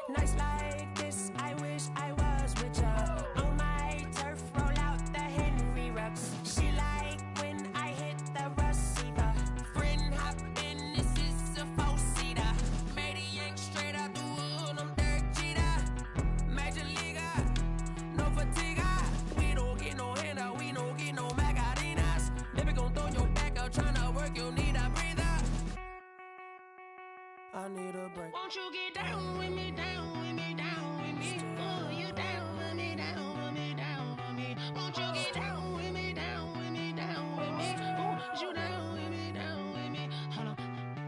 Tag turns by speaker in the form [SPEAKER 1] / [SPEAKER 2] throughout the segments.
[SPEAKER 1] Nights like this, I wish I was with ya. On my turf, roll out the Henry rocks. She like when I hit the receiver. Friend hop in, this is a four-seater. Maniac straight out the wood, I'm Derek Jeter. Major leaguer, no fatigue. We don't get no handout, we don't get no Macarinas. Never gon' throw your back out, tryna work, you need a breather. I need a break. Won't you get down with me, down with me, down with me? Oh, you down with me, down with me, down with me. Won't you get down with me, down with me, down with me? Oh, you down with me, down with me? Hold on.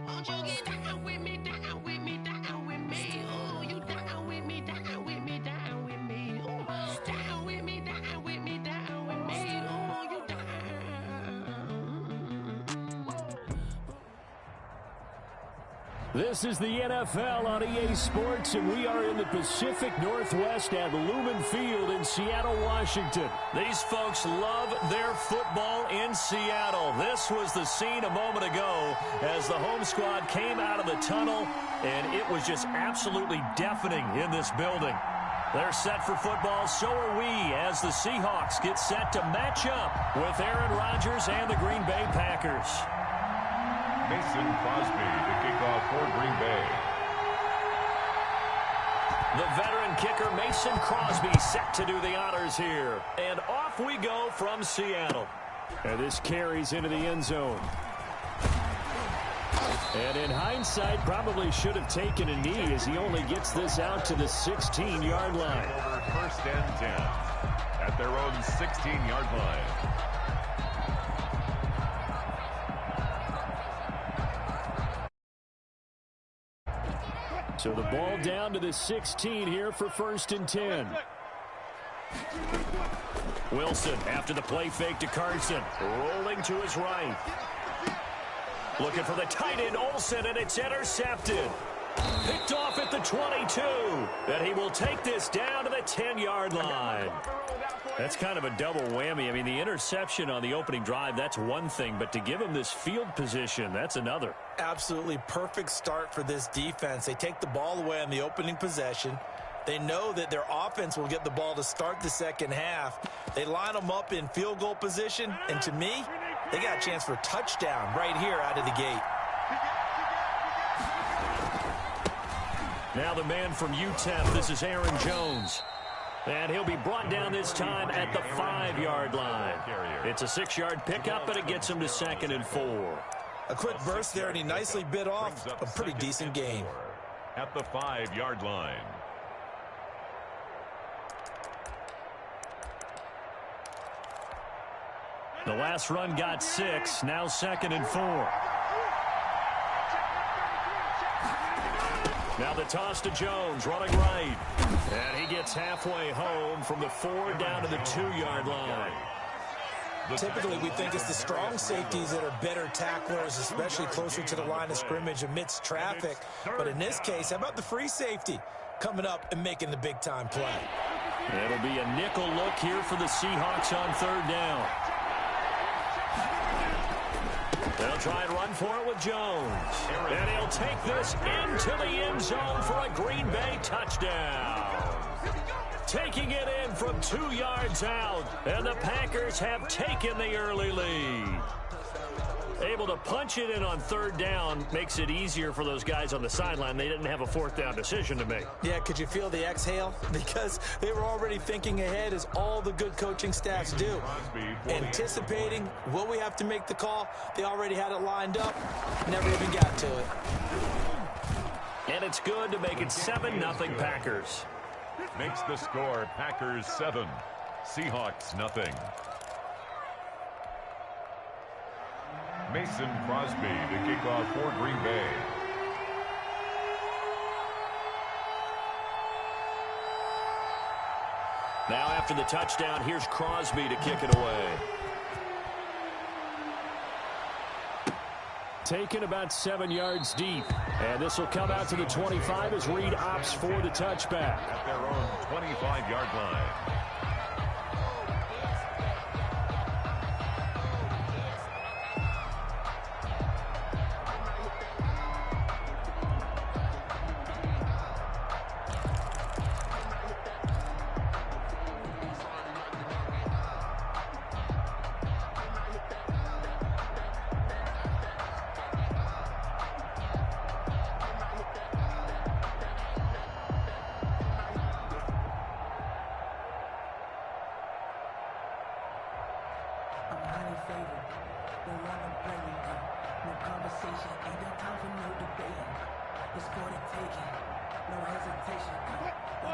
[SPEAKER 1] Won't you get down with me, down with me, down with me? Oh, you down with me, down with me, down with me? Oh, down with me, down with me, down with me? Oh, you down.
[SPEAKER 2] This is the NFL on EA Sports, and we are in the Pacific Northwest at Lumen Field in Seattle, Washington. These folks love their football in Seattle. This was the scene a moment ago as the home squad came out of the tunnel, and it was just absolutely deafening in this building. They're set for football, so are we, as the Seahawks get set to match up with Aaron Rodgers and the Green Bay Packers.
[SPEAKER 3] Mason Crosby to kick off for Green Bay.
[SPEAKER 2] The veteran kicker Mason Crosby set to do the honors here. And off we go from Seattle. And this carries into the end zone. And in hindsight, probably should have taken a knee as he only gets this out to the 16-yard line.
[SPEAKER 3] Over 1st and 10 at their own 16-yard line.
[SPEAKER 2] So the ball down to the 16 here for 1st and 10. Wilson after the play fake to Carson. Rolling to his right. Looking for the tight end Olsen, and it's intercepted. Picked off at the 22. And he will take this down to the 10-yard line. That's kind of a double whammy. I mean, the interception on the opening drive, that's one thing. But to give him this field position, that's another.
[SPEAKER 4] Absolutely perfect start for this defense. They take the ball away on the opening possession. They know that their offense will get the ball to start the second half. They line them up in field goal position. And to me, they got a chance for a touchdown right here out of the gate.
[SPEAKER 2] Now the man from UTEP, this is Aaron Jones. And he'll be brought down this time at the 5-yard line. It's a 6-yard pickup, but it gets him to 2nd and 4.
[SPEAKER 4] A quick burst there, and he nicely bit off a pretty decent gain.
[SPEAKER 3] At the 5-yard line.
[SPEAKER 2] The last run got 6, now 2nd and 4. Now the toss to Jones, running right. And he gets halfway home from the 4 down to the 2-yard line.
[SPEAKER 4] Typically, we think it's the strong safeties that are better tacklers, especially closer to the line of scrimmage amidst traffic. But in this case, how about the free safety coming up and making the big-time play?
[SPEAKER 2] It'll be a nickel look here for the Seahawks on 3rd down. They'll try and run for it with Jones. And he'll take this into the end zone for a Green Bay touchdown. Taking it in from 2 yards out. And the Packers have taken the early lead. Able to punch it in on 3rd down makes it easier for those guys on the sideline. They didn't have a 4th down decision to make.
[SPEAKER 4] Yeah, could you feel the exhale? Because they were already thinking ahead, as all the good coaching staffs do. Anticipating, will we have to make the call? They already had it lined up. Never even got to it.
[SPEAKER 2] And it's good to make it 7-0 Packers.
[SPEAKER 3] Makes the score Packers 7, Seahawks nothing. Mason Crosby to kick off for Green Bay.
[SPEAKER 2] Now after the touchdown, here's Crosby to kick it away. Taken about 7 yards deep. And this will come out to the 25 as Reed opts for the touchback.
[SPEAKER 3] At their own 25-yard line.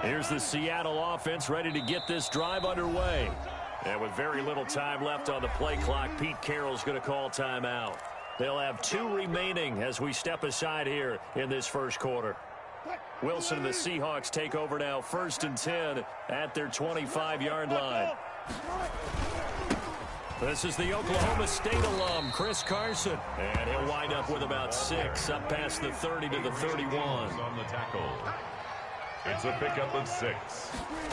[SPEAKER 2] Here's the Seattle offense ready to get this drive underway. And with very little time left on the play clock, Pete Carroll's going to call timeout. They'll have 2 remaining as we step aside here in this first quarter. Wilson and the Seahawks take over now, 1st and 10 at their 25-yard line. This is the Oklahoma State alum, Chris Carson. And he'll wind up with about 6, up past the 30 to the 31.
[SPEAKER 3] On the tackle. It's a pickup of 6.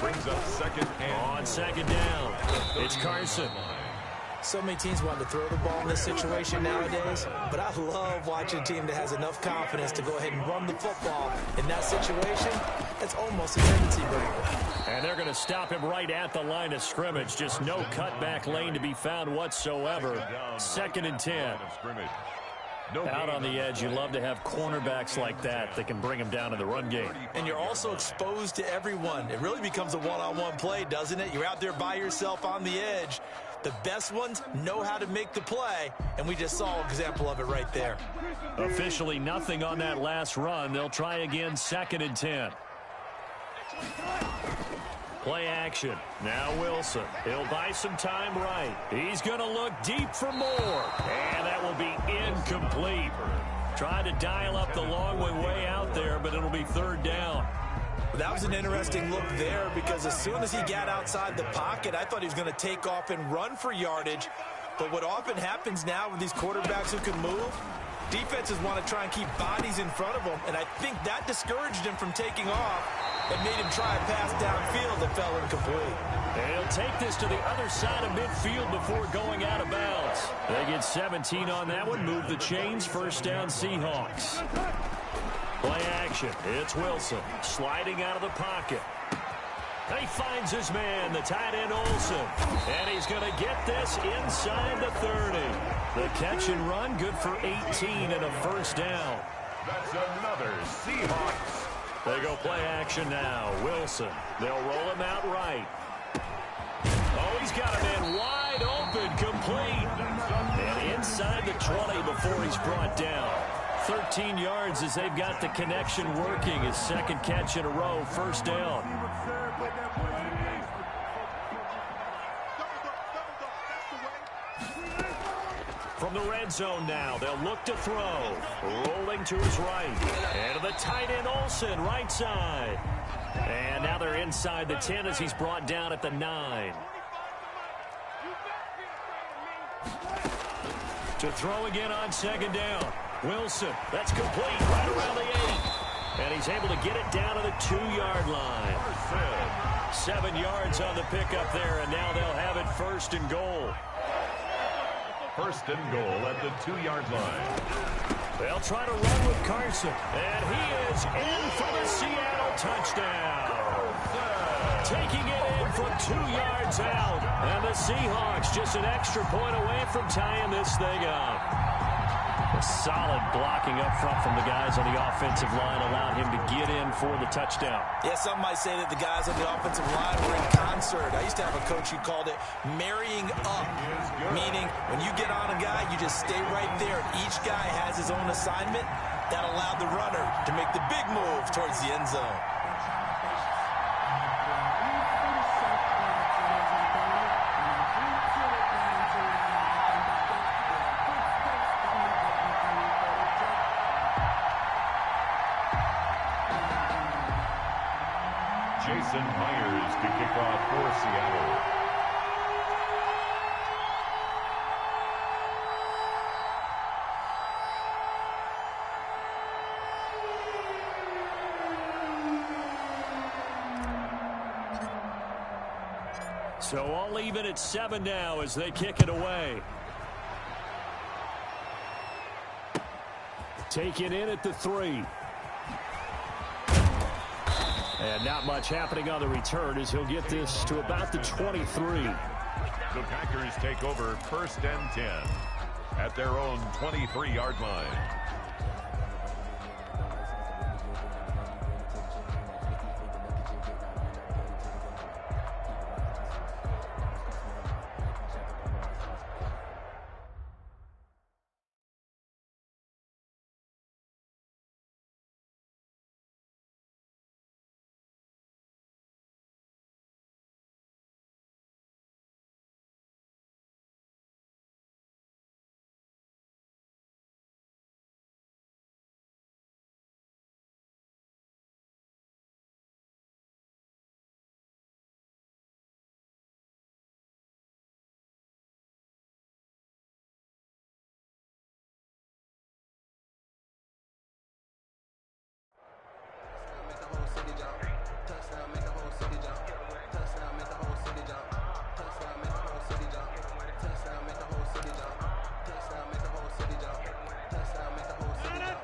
[SPEAKER 3] Brings up 2nd and
[SPEAKER 2] on 2nd down, it's Carson.
[SPEAKER 4] So many teams want to throw the ball in this situation nowadays, but I love watching a team that has enough confidence to go ahead and run the football. In that situation, it's almost a tendency breaker.
[SPEAKER 2] And they're going to stop him right at the line of scrimmage. Just no cutback lane to be found whatsoever. 2nd and 10. Out on the edge, you love to have cornerbacks like that can bring him down in the run game.
[SPEAKER 4] And you're also exposed to everyone. It really becomes a one-on-one play, doesn't it? You're out there by yourself on the edge. The best ones know how to make the play, and we just saw an example of it right there.
[SPEAKER 2] Officially nothing on that last run. They'll try again, 2nd and 10. Play action. Now Wilson. He'll buy some time right. He's going to look deep for more. And that will be incomplete. Trying to dial up the long way out there, but it'll be 3rd down.
[SPEAKER 4] That was an interesting look there because as soon as he got outside the pocket, I thought he was going to take off and run for yardage. But what often happens now with these quarterbacks who can move, defenses want to try and keep bodies in front of them, and I think that discouraged him from taking off and made him try a pass downfield that fell incomplete.
[SPEAKER 2] And he'll take this to the other side of midfield before going out of bounds. They get 17 on that one, move the chains, 1st down Seahawks. Play action. It's Wilson sliding out of the pocket. He finds his man, the tight end Olsen. And he's going to get this inside the 30. The catch and run, good for 18 and a 1st down.
[SPEAKER 3] That's another Seahawks.
[SPEAKER 2] They go play action now. Wilson. They'll roll him out right. Oh, he's got a man wide open, complete. And inside the 20 before he's brought down. 13 yards as they've got the connection working. His 2nd catch in a row, 1st down. From the red zone now, they'll look to throw. Rolling to his right. And to the tight end Olsen, right side. And now they're inside the 10 as he's brought down at the 9. To throw again on 2nd down. Wilson, that's complete right around the 8. And he's able to get it down to the 2-yard line. 7 yards on the pickup there, and now they'll have it 1st and goal.
[SPEAKER 3] 1st and goal at the 2-yard line.
[SPEAKER 2] They'll try to run with Carson, and he is in for the Seattle touchdown. Taking it in from 2 yards out, and the Seahawks just an extra point away from tying this thing up. A solid blocking up front from the guys on the offensive line allowed him to get in for the touchdown.
[SPEAKER 4] Yeah, some might say that the guys on the offensive line were in concert. I used to have a coach who called it marrying up, meaning when you get on a guy, you just stay right there. Each guy has his own assignment. That allowed the runner to make the big move towards the end zone.
[SPEAKER 3] Jason Myers to kick off for Seattle.
[SPEAKER 2] So all even at 7 now as they kick it away. Take it in at the 3. And not much happening on the return as he'll get this to about the 23.
[SPEAKER 3] The Packers take over 1st and 10 at their own 23-yard line.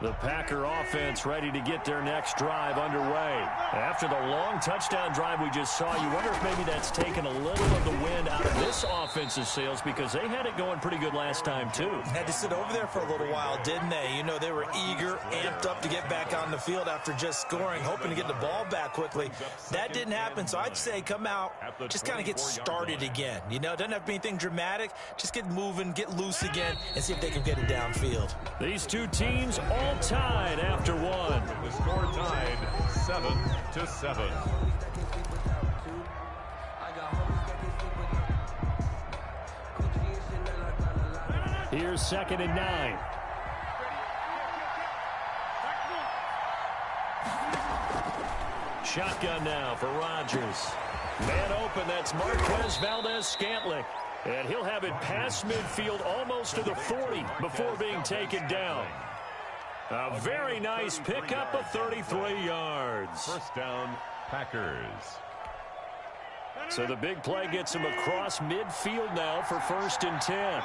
[SPEAKER 2] The Packer offense ready to get their next drive underway. After the long touchdown drive we just saw, you wonder if maybe that's taken a little of the wind out of this offense's sails because they had it going pretty good last time, too.
[SPEAKER 4] Had to sit over there for a little while, didn't they? You know, they were eager, amped up to get back on the field after just scoring, hoping to get the ball back quickly. That didn't happen, so I'd say come out, just kind of get started again. You know, it doesn't have to be anything dramatic. Just get moving, get loose again, and see if they can get it downfield.
[SPEAKER 2] These two teams all tied after one.
[SPEAKER 3] The score tied 7-7.
[SPEAKER 2] Here's 2nd and 9. Shotgun now for Rodgers. Man open, that's Marquez Valdez-Scantling. And he'll have it past midfield almost to the 40 before being taken down. A very nice pickup of 33 yards.
[SPEAKER 3] First down, Packers.
[SPEAKER 2] So the big play gets him across midfield now for 1st and 10.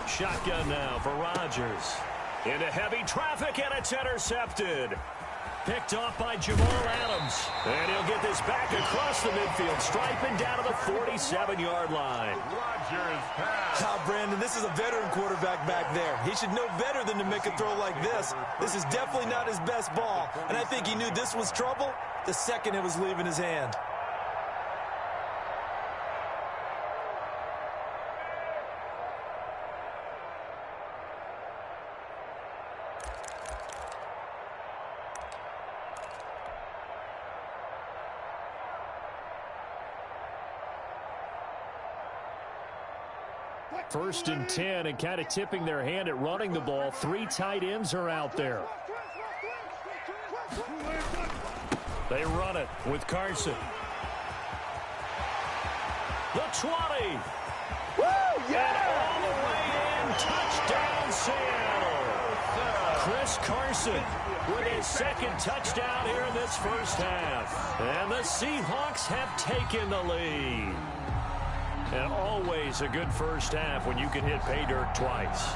[SPEAKER 2] Shotgun now for Rodgers. Into heavy traffic, and it's intercepted. Picked off by Jamal Adams. And he'll get this back across the midfield, striping down to the 47-yard line.
[SPEAKER 3] Rodgers pass.
[SPEAKER 4] Brandon, this is a veteran quarterback back there. He should know better than to make a throw like this. This is definitely not his best ball, and I think he knew this was trouble the second it was leaving his hand.
[SPEAKER 2] First and 10, and kind of tipping their hand at running the ball. 3 tight ends are out there. They run it with Carson. The 20. Woo, yeah! And all the way in, touchdown Seattle. Chris Carson with his 2nd touchdown here in this first half. And the Seahawks have taken the lead. And always a good first half when you can hit pay dirt twice.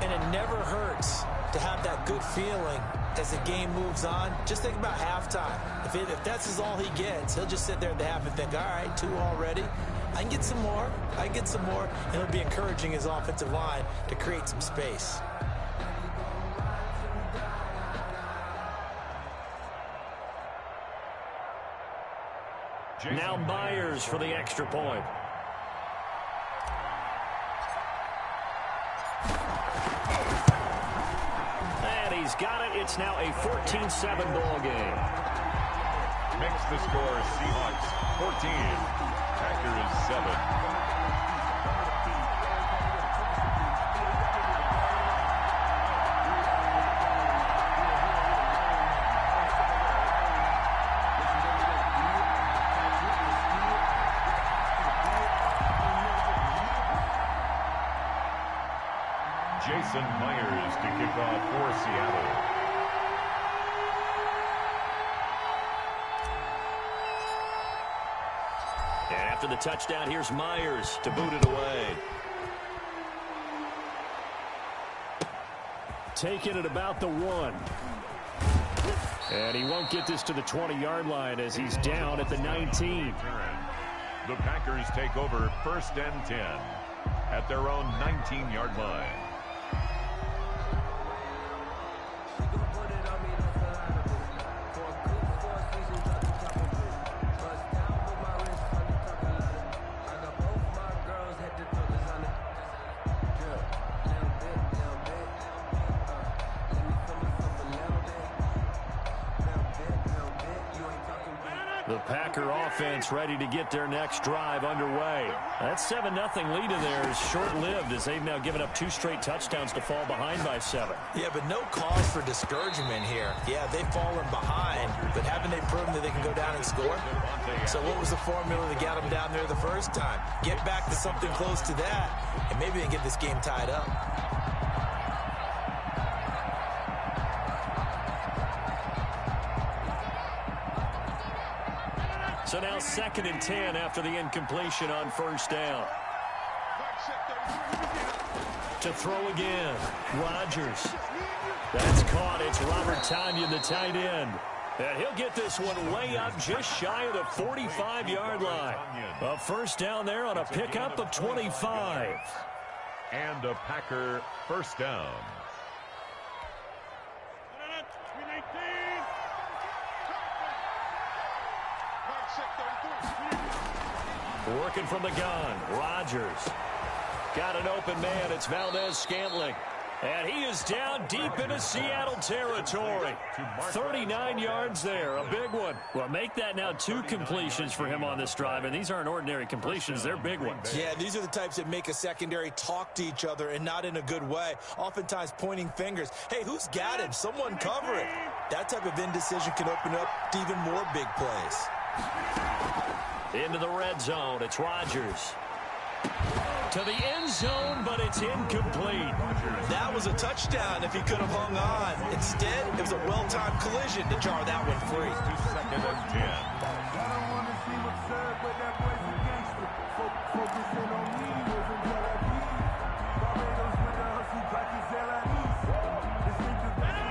[SPEAKER 4] And it never hurts to have that good feeling as the game moves on. Just think about halftime. If that's all he gets, he'll just sit there at the half and think, all right, 2 already. I can get some more. I can get some more. And he'll be encouraging his offensive line to create some space.
[SPEAKER 2] Now Myers for the extra point. He's got it. It's now a 14-7 ball game.
[SPEAKER 3] Makes the score Seahawks 14, Packers 7. Jason Myers to kick off for Seattle.
[SPEAKER 2] And after the touchdown, here's Myers to boot it away. Taking it about the 1. And he won't get this to the 20-yard line as he's down at the 19.
[SPEAKER 3] The Packers take over 1st and 10 at their own 19-yard line.
[SPEAKER 2] The Packer offense ready to get their next drive underway. That 7-0 lead in there is short-lived as they've now given up 2 straight touchdowns to fall behind by 7.
[SPEAKER 4] Yeah, but no cause for discouragement here. Yeah, they've fallen behind, but haven't they proven that they can go down and score? So what was the formula that got them down there the first time? Get back to something close to that, and maybe they can get this game tied up.
[SPEAKER 2] So now 2nd and 10 after the incompletion on 1st down. to throw again. Rodgers. That's caught. It's Robert Tonyan, the tight end. And he'll get this one way up just shy of the 45-yard line. A first down there on a pickup of 25.
[SPEAKER 3] And a Packer first down.
[SPEAKER 2] Working from the gun. Rodgers. Got an open man. It's Valdez-Scantling. And he is down deep into Seattle territory. 39 yards there, a big one. Well, make that now 2 completions for him on this drive, and these aren't ordinary completions. They're big ones.
[SPEAKER 4] Yeah, these are the types that make a secondary talk to each other and not in a good way. Oftentimes pointing fingers. Hey, who's got him? Someone cover it. That type of indecision can open up to even more big plays.
[SPEAKER 2] Into the red zone. It's Rodgers. To the end zone, but it's incomplete.
[SPEAKER 4] That was a touchdown if he could have hung on. Instead, it was a well-timed collision to jar that one free.
[SPEAKER 3] 2nd and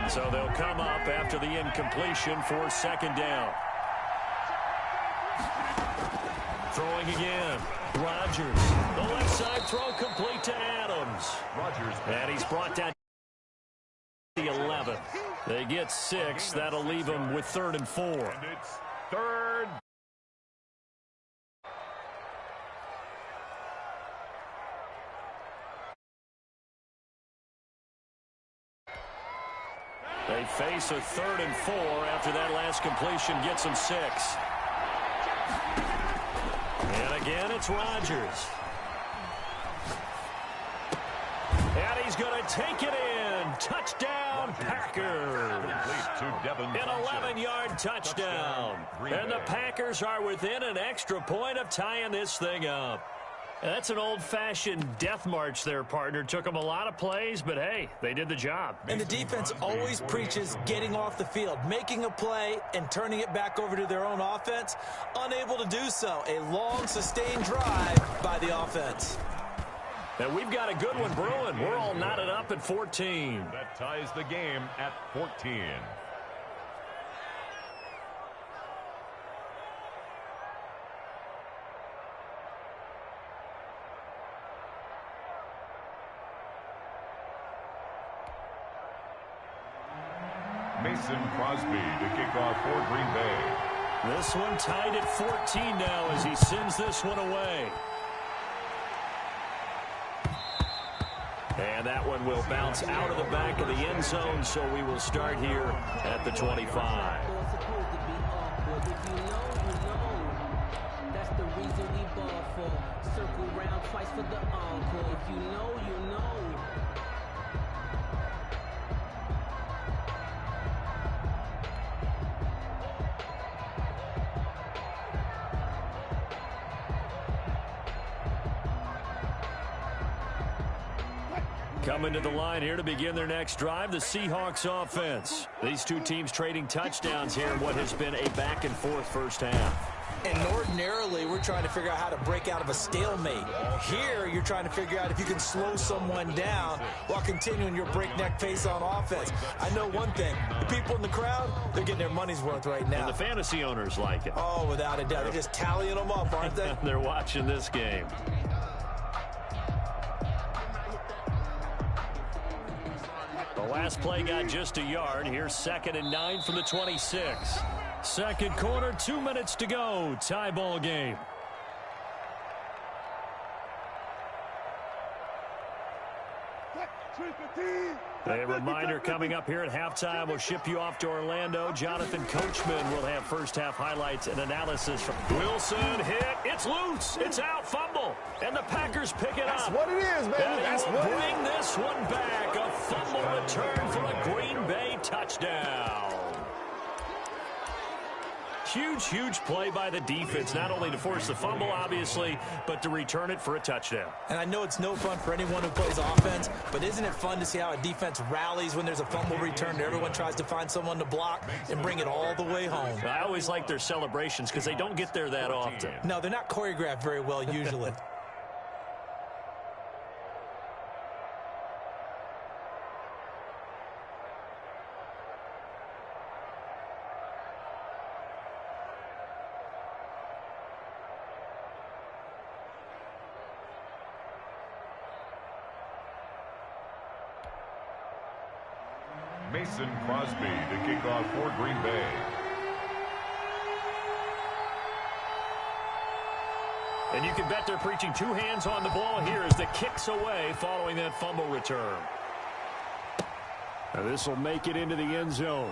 [SPEAKER 3] 10.
[SPEAKER 2] So they'll come up after the incompletion for 2nd down. Throwing again. Rodgers. The left side throw complete to Adams.
[SPEAKER 3] Rodgers.
[SPEAKER 2] And he's brought down the 11. They get 6. That'll leave them with 3rd and 4.
[SPEAKER 3] And it's 3rd.
[SPEAKER 2] They face a 3rd and 4 after that last completion gets them 6. And again, it's Rodgers. And he's going to take it in. Touchdown, Packers. An 11-yard touchdown. And the Packers are within an extra point of tying this thing up. That's an old-fashioned death march there, partner. Took them a lot of plays, but, hey, they did the job.
[SPEAKER 4] And the defense always preaches getting off the field, making a play and turning it back over to their own offense. Unable to do so. A long, sustained drive by the offense.
[SPEAKER 2] And we've got a good one brewing. We're all knotted up at 14.
[SPEAKER 3] That ties the game at 14. Mason Crosby to kick off for Green Bay.
[SPEAKER 2] This one tied at 14 now as he sends this one away. And that one will bounce out of the back of the end zone, so we will start here at the 25.
[SPEAKER 5] That's the reason we ball for. Circle round twice for the encore. If you know, you know.
[SPEAKER 2] Coming to the line here to begin their next drive, the Seahawks offense. These two teams trading touchdowns here in what has been a back-and-forth first half.
[SPEAKER 4] And ordinarily, we're trying to figure out how to break out of a stalemate. Here, you're trying to figure out if you can slow someone down while continuing your breakneck pace on offense. I know one thing. The people in the crowd, they're getting their money's worth right now.
[SPEAKER 2] And the fantasy owners like it.
[SPEAKER 4] Oh, without a doubt. They're just tallying them up, aren't they?
[SPEAKER 2] They're watching this game. The last play got just a yard. Here's 2nd and 9 from the 26. Second quarter, 2 minutes to go. Tie ball game. A reminder coming up here at halftime. We'll ship you off to Orlando. Jonathan Coachman will have first-half highlights and analysis from Wilson. Hit. It's loose. It's out. Fumble. And the Packers pick it up.
[SPEAKER 6] That's what it is, baby.
[SPEAKER 2] And
[SPEAKER 6] That's
[SPEAKER 2] will
[SPEAKER 6] what
[SPEAKER 2] bring this one back. A fumble return for a Green Bay touchdown. Huge, huge play by the defense, not only to force the fumble, obviously, but to return it for a touchdown.
[SPEAKER 4] And I know it's no fun for anyone who plays offense, but isn't it fun to see how a defense rallies when there's a fumble return? Everyone tries to find someone to block and bring it all the way home.
[SPEAKER 2] I always like their celebrations because they don't get there that often.
[SPEAKER 4] No, they're not choreographed very well usually.
[SPEAKER 3] Mason Crosby to kick off for Green Bay.
[SPEAKER 2] And you can bet they're preaching two hands on the ball here as the kick's away following that fumble return. And this will make it into the end zone.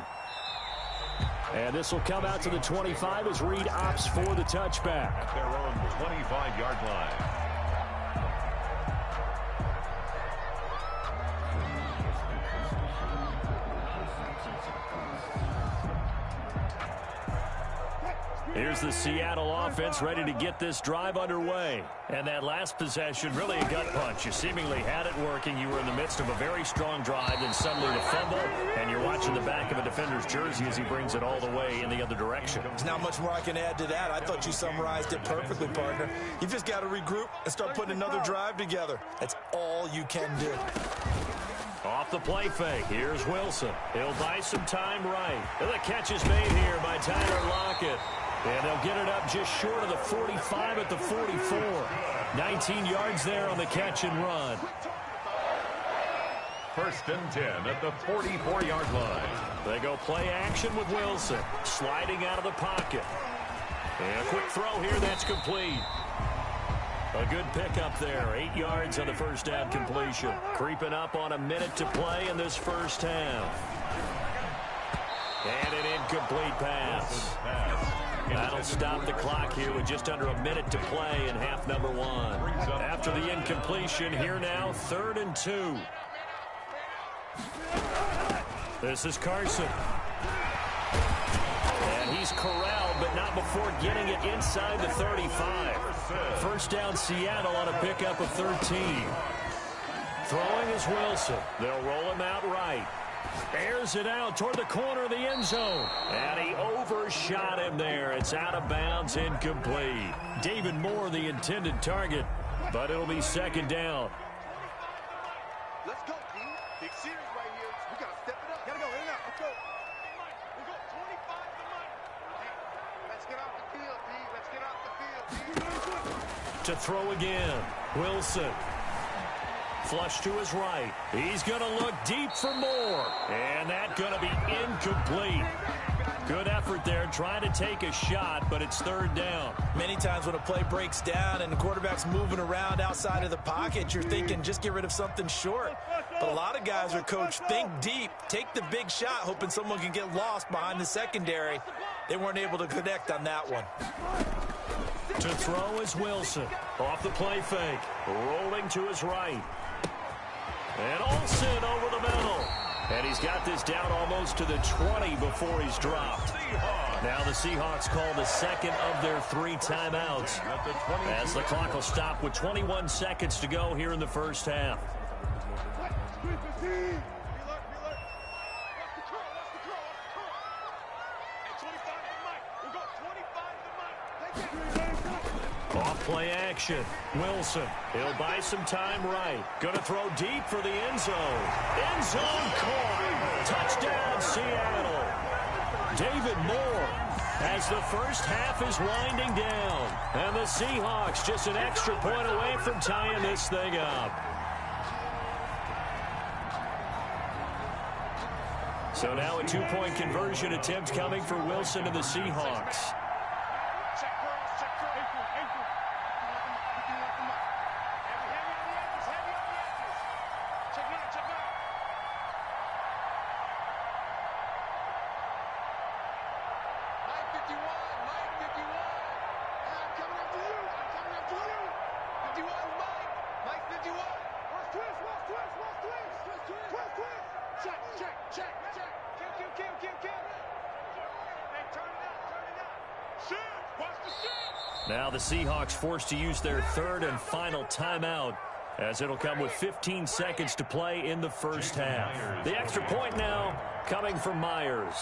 [SPEAKER 2] And this will come out to the 25 as Reed opts for the touchback.
[SPEAKER 3] At their own 25-yard line.
[SPEAKER 2] Here's the Seattle offense ready to get this drive underway. And that last possession, really a gut punch. You seemingly had it working. You were in the midst of a very strong drive, then suddenly the fumble, and you're watching the back of a defender's jersey as he brings it all the way in the other direction.
[SPEAKER 4] There's not much more I can add to that. I thought you summarized it perfectly, partner. You've just got to regroup and start putting another drive together. That's all you can do.
[SPEAKER 2] Off the play fake, here's Wilson. He'll buy some time right. And the catch is made here by Tyler Lockett. And they'll get it up just short of the 45 at the 44. 19 yards there on the catch and run.
[SPEAKER 3] First and 10 at the 44-yard line.
[SPEAKER 2] They go play action with Wilson. Sliding out of the pocket. And a quick throw here, that's complete. A good pickup there. 8 yards on the first down completion. Creeping up on a minute to play in this first half. And an incomplete pass. That'll stop the clock here with just under a minute to play in half number one. After the incompletion, here now, 3rd and 2. This is Carson. And he's corralled, but not before getting it inside the 35. First down, Seattle on a pickup of 13. Throwing is Wilson. They'll roll him out right. Airs it out toward the corner of the end zone. And he overshot him there. It's out of bounds, incomplete. David Moore, the intended target, but it'll be second down.
[SPEAKER 6] Let's go, D. Big series right here. We got to step it up. Got to go. In and out. Let's go. We'll go 25 to Mike. Let's get off the field, D. Let's get off the field, D.
[SPEAKER 2] To throw again. Wilson. Flush to his right. He's going to look deep for more. And that's going to be incomplete. Good effort there, trying to take a shot, but it's 3rd down.
[SPEAKER 4] Many times when a play breaks down and the quarterback's moving around outside of the pocket, you're thinking just get rid of something short. But a lot of guys are coached, think deep, take the big shot, hoping someone can get lost behind the secondary. They weren't able to connect on that one.
[SPEAKER 2] To throw is Wilson. Off the play fake. Rolling to his right. And Olsen over the middle. And he's got this down almost to the 20 before he's dropped. Now the Seahawks call the second of their 3 timeouts as the clock will stop with 21 seconds to go here in the first half. Off play action. Wilson. He'll buy some time right. Going to throw deep for the end zone. End zone caught. Touchdown, Seattle. David Moore as the first half is winding down. And the Seahawks just an extra point away from tying this thing up. So now a 2-point conversion attempt coming for Wilson and the Seahawks. Now the Seahawks forced to use their 3rd and final timeout as it'll come with 15 seconds to play in the first half. The extra point now coming from Myers.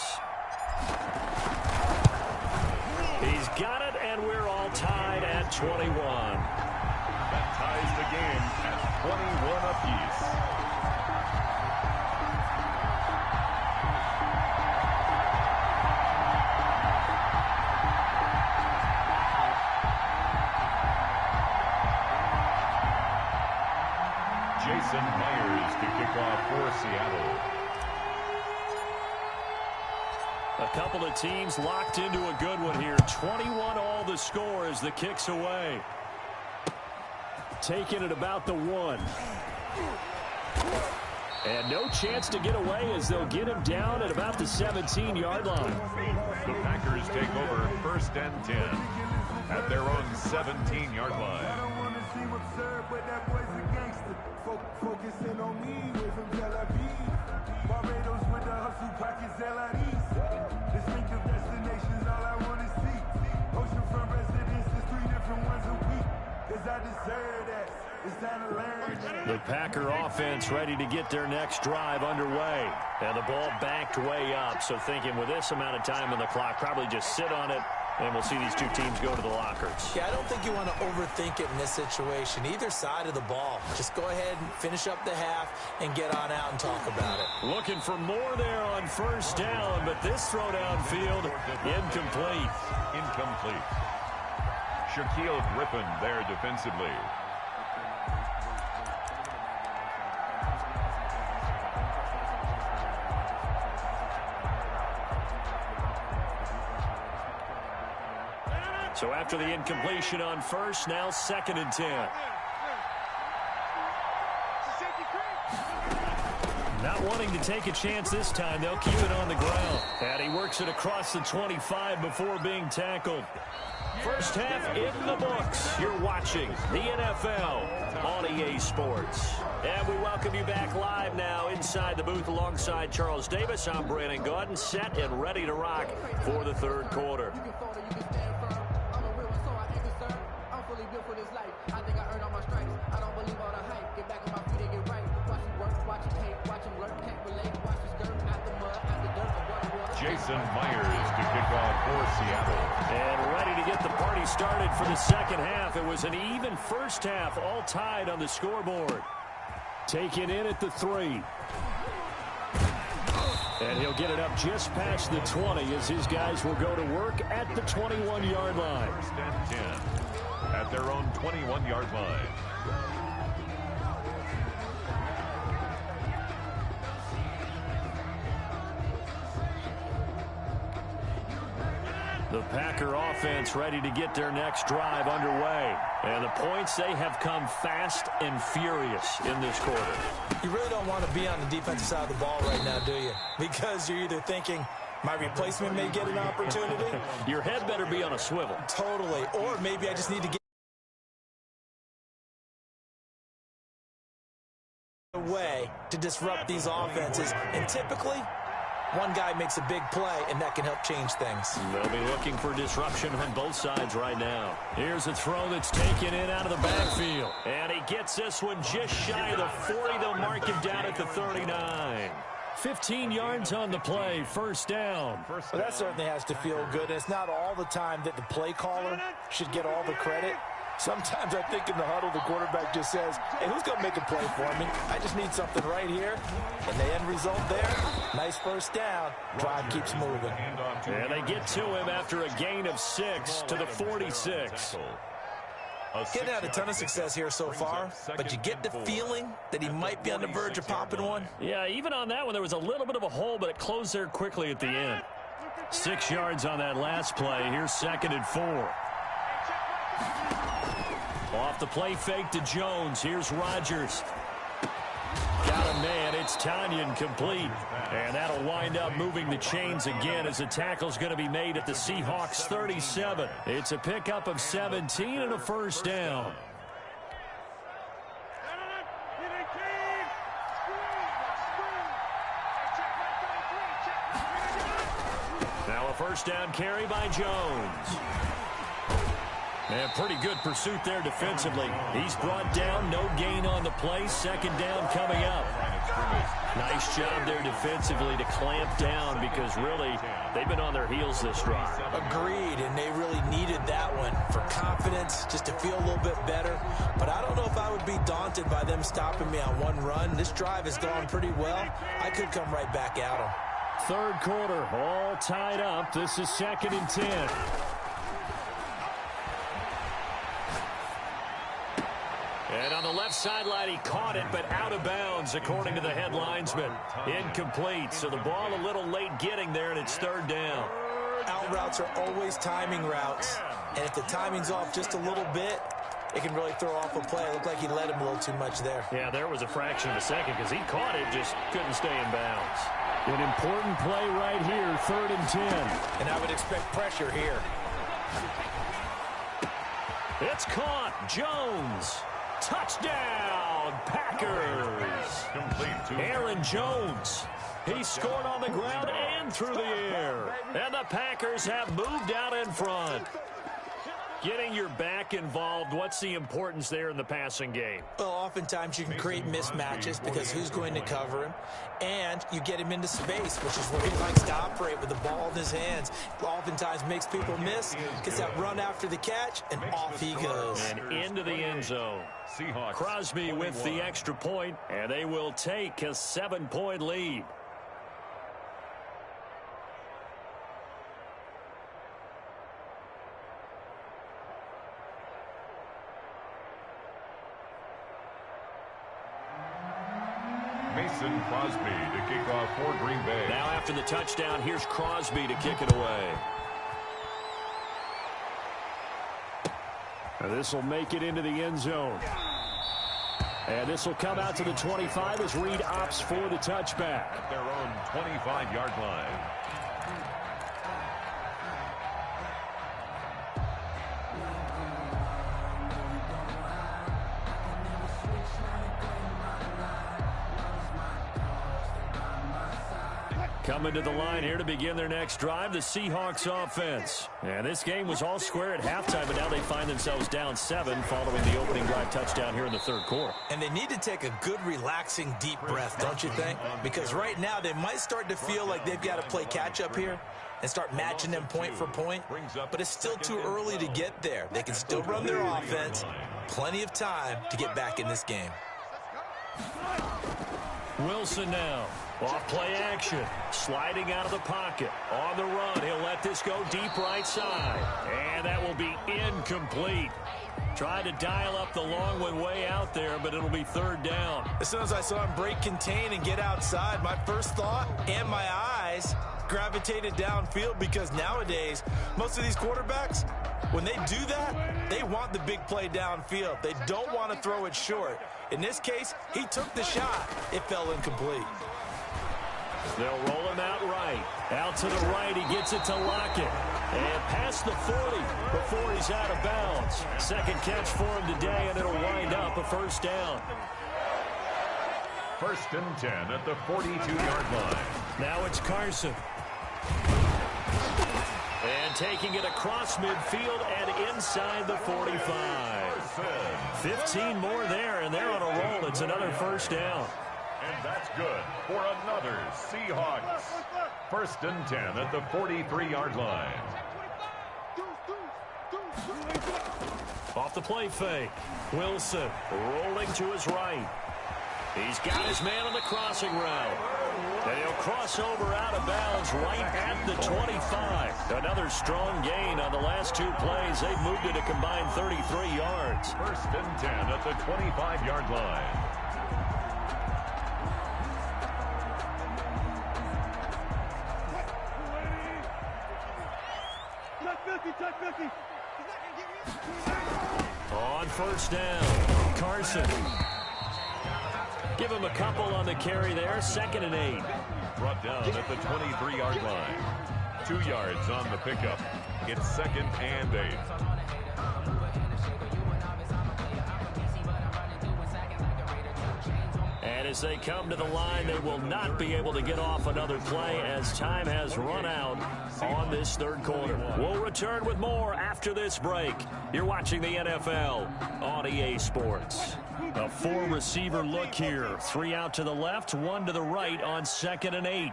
[SPEAKER 2] He's got it, and we're all tied at 21.
[SPEAKER 3] That ties the game at 21 apiece. Jason Myers to kick off for Seattle.
[SPEAKER 2] A couple of teams locked into a good one here. 21 all the score as the kick's away. Taking it about the 1. And no chance to get away as they'll get him down at about the 17-yard line.
[SPEAKER 3] The Packers take over 1st and 10 at their own 17-yard line.
[SPEAKER 7] Focusing on me with from Tel Aviv. Barbados with the hustle pockets, distinctive destinations, all I want to see. Oceanfront residences, 3 different ones a week. Cause I deserve that. It's time to learn.
[SPEAKER 2] The Packer offense ready to get their next drive underway. And the ball backed way up. So thinking with this amount of time on the clock, probably just sit on it. And we'll see these two teams go to the lockers.
[SPEAKER 4] Yeah, I don't think you want to overthink it in this situation. Either side of the ball. Just go ahead and finish up the half and get on out and talk about it.
[SPEAKER 2] Looking for more there on 1st down, but this throw downfield, incomplete.
[SPEAKER 3] Incomplete. Shaquille Griffin there defensively.
[SPEAKER 2] So after the incompletion on 1st, now 2nd and 10. Not wanting to take a chance this time, they'll keep it on the ground. And he works it across the 25 before being tackled. First half in the books. You're watching the NFL on EA Sports. And we welcome you back live now inside the booth alongside Charles Davis. I'm Brandon Gaudin, set and ready to rock for the 3rd quarter.
[SPEAKER 3] Jason Myers to kick off for Seattle.
[SPEAKER 2] And ready to get the party started for the 2nd half. It was an even first half, all tied on the scoreboard. Taken in at the 3. And he'll get it up just past the 20 as his guys will go to work at the 21-yard line.
[SPEAKER 3] 1st and 10 at their own 21-yard line.
[SPEAKER 2] The Packer offense ready to get their next drive underway. And the points, they have come fast and furious in this quarter.
[SPEAKER 4] You really don't want to be on the defensive side of the ball right now, do you? Because you're either thinking, my replacement may get an opportunity.
[SPEAKER 2] Your head better be on a swivel.
[SPEAKER 4] Totally. Or maybe I just need to get away to disrupt these offenses. And typically, one guy makes a big play, and that can help change things.
[SPEAKER 2] They'll be looking for disruption on both sides right now. Here's a throw that's taken in out of the backfield. And he gets this one just shy of the 40. They'll mark him down at the 39. 15 yards on the play, 1st down.
[SPEAKER 4] Well, that certainly has to feel good. It's not all the time that the play caller should get all the credit. Sometimes I think in the huddle, the quarterback just says, hey, who's going to make a play for me? I just need something right here. And the end result there, nice 1st down. Drive keeps moving.
[SPEAKER 2] And they get to him after a gain of 6 to the 46.
[SPEAKER 4] Getting out a ton of success here so far, but you get the feeling that he might be on the verge of popping one.
[SPEAKER 2] Yeah, even on that one, there was a little bit of a hole, but it closed there quickly at the end. 6 yards on that last play. Here's 2nd and 4. Off the play fake to Jones. Here's Rodgers. Got a man. It's Tanyan complete. And that'll wind up moving the chains again as the tackle's going to be made at the Seahawks 37. It's a pickup of 17 and a 1st down. Now a 1st down carry by Jones. And pretty good pursuit there defensively. He's brought down, no gain on the play. 2nd down coming up. Nice job there defensively to clamp down because really they've been on their heels this drive.
[SPEAKER 4] Agreed, and they really needed that one for confidence, just to feel a little bit better. But I don't know if I would be daunted by them stopping me on one run. This drive has gone pretty well. I could come right back at them.
[SPEAKER 2] 3rd quarter, all tied up. This is 2nd and 10. And on the left sideline, he caught it, but out of bounds, according to the head linesman. Incomplete, so the ball a little late getting there, and it's third down.
[SPEAKER 4] Out routes are always timing routes, and if the timing's off just a little bit, it can really throw off a play. It looked like he led him a little too much there.
[SPEAKER 2] Yeah, there was a fraction of a second because he caught it, just couldn't stay in bounds. An important play right here, 3rd and 10.
[SPEAKER 4] And I would expect pressure here.
[SPEAKER 2] It's caught. Jones. Touchdown, Packers. Aaron Jones. He scored on the ground and through the air. And the Packers have moved out in front. Getting your back involved, what's the importance there in the passing game?
[SPEAKER 4] Well, oftentimes you can create mismatches because who's going to cover him? And you get him into space, which is where he likes to operate with the ball in his hands. Oftentimes makes people miss, gets that run after the catch, and off he goes.
[SPEAKER 2] And into the end zone. Crosby with the extra point, and they will take a 7-point lead.
[SPEAKER 3] Mason Crosby to kick off for Green Bay.
[SPEAKER 2] Now after the touchdown, here's Crosby to kick it away. This will make it into the end zone. And this will come out to the 25 as Reed opts for the touchback.
[SPEAKER 3] At their own 25-yard line.
[SPEAKER 2] Coming to the line here to begin their next drive, the Seahawks offense. And this game was all square at halftime, but now they find themselves down 7 following the opening drive touchdown here in the third quarter.
[SPEAKER 4] And they need to take a good, relaxing, deep breath, don't you think? Because right now they might start to feel like they've got to play catch-up here and start matching them point for point. But it's still too early to get there. They can still run their offense. Plenty of time to get back in this game.
[SPEAKER 2] Wilson now. Off play action. Sliding out of the pocket. On the run. He'll let this go deep right side. And that will be incomplete. Tried to dial up the long one way out there, but it'll be third down.
[SPEAKER 4] As soon as I saw him break contain and get outside, my first thought and my eyes gravitated downfield, because nowadays, most of these quarterbacks, when they do that, they want the big play downfield. They don't want to throw it short. In this case, he took the shot. It fell incomplete.
[SPEAKER 2] They'll roll him out right. Out to the right, he gets it to Lockett. And past the 40 before he's out of bounds. Second catch for him today, and it'll wind up a first down.
[SPEAKER 3] 1st and 10 at the 42-yard line.
[SPEAKER 2] Now it's Carson. And taking it across midfield and inside the 45. 15 more there, and they're on a roll. It's another first down.
[SPEAKER 3] And that's good for another Seahawks. 1st and 10 at the 43-yard line.
[SPEAKER 2] Off the play fake. Wilson rolling to his right. He's got his man on the crossing route. And he'll cross over out of bounds right at the 25. Another strong gain on the last 2 plays. They've moved it a combined 33 yards.
[SPEAKER 3] 1st and 10 at the 25-yard line.
[SPEAKER 2] On first down, Carson. Give him a couple on the carry there. 2nd and 8.
[SPEAKER 3] Brought down at the 23-yard line. 2 yards on the pickup. It's 2nd and 8.
[SPEAKER 2] And as they come to the line, they will not be able to get off another play as time has run out on this third quarter. We'll return with more after this break. You're watching the NFL on EA Sports. A 4-receiver look here. 3 out to the left, 1 to the right on 2nd and 8.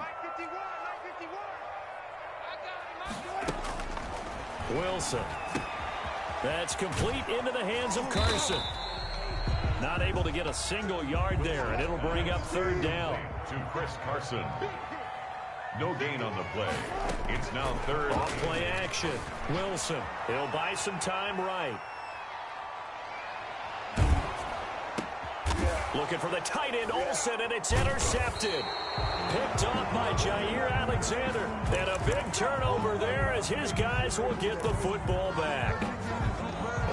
[SPEAKER 2] Wilson. That's complete into the hands of Carson. Not able to get a single yard there, and it'll bring up third down.
[SPEAKER 3] To Chris Carson. No gain on the play. It's now third.
[SPEAKER 2] Off play action. Wilson. He'll buy some time right. Looking for the tight end, Olsen, and it's intercepted. Picked off by Jair Alexander. And a big turnover there as his guys will get the football back.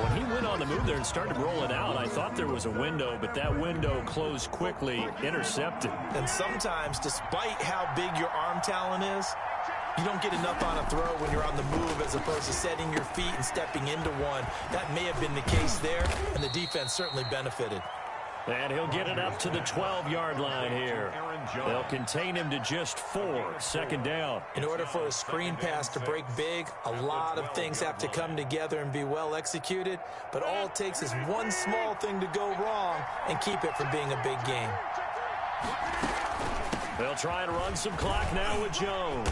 [SPEAKER 2] When he went on the move there and started rolling out, I thought there was a window, but that window closed quickly, intercepted.
[SPEAKER 4] And sometimes, despite how big your arm talent is, you don't get enough on a throw when you're on the move as opposed to setting your feet and stepping into one. That may have been the case there, and the defense certainly benefited.
[SPEAKER 2] And he'll get it up to the 12-yard line here. They'll contain him to just 4, second down.
[SPEAKER 4] In order for a screen pass to break big, a lot of things have to come together and be well executed, but all it takes is one small thing to go wrong and keep it from being a big game.
[SPEAKER 2] They'll try and run some clock now with Jones.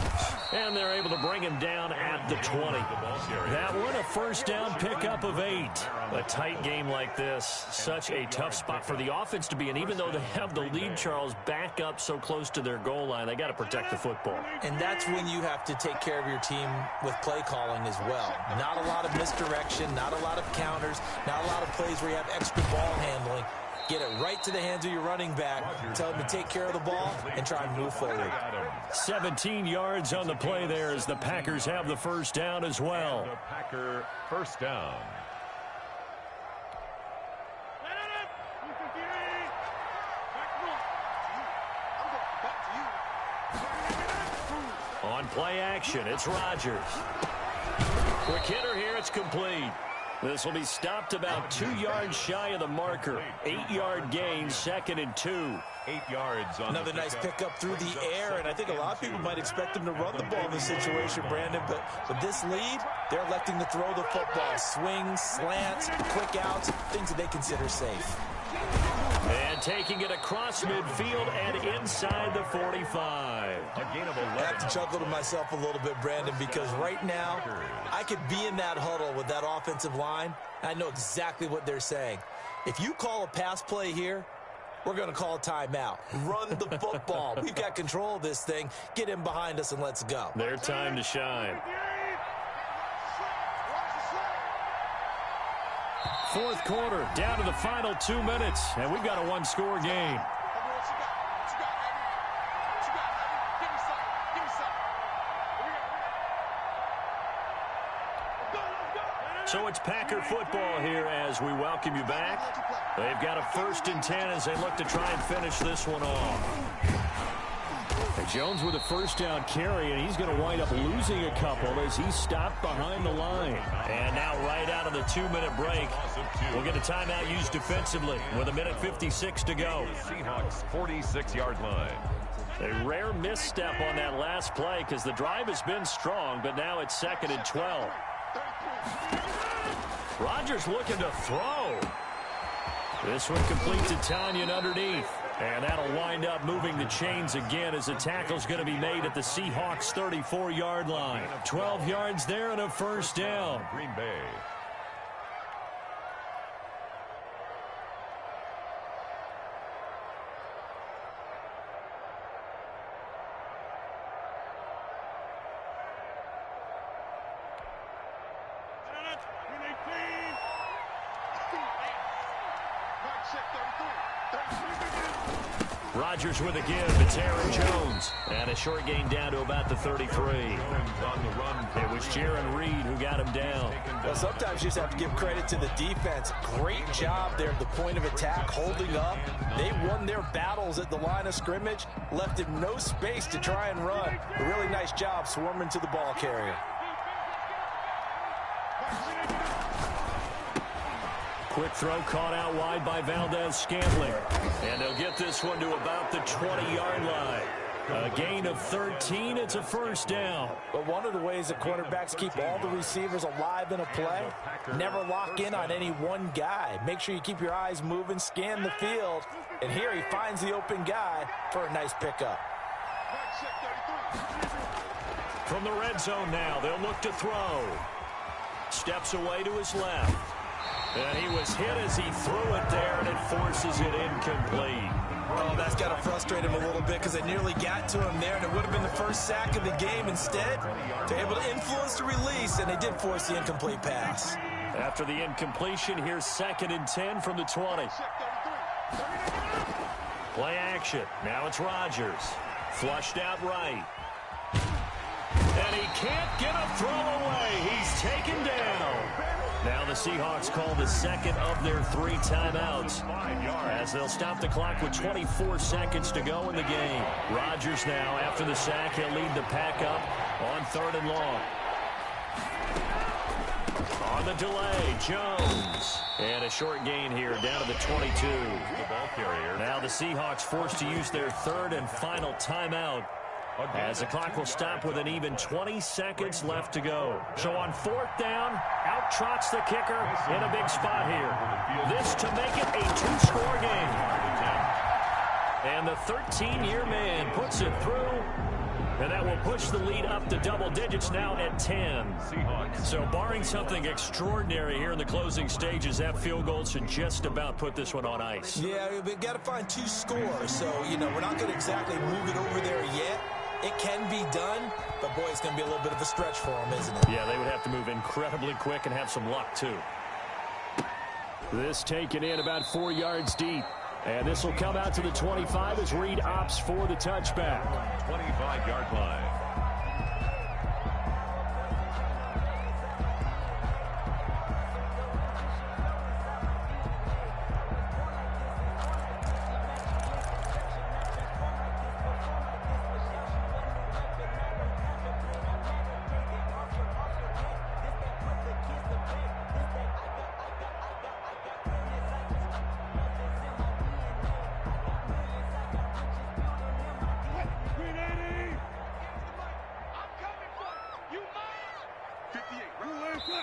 [SPEAKER 2] And they're able to bring him down at the 20. That one, a first down pickup of 8. A tight game like this, such a tough spot for the offense to be in. Even though they have the lead, Charles, back up so close to their goal line, they got to protect the football.
[SPEAKER 4] And that's when you have to take care of your team with play calling as well. Not a lot of misdirection, not a lot of counters, not a lot of plays where you have extra ball handling. Get it right to the hands of your running back. Tell him to take care of the ball and try and move forward.
[SPEAKER 2] 17 yards on the play there as the Packers have the first down as well.
[SPEAKER 3] The Packer first down.
[SPEAKER 2] On play action, it's Rodgers. Quick hitter here, it's complete. This will be stopped about 2 yards shy of the marker. 8-yard gain, 2nd and 2.
[SPEAKER 3] 8 yards on
[SPEAKER 4] another nice pickup through the air, and I think a lot of people might expect him to run the ball in this situation, Brandon, but with this lead, they're electing to throw the football. Swings, slants, quick outs, things that they consider safe.
[SPEAKER 2] And taking it across midfield and inside the 45.
[SPEAKER 3] A gain of 11.
[SPEAKER 4] I have to chuckle to myself a little bit, Brandon, because right now I could be in that huddle with that offensive line. I know exactly what they're saying. If you call a pass play here, we're going to call a timeout. Run the football. We've got control of this thing. Get him behind us and let's go.
[SPEAKER 2] Their time to shine. Fourth quarter, down to the final 2 minutes, and we've got a one-score game. So it's Packer football here as we welcome you back. They've got a 1st and 10 as they look to try and finish this one off. And Jones with a first down carry, and he's going to wind up losing a couple as he's stopped behind the line. And now right out of the 2-minute break, we'll get a timeout used defensively with 1:56 to go.
[SPEAKER 3] Seahawks 46-yard line.
[SPEAKER 2] A rare misstep on that last play because the drive has been strong, but now it's 2nd and 12. Rodgers looking to throw. This one complete to Tanyan underneath. And that'll wind up moving the chains again as the tackle's going to be made at the Seahawks 34-yard line. 12 yards there and a first down.
[SPEAKER 3] Green Bay.
[SPEAKER 2] Rodgers with a give. It's Aaron Jones. And a short gain down to about the 33.
[SPEAKER 3] On the run.
[SPEAKER 2] It was Jaron Reed who got him down.
[SPEAKER 4] Well, sometimes you just have to give credit to the defense. Great job there at the point of attack, holding up. They won their battles at the line of scrimmage, left him no space to try and run. A really nice job swarming to the ball carrier.
[SPEAKER 2] Quick throw caught out wide by Valdez-Scantling. And they'll get this one to about the 20-yard line. A gain of 13. It's a first down.
[SPEAKER 4] But one of the ways that quarterbacks keep all the receivers alive in a play, never lock in on any one guy. Make sure you keep your eyes moving, scan the field. And here he finds the open guy for a nice pickup.
[SPEAKER 2] From the red zone now, they'll look to throw. Steps away to his left. And he was hit as he threw it there, and it forces it incomplete.
[SPEAKER 4] Oh, that's got to frustrate him a little bit because they nearly got to him there, and it would have been the first sack of the game. Instead, they're able to influence the release, and they did force the incomplete pass.
[SPEAKER 2] After the incompletion, here's 2nd and 10 from the 20. Play action. Now it's Rodgers. Flushed out right. And he can't get a throw away. He's taken down. Now the Seahawks call the second of their 3 timeouts as they'll stop the clock with 24 seconds to go in the game. Rodgers now, after the sack, he'll lead the pack up on 3rd and long. On the delay, Jones. And a short gain here down to the 22.
[SPEAKER 3] The ball carrier.
[SPEAKER 2] Now the Seahawks forced to use their 3rd and final timeout as the clock will stop with an even 20 seconds left to go. So on 4th down, out trots the kicker in a big spot here. This to make it a 2-score game. And the 13-year man puts it through. And that will push the lead up to double digits now at 10. So barring something extraordinary here in the closing stages, that field goal should just about put this one on ice.
[SPEAKER 4] Yeah, we've got to find 2 scores. So, we're not going to exactly move it over there yet. It can be done, but, boy, it's going to be a little bit of a stretch for them, isn't it?
[SPEAKER 2] Yeah, they would have to move incredibly quick and have some luck, too. This taken in about 4 yards deep. And this will come out to the 25 as Reed opts for the touchback.
[SPEAKER 3] 25-yard line.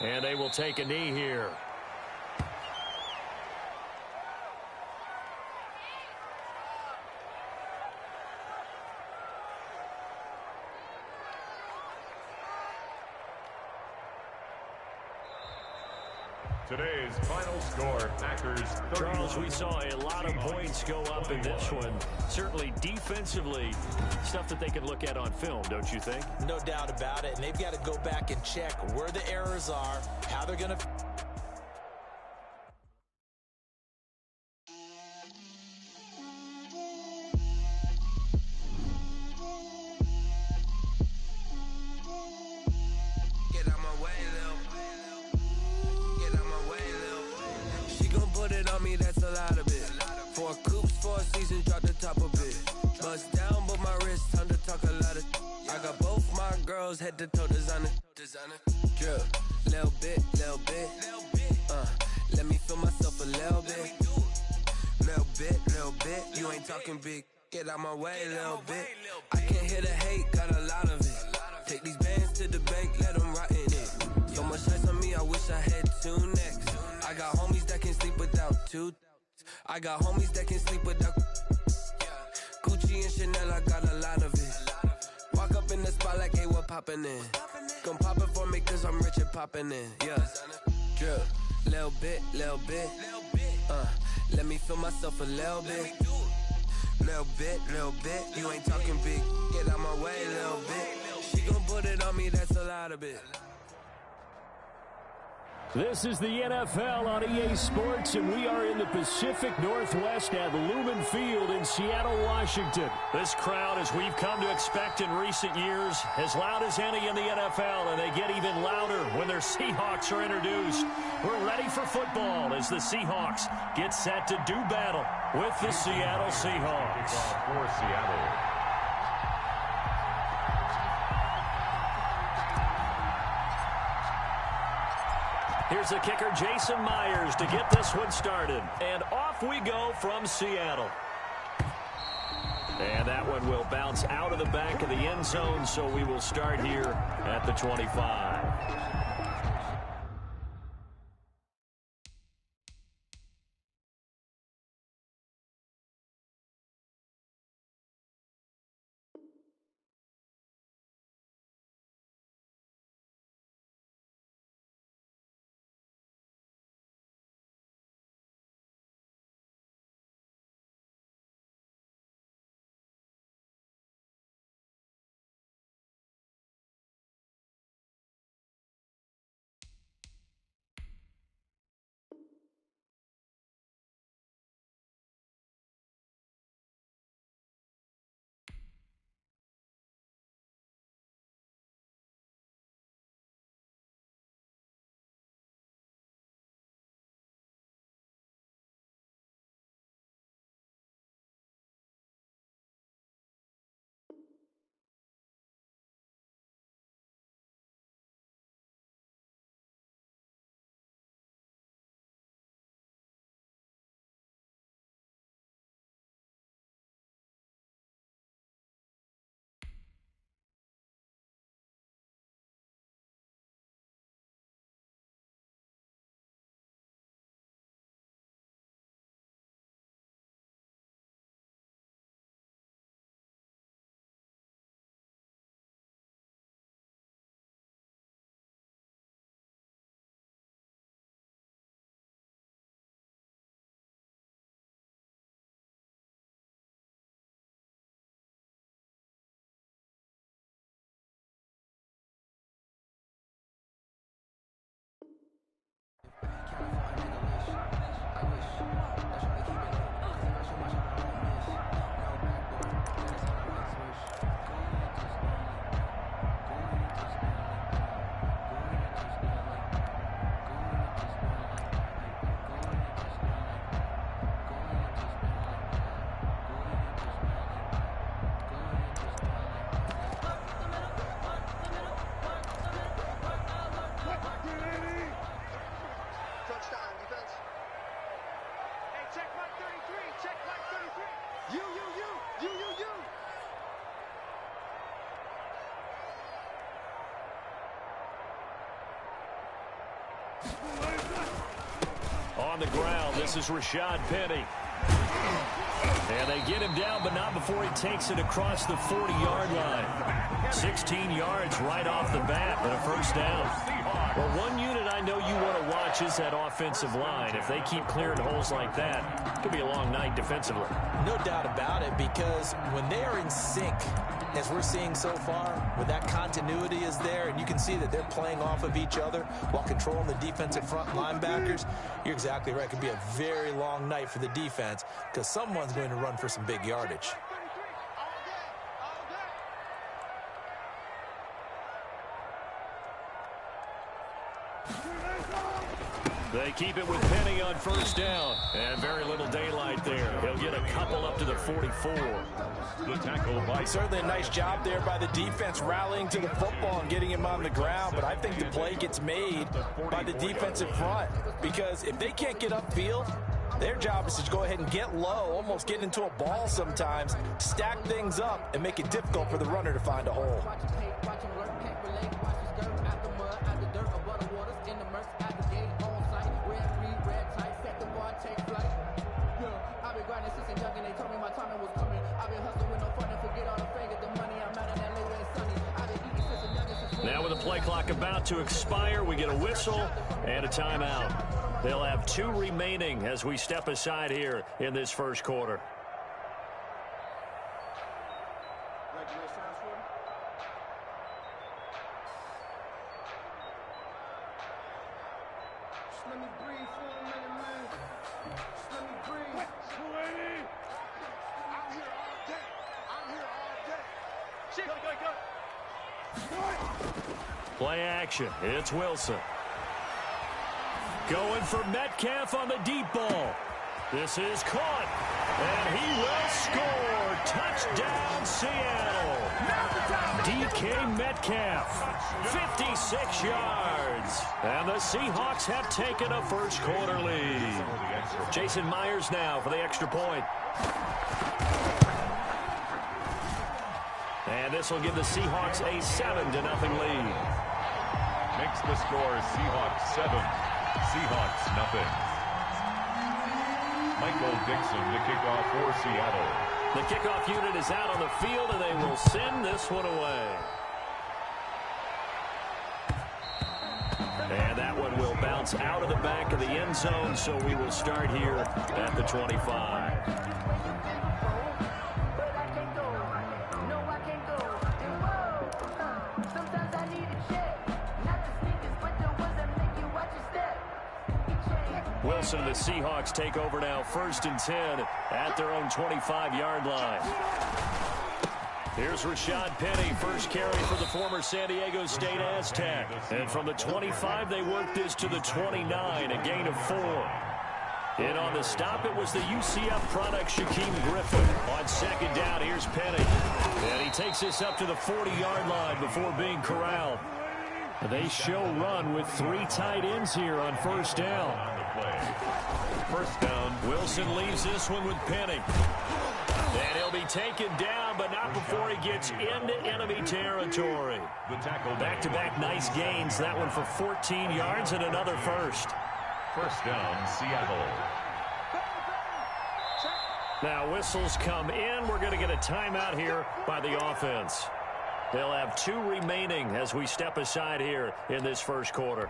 [SPEAKER 2] And they will take a knee here.
[SPEAKER 3] Today's final score, Packers 30.
[SPEAKER 2] Charles, we saw a lot of points go up in this one. Certainly defensively, stuff that they can look at on film, don't you think?
[SPEAKER 4] No doubt about it. And they've got to go back and check where the errors are, how they're going to...
[SPEAKER 8] Head to toe designer, drip, little bit, let me feel myself a little bit, you ain't talking big, get out my way, little bit, I can't hear the hate, got a lot of it, take these bands to the bank, let them rot in it, so much ice on me, I wish I had 2 necks, I got homies that can sleep without 2, I got homies that can sleep without, Gucci and Chanel, I got a lot of it. Walk up in the spot like, hey, what poppin' in? Come pop it for me, cause I'm rich and poppin' in. Yeah. Drip, little bit. Let me feel myself a little bit. Little bit. You ain't talking big. Get out my way, little bit. She gon' put it on me, that's a lot of it.
[SPEAKER 2] This is the NFL on EA Sports, and we are in the Pacific Northwest at Lumen Field in Seattle, Washington. This crowd, as we've come to expect in recent years, as loud as any in the NFL, and they get even louder when their Seahawks are introduced. We're ready for football as the Seahawks get set to do battle with the Seattle Seahawks.
[SPEAKER 3] For Seattle.
[SPEAKER 2] Here's the kicker, Jason Myers, to get this one started. And off we go from Seattle. And that one will bounce out of the back of the end zone, so we will start here at the 25. On the ground, this is Rashad Penny. And they get him down, but not before he takes it across the 40-yard line. 16 yards right off the bat and a first down. Well, one unit I know you want to watch is that offensive line. If they keep clearing holes like that, it could be a long night defensively.
[SPEAKER 4] No doubt about it, because when they are in sync, as we're seeing so far, when that continuity is there, and you can see that they're playing off of each other while controlling the defensive front linebackers, you're exactly right. It could be a very long night for the defense because someone's going to run for some big yardage.
[SPEAKER 2] They keep it with Penny on first down. And very little daylight there. He'll get a couple up to the 44.
[SPEAKER 3] The tackle by...
[SPEAKER 4] Certainly a nice job there by the defense rallying to the football and getting him on the ground. But I think the play gets made by the defensive front. Because if they can't get upfield, their job is to go ahead and get low, almost get into a ball sometimes, stack things up, and make it difficult for the runner to find a hole.
[SPEAKER 2] Now with the play clock about to expire, we get a whistle and a timeout. They'll have 2 remaining as we step aside here in this first quarter.
[SPEAKER 7] Let me breathe for a minute, man. Just let me breathe. I'm here all day. I'm here all day. Shit, go.
[SPEAKER 2] Play action. It's Wilson. Going for Metcalf on the deep ball. This is caught. And he will score. Touchdown, Seattle. DK Metcalf, 56 yards. And the Seahawks have taken a first quarter lead. Jason Myers now for the extra point. And this will give the Seahawks a 7-0 lead.
[SPEAKER 3] Makes the score Seahawks 7, Seahawks nothing. Michael Dixon to kick off for Seattle.
[SPEAKER 2] The kickoff unit is out on the field, and they will send this one away. And that one will bounce out of the back of the end zone, so we will start here at the 25. Wilson, the Seahawks take over now, 1st and 10 at their own 25-yard line. Here's Rashad Penny, first carry for the former San Diego State Aztec. And from the 25, they worked this to the 29, a gain of 4. And on the stop, it was the UCF product, Shaquem Griffin. On 2nd down, here's Penny. And he takes this up to the 40-yard line before being corralled. They show run with 3 tight ends here on 1st down.
[SPEAKER 3] First down.
[SPEAKER 2] Wilson leaves this one with Penny. And he'll be taken down, but not before he gets into enemy territory. Back-to-back nice gains. That one for 14 yards and another first.
[SPEAKER 3] First down, Seattle.
[SPEAKER 2] Now whistles come in. We're going to get a timeout here by the offense. They'll have 2 remaining as we step aside here in this first quarter.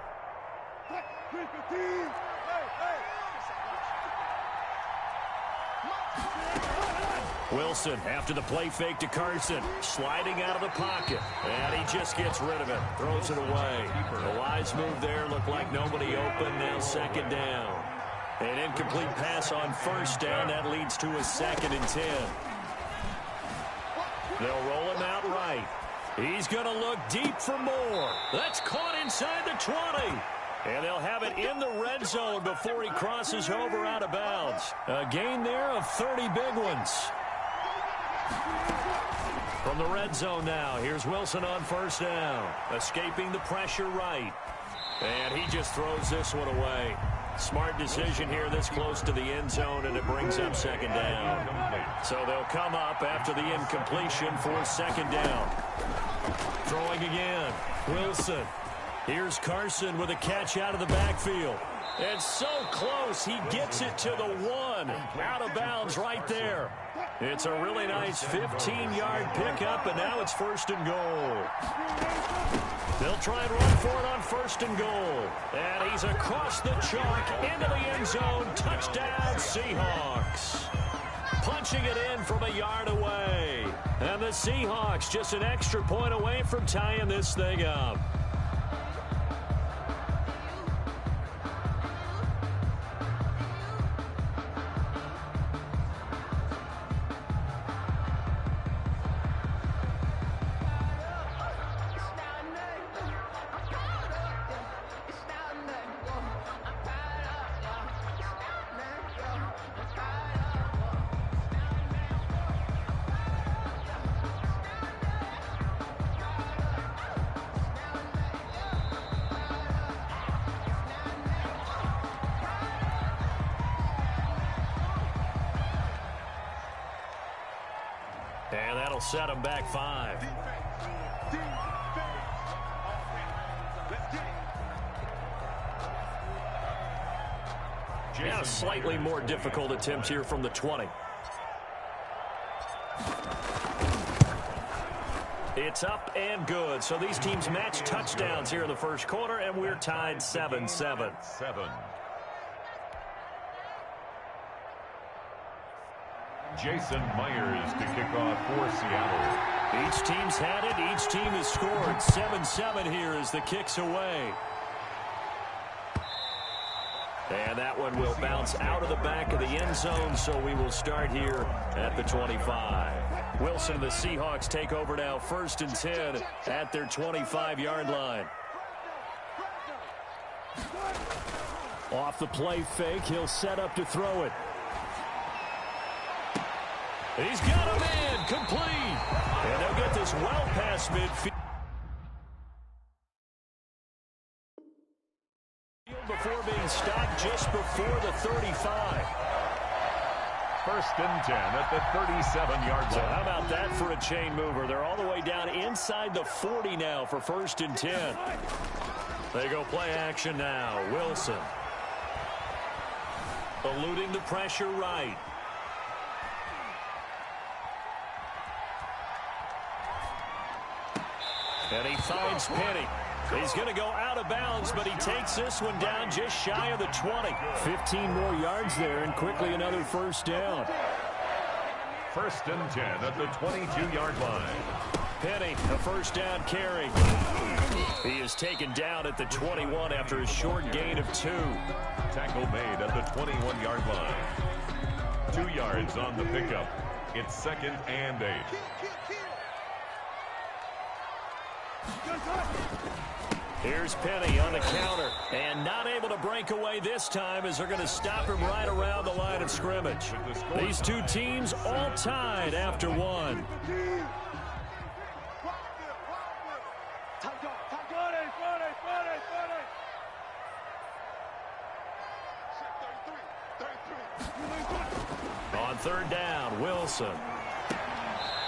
[SPEAKER 2] Wilson, after the play fake to Carson, sliding out of the pocket. And he just gets rid of it, throws it away. A wise move there, looked like nobody open, now 2nd down. An incomplete pass on 1st down, that leads to a 2nd and 10. They'll roll him out right. He's going to look deep for more. That's caught inside the 20. And they'll have it in the red zone before he crosses over out of bounds. A gain there of 30 big ones. From the red zone now, here's Wilson on 1st down. Escaping the pressure right. And he just throws this one away. Smart decision here this close to the end zone, and it brings up 2nd down. So they'll come up after the incompletion for 2nd down. Throwing again. Wilson. Here's Carson with a catch out of the backfield. It's so close. He gets it to the 1. Out of bounds right there. It's a really nice 15-yard pickup, and now it's 1st and goal. They'll try and run for it on 1st and goal. And he's across the chalk into the end zone. Touchdown, Seahawks. Punching it in from a yard away. And the Seahawks just an extra point away from tying this thing up. And that'll set them back 5. Yeah, a slightly more difficult attempt here from the 20. It's up and good. So these teams match touchdowns here in the first quarter, and we're tied 7-7.
[SPEAKER 3] Jason Myers to kick off for Seattle.
[SPEAKER 2] Each team's had it. Each team has scored. 7-7 here as the kick's away. And that one will bounce out of the back of the end zone, so we will start here at the 25. Wilson and the Seahawks take over now, 1st and 10 at their 25-yard line. Off the play fake, he'll set up to throw it. He's got him in, complete. And they'll get this well past midfield before being stopped just before the 35.
[SPEAKER 3] 1st and 10 at the 37-yard line.
[SPEAKER 2] So how about that for a chain mover? They're all the way down inside the 40 now for 1st and 10. They go play action now. Wilson eluding the pressure right. And he finds Penny. He's going to go out of bounds, but he takes this one down just shy of the 20. 15 more yards there, and quickly another 1st down.
[SPEAKER 3] 1st and 10 at the 22-yard line.
[SPEAKER 2] Penny, a 1st down carry. He is taken down at the 21 after a short gain of 2.
[SPEAKER 3] Tackle made at the 21-yard line. 2 yards on the pickup. It's 2nd and 8.
[SPEAKER 2] Here's Penny on the counter, and not able to break away this time as they're going to stop him right around the line of scrimmage. These two teams all tied after 1. On 3rd down, Wilson.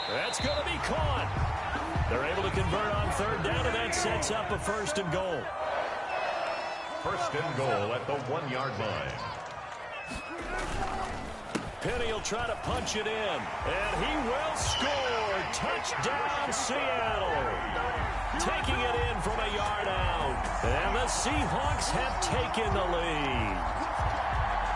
[SPEAKER 2] That's going to be caught. They're able to convert on 3rd down, and that sets up a 1st and goal.
[SPEAKER 3] 1st and goal at the 1-yard line.
[SPEAKER 2] Penny will try to punch it in, and he will score. Touchdown, Seattle. Taking it in from a yard out, and the Seahawks have taken the lead.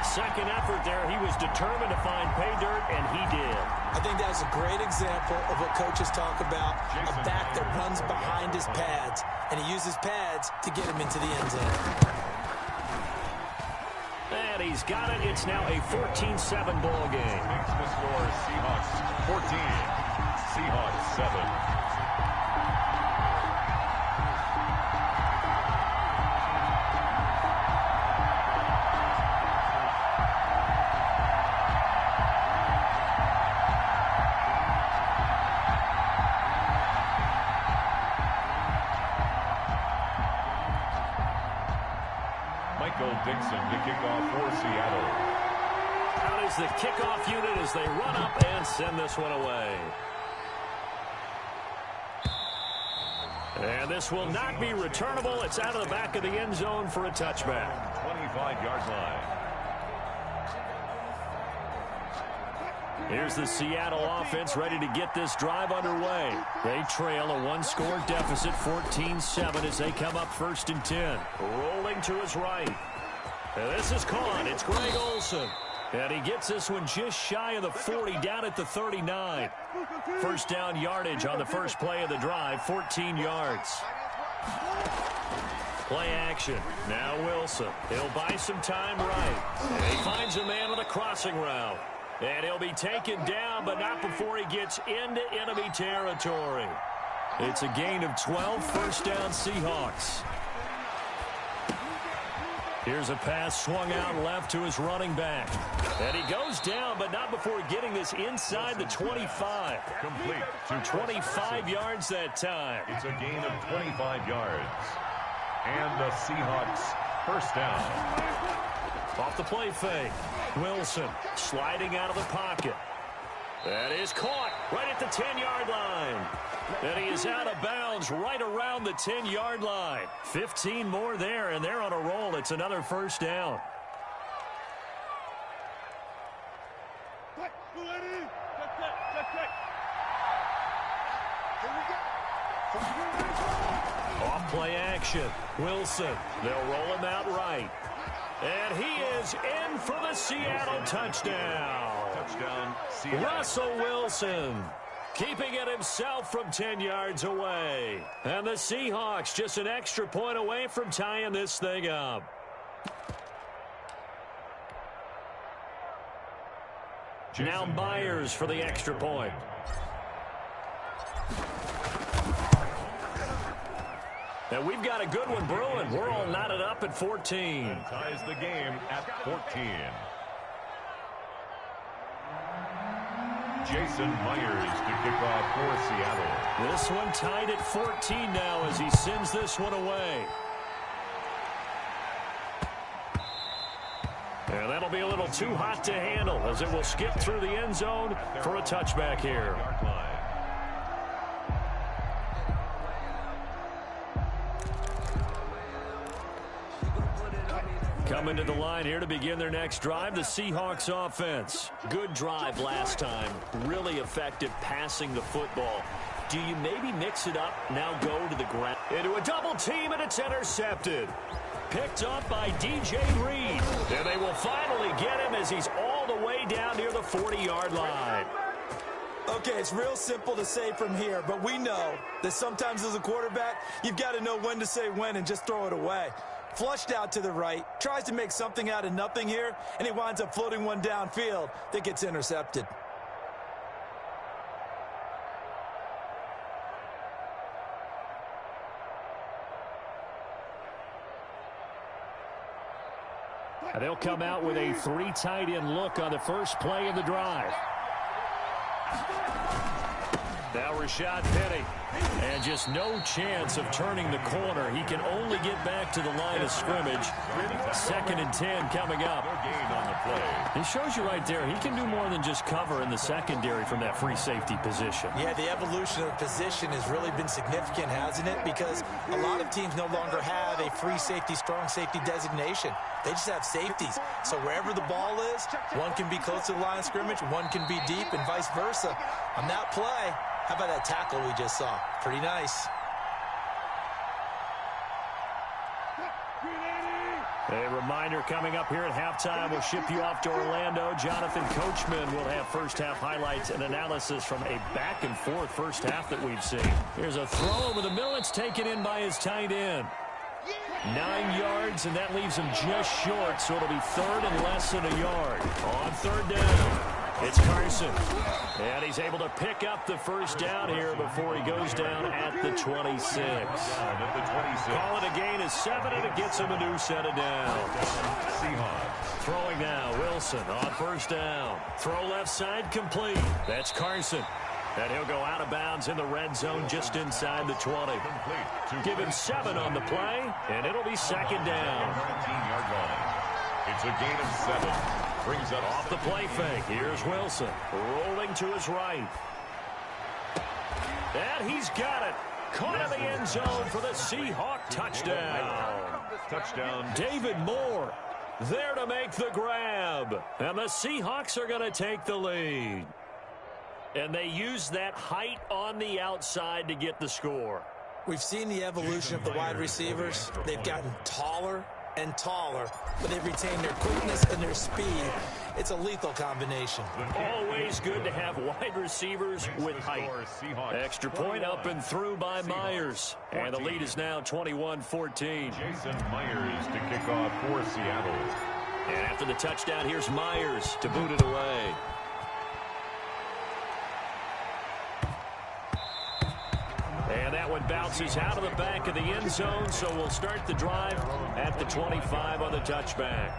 [SPEAKER 2] Second effort there, he was determined to find pay dirt, and he did.
[SPEAKER 4] I think that's a great example of what coaches talk about, a back that runs behind his pads, and he uses pads to get him into the end zone.
[SPEAKER 2] And he's got it. It's now a 14-7 ball game.
[SPEAKER 3] Makes the score Seahawks 14, Seahawks 7. Dixon to kick off for Seattle.
[SPEAKER 2] Out is the kickoff unit as they run up and send this one away. And this will not be returnable. It's out of the back of the end zone for a touchback.
[SPEAKER 3] 25-yard line.
[SPEAKER 2] Here's the Seattle offense ready to get this drive underway. They trail a one-score deficit, 14-7, as they come up 1st and 10. Rolling to his right. And this is caught. It's Greg Olsen. And he gets this one just shy of the 40, down at the 39. First down yardage on the first play of the drive, 14 yards. Play action. Now Wilson. He'll buy some time right. And he finds a man on the crossing route. And he'll be taken down, but not before he gets into enemy territory. It's a gain of 12, first down Seahawks. Here's a pass swung out left to his running back. And he goes down, but not before getting this inside the 25.
[SPEAKER 3] Complete to
[SPEAKER 2] 25 yards that time.
[SPEAKER 3] It's a gain of 25 yards. And the Seahawks first down.
[SPEAKER 2] Off the play fake. Wilson sliding out of the pocket. That is caught right at the 10-yard line. And he is out of bounds right around the 10-yard line. 15 more there, and they're on a roll. It's another first down. Off play action. Wilson. They'll roll him out right. And he is in for the Seattle touchdown.
[SPEAKER 3] Touchdown, Seattle.
[SPEAKER 2] Russell Wilson keeping it himself from 10 yards away. And the Seahawks just an extra point away from tying this thing up. Now Myers for the extra point. And we've got a good one brewing. We're all knotted up at 14.
[SPEAKER 3] And ties the game at 14. Jason Myers to kick off for Seattle.
[SPEAKER 2] This one tied at 14 now as he sends this one away. And that'll be a little too hot to handle as it will skip through the end zone for a touchback here. Coming to the line here to begin their next drive, the Seahawks offense. Good drive last time. Really effective passing the football. Do you maybe mix it up, now go to the ground? Into a double team, and it's intercepted. Picked up by DJ Reed. And they will finally get him as he's all the way down near the 40-yard line.
[SPEAKER 4] Okay, it's real simple to say from here, but we know that sometimes as a quarterback, you've got to know when to say when and just throw it away. Flushed out to the right, tries to make something out of nothing here, and he winds up floating one downfield that gets intercepted.
[SPEAKER 2] And they'll come out with a 3 tight end look on the first play of the drive. Now Rashad Penny. And just no chance of turning the corner. He can only get back to the line of scrimmage. 2nd and 10 coming up. It shows you right there, he can do more than just cover in the secondary from that free safety position.
[SPEAKER 4] Yeah, the evolution of position has really been significant, hasn't it? Because a lot of teams no longer have a free safety, strong safety designation. They just have safeties. So wherever the ball is, one can be close to the line of scrimmage, one can be deep, and vice versa. On that play, how about that tackle we just saw? Pretty nice.
[SPEAKER 2] A reminder coming up here at halftime. We'll ship you off to Orlando. Jonathan Coachman will have first half highlights and analysis from a back and forth first half that we've seen. Here's a throw over the middle. It's taken in by his tight end. 9 yards, and that leaves him just short, so it'll be 3rd and less than a yard. On 3rd down, it's Carson. And he's able to pick up the first down here before he goes down at the 26. Call it a gain of 7, and it gets him a new set of downs. Seahawks. Throwing now, Wilson on first down. Throw left side complete. That's Carson. And he'll go out of bounds in the red zone just inside the 20. Give him 7 on the play, and it'll be 2nd down.
[SPEAKER 3] 19-yard line. It's a gain of 7. Brings up
[SPEAKER 2] off the play fake. Here's Wilson rolling to his right. And he's got it. Caught in the end zone for the Seahawk touchdown.
[SPEAKER 3] Touchdown.
[SPEAKER 2] David Moore there to make the grab. And the Seahawks are going to take the lead. And they use that height on the outside to get the score.
[SPEAKER 4] We've seen the evolution of the wide receivers. They've gotten taller and taller, but they've retained their quickness and their speed. It's a lethal combination.
[SPEAKER 2] Always good to have wide receivers with height. Extra point up and through by Myers. And the lead is now 21-14.
[SPEAKER 3] Jason Myers to kick off for Seattle.
[SPEAKER 2] And after the touchdown, here's Myers to boot it away. And that one bounces out of the back of the end zone, so we'll start the drive at the 25 on the touchback.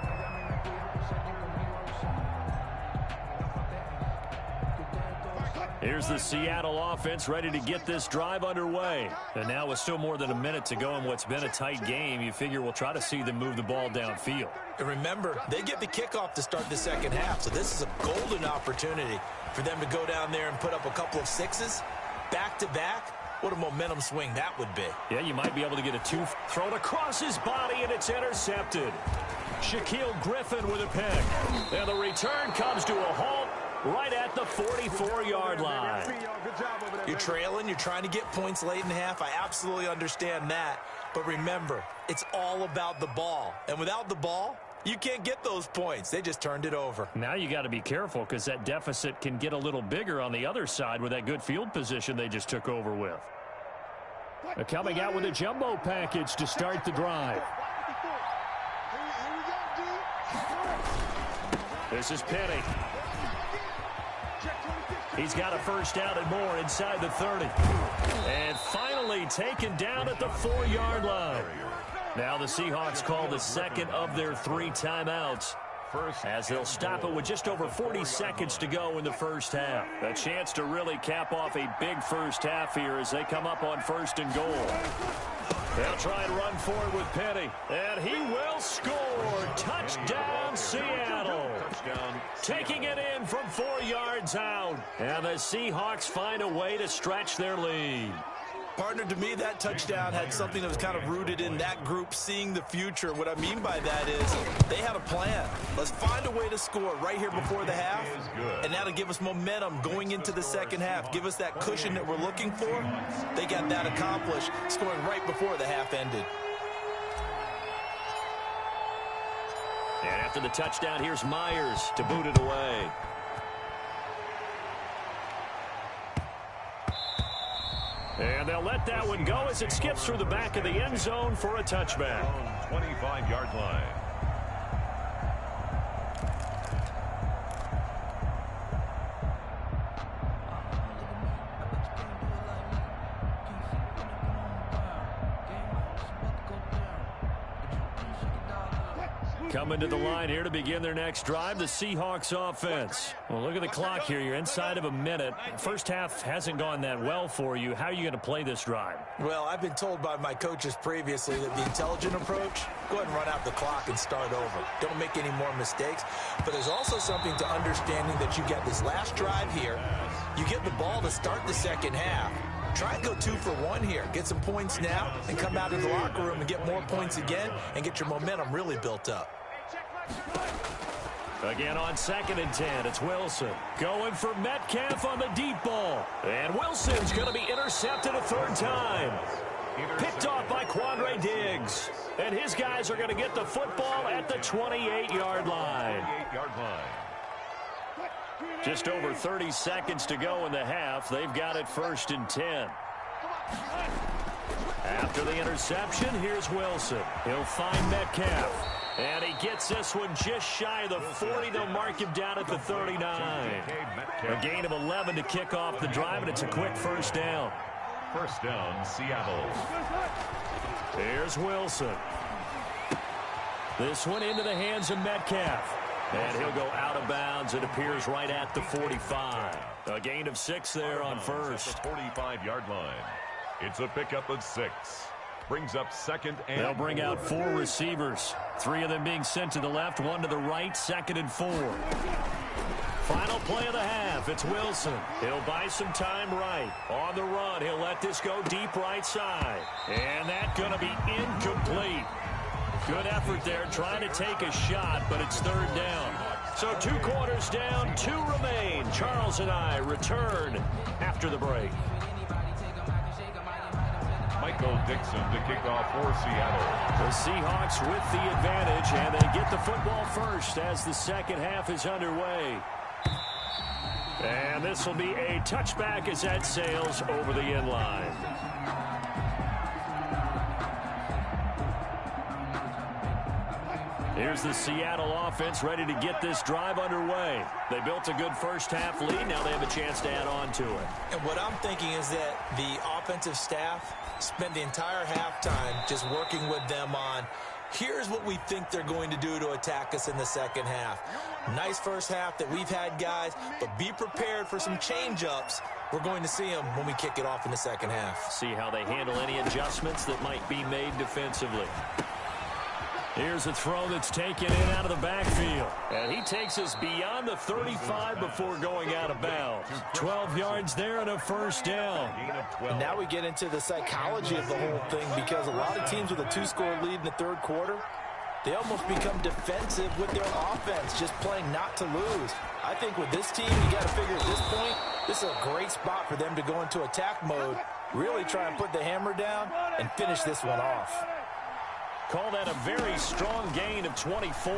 [SPEAKER 2] Here's the Seattle offense ready to get this drive underway. And now with still more than a minute to go in what's been a tight game, you figure we'll try to see them move the ball downfield.
[SPEAKER 4] And remember, they get the kickoff to start the second half, so this is a golden opportunity for them to go down there and put up a couple of sixes back-to-back. What a momentum swing that would be.
[SPEAKER 2] Yeah, you might be able to get a two thrown across his body, and it's intercepted. Shaquille Griffin with a pick. And the return comes to a halt right at the 44-yard line.
[SPEAKER 4] You're trailing. You're trying to get points late in half. I absolutely understand that. But remember, it's all about the ball. And without the ball, you can't get those points. They just turned it over.
[SPEAKER 2] Now you got to be careful because that deficit can get a little bigger on the other side with that good field position they just took over with. Coming out with a jumbo package to start the drive. This is Penny. He's got a first down and more inside the 30. And finally taken down at the 4-yard line. Now the Seahawks call the second of their 3 timeouts, as they'll stop it with just over 40 seconds to go in the first half. A chance to really cap off a big first half here as they come up on 1st and goal. They'll try and run forward with Penny, and he will score. Touchdown, Seattle. Taking it in from 4 yards out, and the Seahawks find a way to stretch their lead.
[SPEAKER 4] Partner, to me, that touchdown had something that was kind of rooted in that group seeing the future. What I mean by that is they had a plan. Let's find a way to score right here before the half, and that'll give us momentum going into the second half. Give us that cushion that we're looking for. They got that accomplished, scoring right before the half ended.
[SPEAKER 2] And after the touchdown, here's Myers to boot it away. And they'll let that one go as it skips through the back of the end zone for a touchback.
[SPEAKER 3] 25-yard line.
[SPEAKER 2] Coming to the line here to begin their next drive, the Seahawks offense. Well, look at the clock here. You're inside of a minute. First half hasn't gone that well for you. How are you going to play this drive?
[SPEAKER 4] Well, I've been told by my coaches previously that the intelligent approach, go ahead and run out the clock and start over. Don't make any more mistakes. But there's also something to understanding that you get this last drive here. You get the ball to start the second half. Try and go 2 for 1 here. Get some points now and come out of the locker room and get more points again and get your momentum really built up.
[SPEAKER 2] Again on 2nd and 10, it's Wilson going for Metcalf on the deep ball. And Wilson's going to be intercepted a 3rd time. Picked off by Quandre Diggs. And his guys are going to get the football at the 28-yard line. Just over 30 seconds to go in the half. They've got it 1st and 10. After the interception, here's Wilson. He'll find Metcalf. And he gets this one just shy of the 40. They'll mark him down at the 39. A gain of 11 to kick off the drive, and it's a quick first down.
[SPEAKER 3] First down, Seattle.
[SPEAKER 2] Here's Wilson. This one into the hands of Metcalf. And he'll go out of bounds. It appears right at the 45. A gain of 6 there on first.
[SPEAKER 3] 45-yard line. It's a pickup of 6. Brings up 2nd and
[SPEAKER 2] they'll bring out 4 receivers. 3 of them being sent to the left, 1 to the right, 2nd and 4. Final play of the half. It's Wilson. He'll buy some time right. On the run, he'll let this go deep right side. And that's going to be incomplete. Good effort there trying to take a shot, but it's third down. So 2 quarters down, 2 remain. Charles and I return after the break.
[SPEAKER 3] Michael Dixon to kick off for Seattle.
[SPEAKER 2] The Seahawks with the advantage, and they get the football first as the second half is underway. And this will be a touchback as that sails over the end line. Here's the Seattle offense ready to get this drive underway. They built a good first half lead. Now they have a chance to add on to it.
[SPEAKER 4] And what I'm thinking is that the offensive staff spent the entire halftime just working with them on, here's what we think they're going to do to attack us in the second half. Nice first half that we've had, guys, but be prepared for some change-ups. We're going to see them when we kick it off in the second half.
[SPEAKER 2] See how they handle any adjustments that might be made defensively. Here's a throw that's taken in out of the backfield. And he takes us beyond the 35 before going out of bounds. 12 yards there and a first down.
[SPEAKER 4] And now we get into the psychology of the whole thing, because a lot of teams with a 2-score lead in the third quarter, they almost become defensive with their offense, just playing not to lose. I think with this team, you got to figure at this point, this is a great spot for them to go into attack mode, really try and put the hammer down and finish this one off.
[SPEAKER 2] Call that a very strong gain of 24.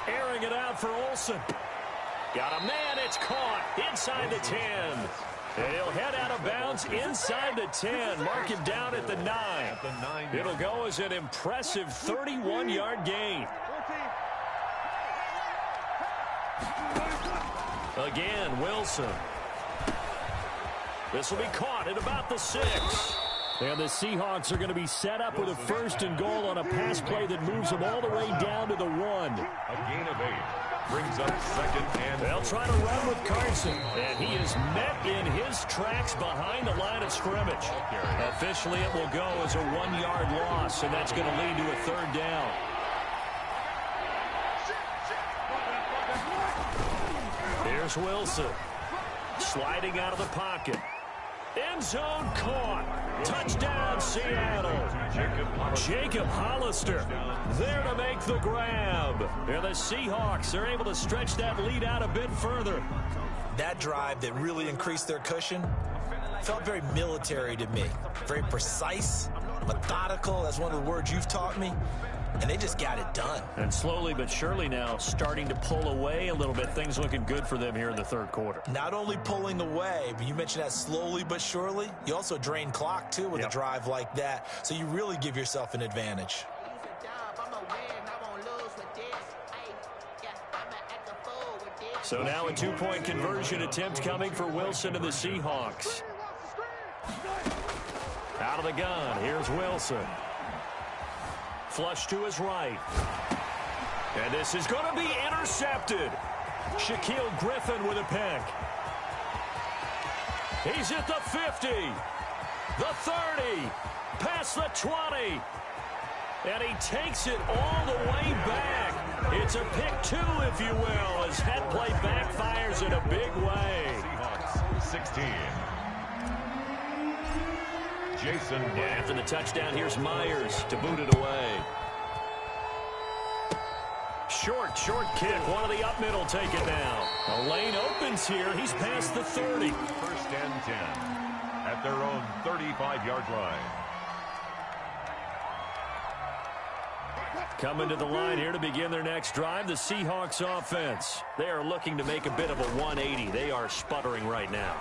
[SPEAKER 2] Airing it out for Olsen. Got a man, it's caught inside the 10. And he'll head out of bounds inside the 10. Mark him down at the 9. It'll go as an impressive 31-yard gain. Again, Wilson. This will be caught at about the 6. And the Seahawks are going to be set up with a 1st and goal on a pass play that moves them all the way down to the 1.
[SPEAKER 3] A gain of 8 brings up 2nd and
[SPEAKER 2] They'll try to run with Carson. And he is met in his tracks behind the line of scrimmage. Officially, it will go as a 1-yard loss, and that's going to lead to a 3rd down. Here's Wilson. Sliding out of the pocket. End zone caught. Touchdown, Seattle. Jacob Hollister there to make the grab. And the Seahawks are able to stretch that lead out a bit further.
[SPEAKER 4] That drive that really increased their cushion felt very military to me. Very precise, methodical. That's one of the words you've taught me. And they just got it done.
[SPEAKER 2] And slowly but surely now starting to pull away a little bit. Things looking good for them here in the third quarter.
[SPEAKER 4] Not only pulling away, but you mentioned that slowly but surely. You also drain clock, too, with a drive like that. So you really give yourself an advantage.
[SPEAKER 2] So now a 2-point conversion attempt coming for Wilson and the Seahawks. Out of the gun, here's Wilson. Flush to his right. And this is going to be intercepted. Shaquille Griffin with a pick. He's at the 50. The 30. Past the 20. And he takes it all the way back. It's a pick 2, if you will, as that play backfires in a big way.
[SPEAKER 3] Seahawks 16. Jason.
[SPEAKER 2] And after the touchdown, here's Myers to boot it away. Short kick. One of the up middle take it down. The lane opens here. He's past the 30.
[SPEAKER 3] 1st and 10 at their own 35-yard line.
[SPEAKER 2] Coming to the line here to begin their next drive, the Seahawks offense. They are looking to make a bit of a 180. They are sputtering right now.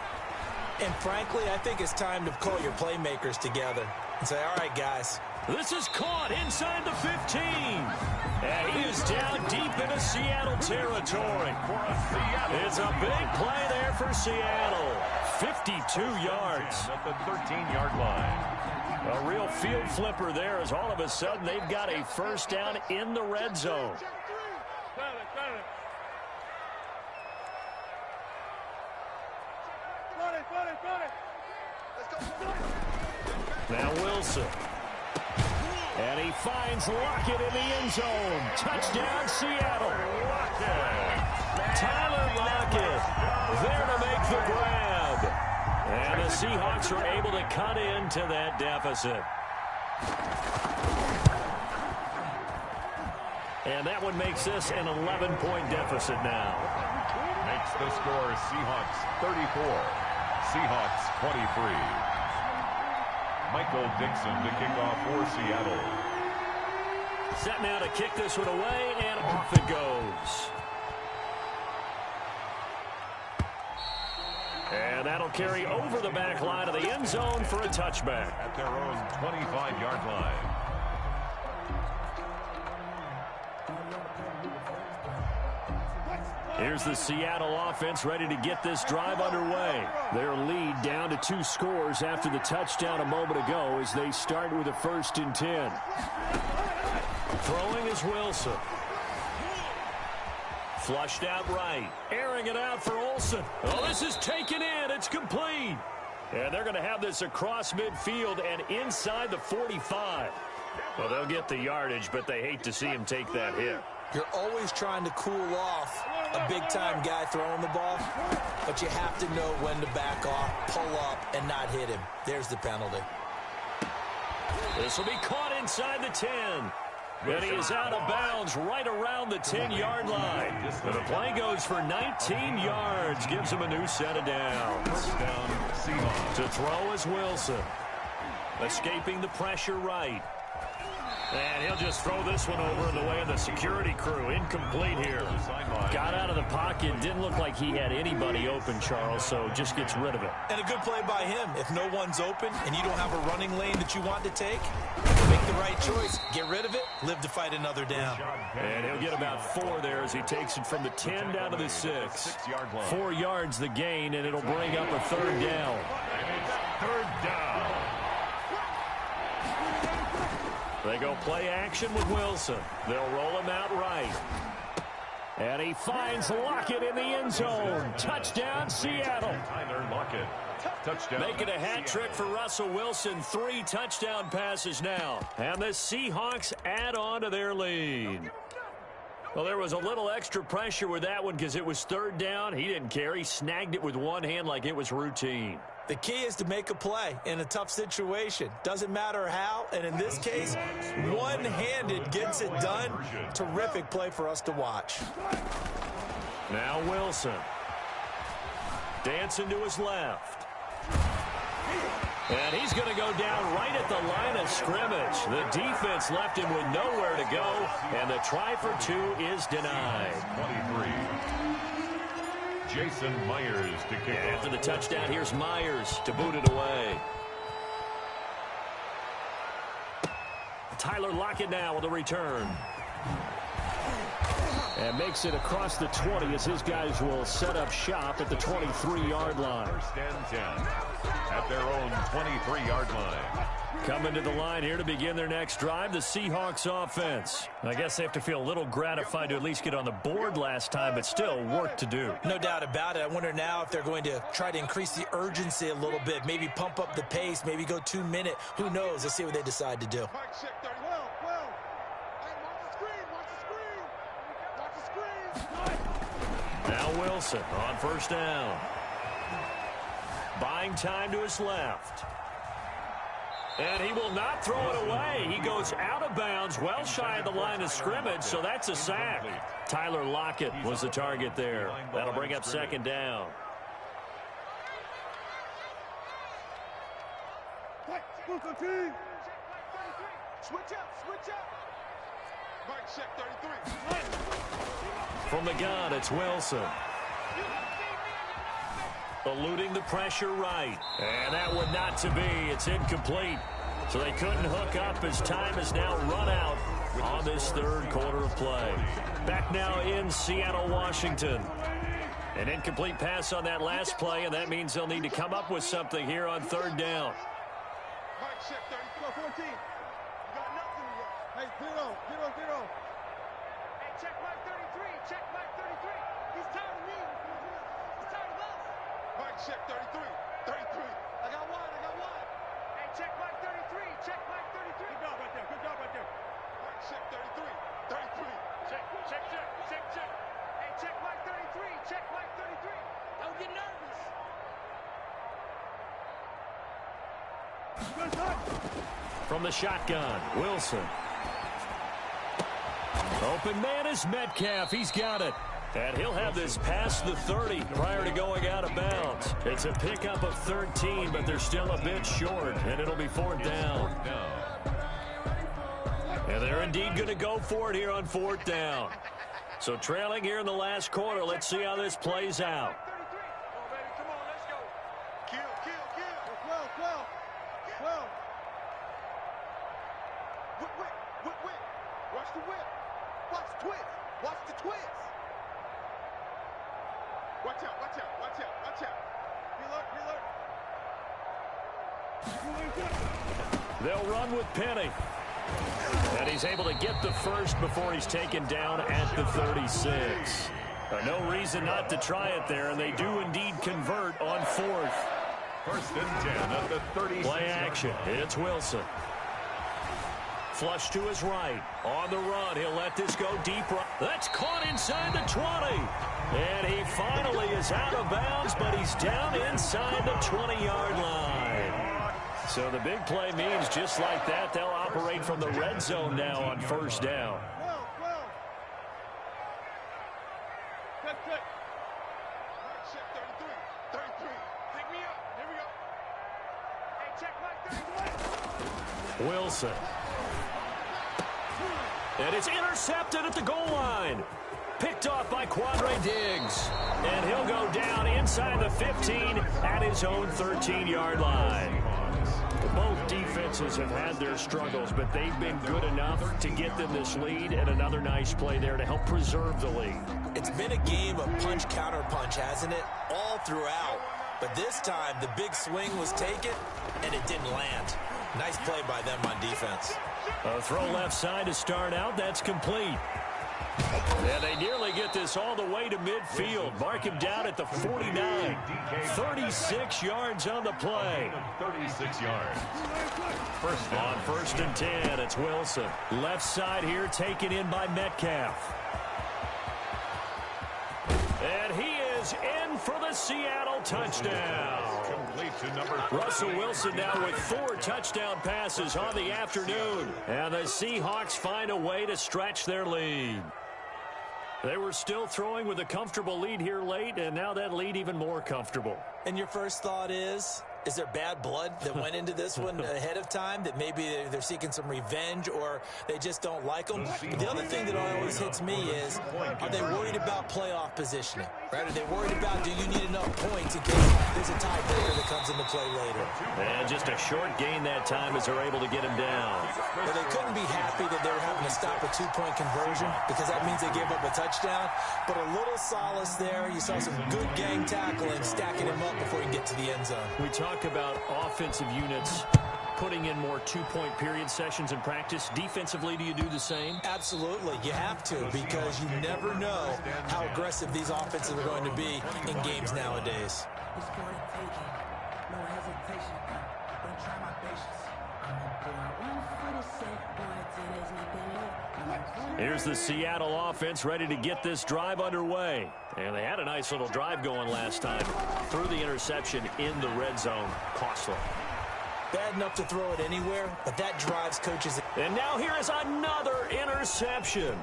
[SPEAKER 4] And frankly, I think it's time to call your playmakers together and say, all right, guys.
[SPEAKER 2] This is caught inside the 15. And he is down deep into Seattle territory. It's a big play there for Seattle. 52 yards.
[SPEAKER 3] At the 13-yard line.
[SPEAKER 2] A real field flipper there as all of a sudden they've got a 1st down in the red zone. Now Wilson. And And he finds Lockett in the end zone. Touchdown, Seattle. Tyler Lockett there to make the grab. And the Seahawks are able to cut into that deficit. And that one makes this an 11-point deficit now.
[SPEAKER 3] Makes the score Seahawks 34, Seahawks 23. Michael Dixon to kick off for Seattle.
[SPEAKER 2] Set now to kick this one away, and off it goes. And that'll carry over the back line of the end zone for a touchback.
[SPEAKER 3] At their own 25-yard line.
[SPEAKER 2] Here's the Seattle offense ready to get this drive underway. Their lead down to 2 scores after the touchdown a moment ago as they start with a 1st and 10. Throwing is Wilson. Flushed out right. Airing it out for Olsen. Oh, this is taken in. It's complete. And they're going to have this across midfield and inside the 45. Well, they'll get the yardage, but they hate to see him take that hit.
[SPEAKER 4] You're always trying to cool off a big-time guy throwing the ball, but you have to know when to back off, pull up, and not hit him. There's the penalty.
[SPEAKER 2] This will be caught inside the 10. And he is out of bounds right around the 10-yard line. And the play goes for 19 yards. Gives him a new set of downs. To throw is Wilson. Escaping the pressure right. And he'll just throw this one over in the way of the security crew. Incomplete here. Got out of the pocket. Didn't look like he had anybody open, Charles, so just gets rid of it.
[SPEAKER 4] And a good play by him. If no one's open and you don't have a running lane that you want to take, make the right choice. Get rid of it. Live to fight another down.
[SPEAKER 2] And he'll get about 4 there as he takes it from the 10 down to the 6. 4 yards the gain, and it'll bring up a 3rd down.
[SPEAKER 3] 3rd down.
[SPEAKER 2] They go play action with Wilson. They'll roll him out right. And he finds Lockett in the end zone. Touchdown, Seattle.
[SPEAKER 3] Tyler Lockett. Touchdown.
[SPEAKER 2] Making a hat trick for Russell Wilson. 3 touchdown passes now. And the Seahawks add on to their lead. Well, there was a little extra pressure with that one because it was 3rd down. He didn't care. He snagged it with one hand like it was routine.
[SPEAKER 4] The key is to make a play in a tough situation. Doesn't matter how, and in this case, one-handed gets it done. Terrific play for us to watch.
[SPEAKER 2] Now Wilson. Dancing to his left. And he's going to go down right at the line of scrimmage. The defense left him with nowhere to go, and the try for 2 is denied.
[SPEAKER 3] 23. Jason Myers to kick off.
[SPEAKER 2] After the touchdown, here's Myers to boot it away. Tyler Lockett now with a return. And makes it across the 20 as his guys will set up shop at the 23-yard line.
[SPEAKER 3] 1st and 10 at their own 23-yard line.
[SPEAKER 2] Coming to the line here to begin their next drive, the Seahawks offense. I guess they have to feel a little gratified to at least get on the board last time, but still work to do.
[SPEAKER 4] No doubt about it. I wonder now if they're going to try to increase the urgency a little bit, maybe pump up the pace, maybe go 2-minute. Who knows? Let's see what they decide to do.
[SPEAKER 2] Now Wilson on 1st down. Buying time to his left. And he will not throw it away. He goes out of bounds, well shy of the line of scrimmage, so that's a sack. Tyler Lockett was the target there. That'll bring up 2nd down. From the gun, it's Wilson. Eluding the pressure right. And that one not to be. It's incomplete. So they couldn't hook up as time has now run out on this 3rd quarter of play. Back now in Seattle, Washington. An incomplete pass on that last play, and that means they'll need to come up with something here on 3rd down.
[SPEAKER 6] Check mark 33. Check mark 33. He's tired of me. He's tired of us. Mike, check 33. 33. I got one. Hey, check mark 33. Check mark 33. Good job right there. Good job right there. check 33. 33. Check. Hey, check Mike 33. Check Mike 33.
[SPEAKER 5] Don't get nervous.
[SPEAKER 2] From the shotgun, Wilson. Open man is Metcalf. He's got it. And he'll have this past the 30 prior to going out of bounds. It's a pickup of 13, but they're still a bit short, and it'll be 4th down. And they're indeed going to go for it here on 4th down. So trailing here in the last quarter, let's see how this plays out.
[SPEAKER 6] Come on, let's go. Kill. 12. Whip. Watch the whip. Watch the twist. Watch out. Heel alert.
[SPEAKER 2] They'll run with Penny. And he's able to get the first before he's taken down at the 36. No reason not to try it there, and they do indeed convert on 4th.
[SPEAKER 3] 1st and 10 at the 36.
[SPEAKER 2] Play action. It's Wilson. Flush to his right. On the run. He'll let this go deep right. That's caught inside the 20. And he finally is out of bounds, but he's down inside the 20-yard line. So the big play means just like that, they'll operate from the red zone now on 1st down.
[SPEAKER 6] Cut. Check 33. Pick me up. Here we go. Hey, check Mike 33.
[SPEAKER 2] Wilson. And it's intercepted at the goal line. Picked off by Quandre Diggs. And he'll go down inside the 15 at his own 13-yard line. Both defenses have had their struggles, but they've been good enough to get them this lead, and another nice play there to help preserve the lead.
[SPEAKER 4] It's been a game of punch-counter-punch, hasn't it? All throughout. But this time, the big swing was taken, and it didn't land. Nice play by them on defense.
[SPEAKER 2] A throw left side to start out. That's complete. And they nearly get this all the way to midfield. Mark him down at the 49. 36 yards on the play.
[SPEAKER 3] 36 yards.
[SPEAKER 2] On 1st and 10, it's Wilson. Left side here taken in by Metcalf. And he is in for the Seattle touchdown. Russell Wilson now with 4 touchdown passes on the afternoon. And the Seahawks find a way to stretch their lead. They were still throwing with a comfortable lead here late, and now that lead even more comfortable.
[SPEAKER 4] And your first thought is there bad blood that went into this one ahead of time, that maybe they're seeking some revenge or they just don't like them? But the other thing that always hits me is, are they worried about playoff positioning? Right? Are they worried about, do you need enough points in case there's a tiebreaker that comes into play later?
[SPEAKER 2] And just a short gain that time as they're able to get him down.
[SPEAKER 4] Well, they couldn't be happy that they were having to stop a 2-point conversion because that means they gave up a touchdown. But a little solace there. You saw some good gang tackling, stacking him up before he can get to the end zone.
[SPEAKER 2] We talk about offensive units putting in more 2-point period sessions in practice. Defensively, do you do the same?
[SPEAKER 4] Absolutely. You have to, because you never know how aggressive these offenses are going to be in games nowadays.
[SPEAKER 2] Here's the Seattle offense ready to get this drive underway. And they had a nice little drive going last time. Threw the interception in the red zone. Costly.
[SPEAKER 4] Bad enough to throw it anywhere, but that drives coaches.
[SPEAKER 2] And now here is another interception.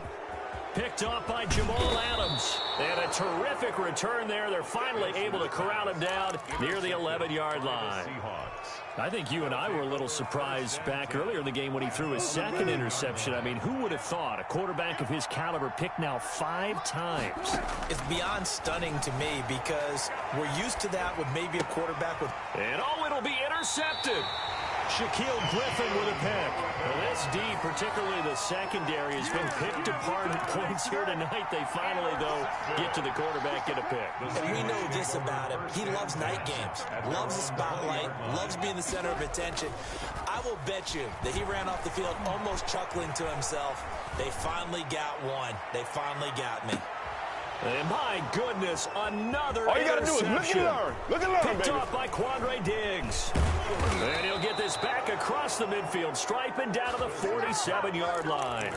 [SPEAKER 2] Picked off by Jamal Adams. And a terrific return there. They're finally able to corral him down near the 11-yard line. I think you and I were a little surprised back earlier in the game when he threw his second interception. I mean, who would have thought a quarterback of his caliber picked now 5 times?
[SPEAKER 4] It's beyond stunning to me because we're used to that with maybe a quarterback with...
[SPEAKER 2] And oh, it'll be intercepted. Shaquille Griffin with a pick. Well, this D, particularly the secondary, has been picked apart at points here tonight. They finally, though, get to the quarterback, get a pick.
[SPEAKER 4] And we know this about him. He loves night games, loves the spotlight, loves being the center of attention. I will bet you that he ran off the field almost chuckling to himself. They finally got one. They finally got me.
[SPEAKER 2] And my goodness, another
[SPEAKER 9] All you got to do is look and learn. Look and learn,
[SPEAKER 2] picked
[SPEAKER 9] baby.
[SPEAKER 2] off by Quandre Diggs. And he'll get this back across the midfield stripe and down to the 47-yard line.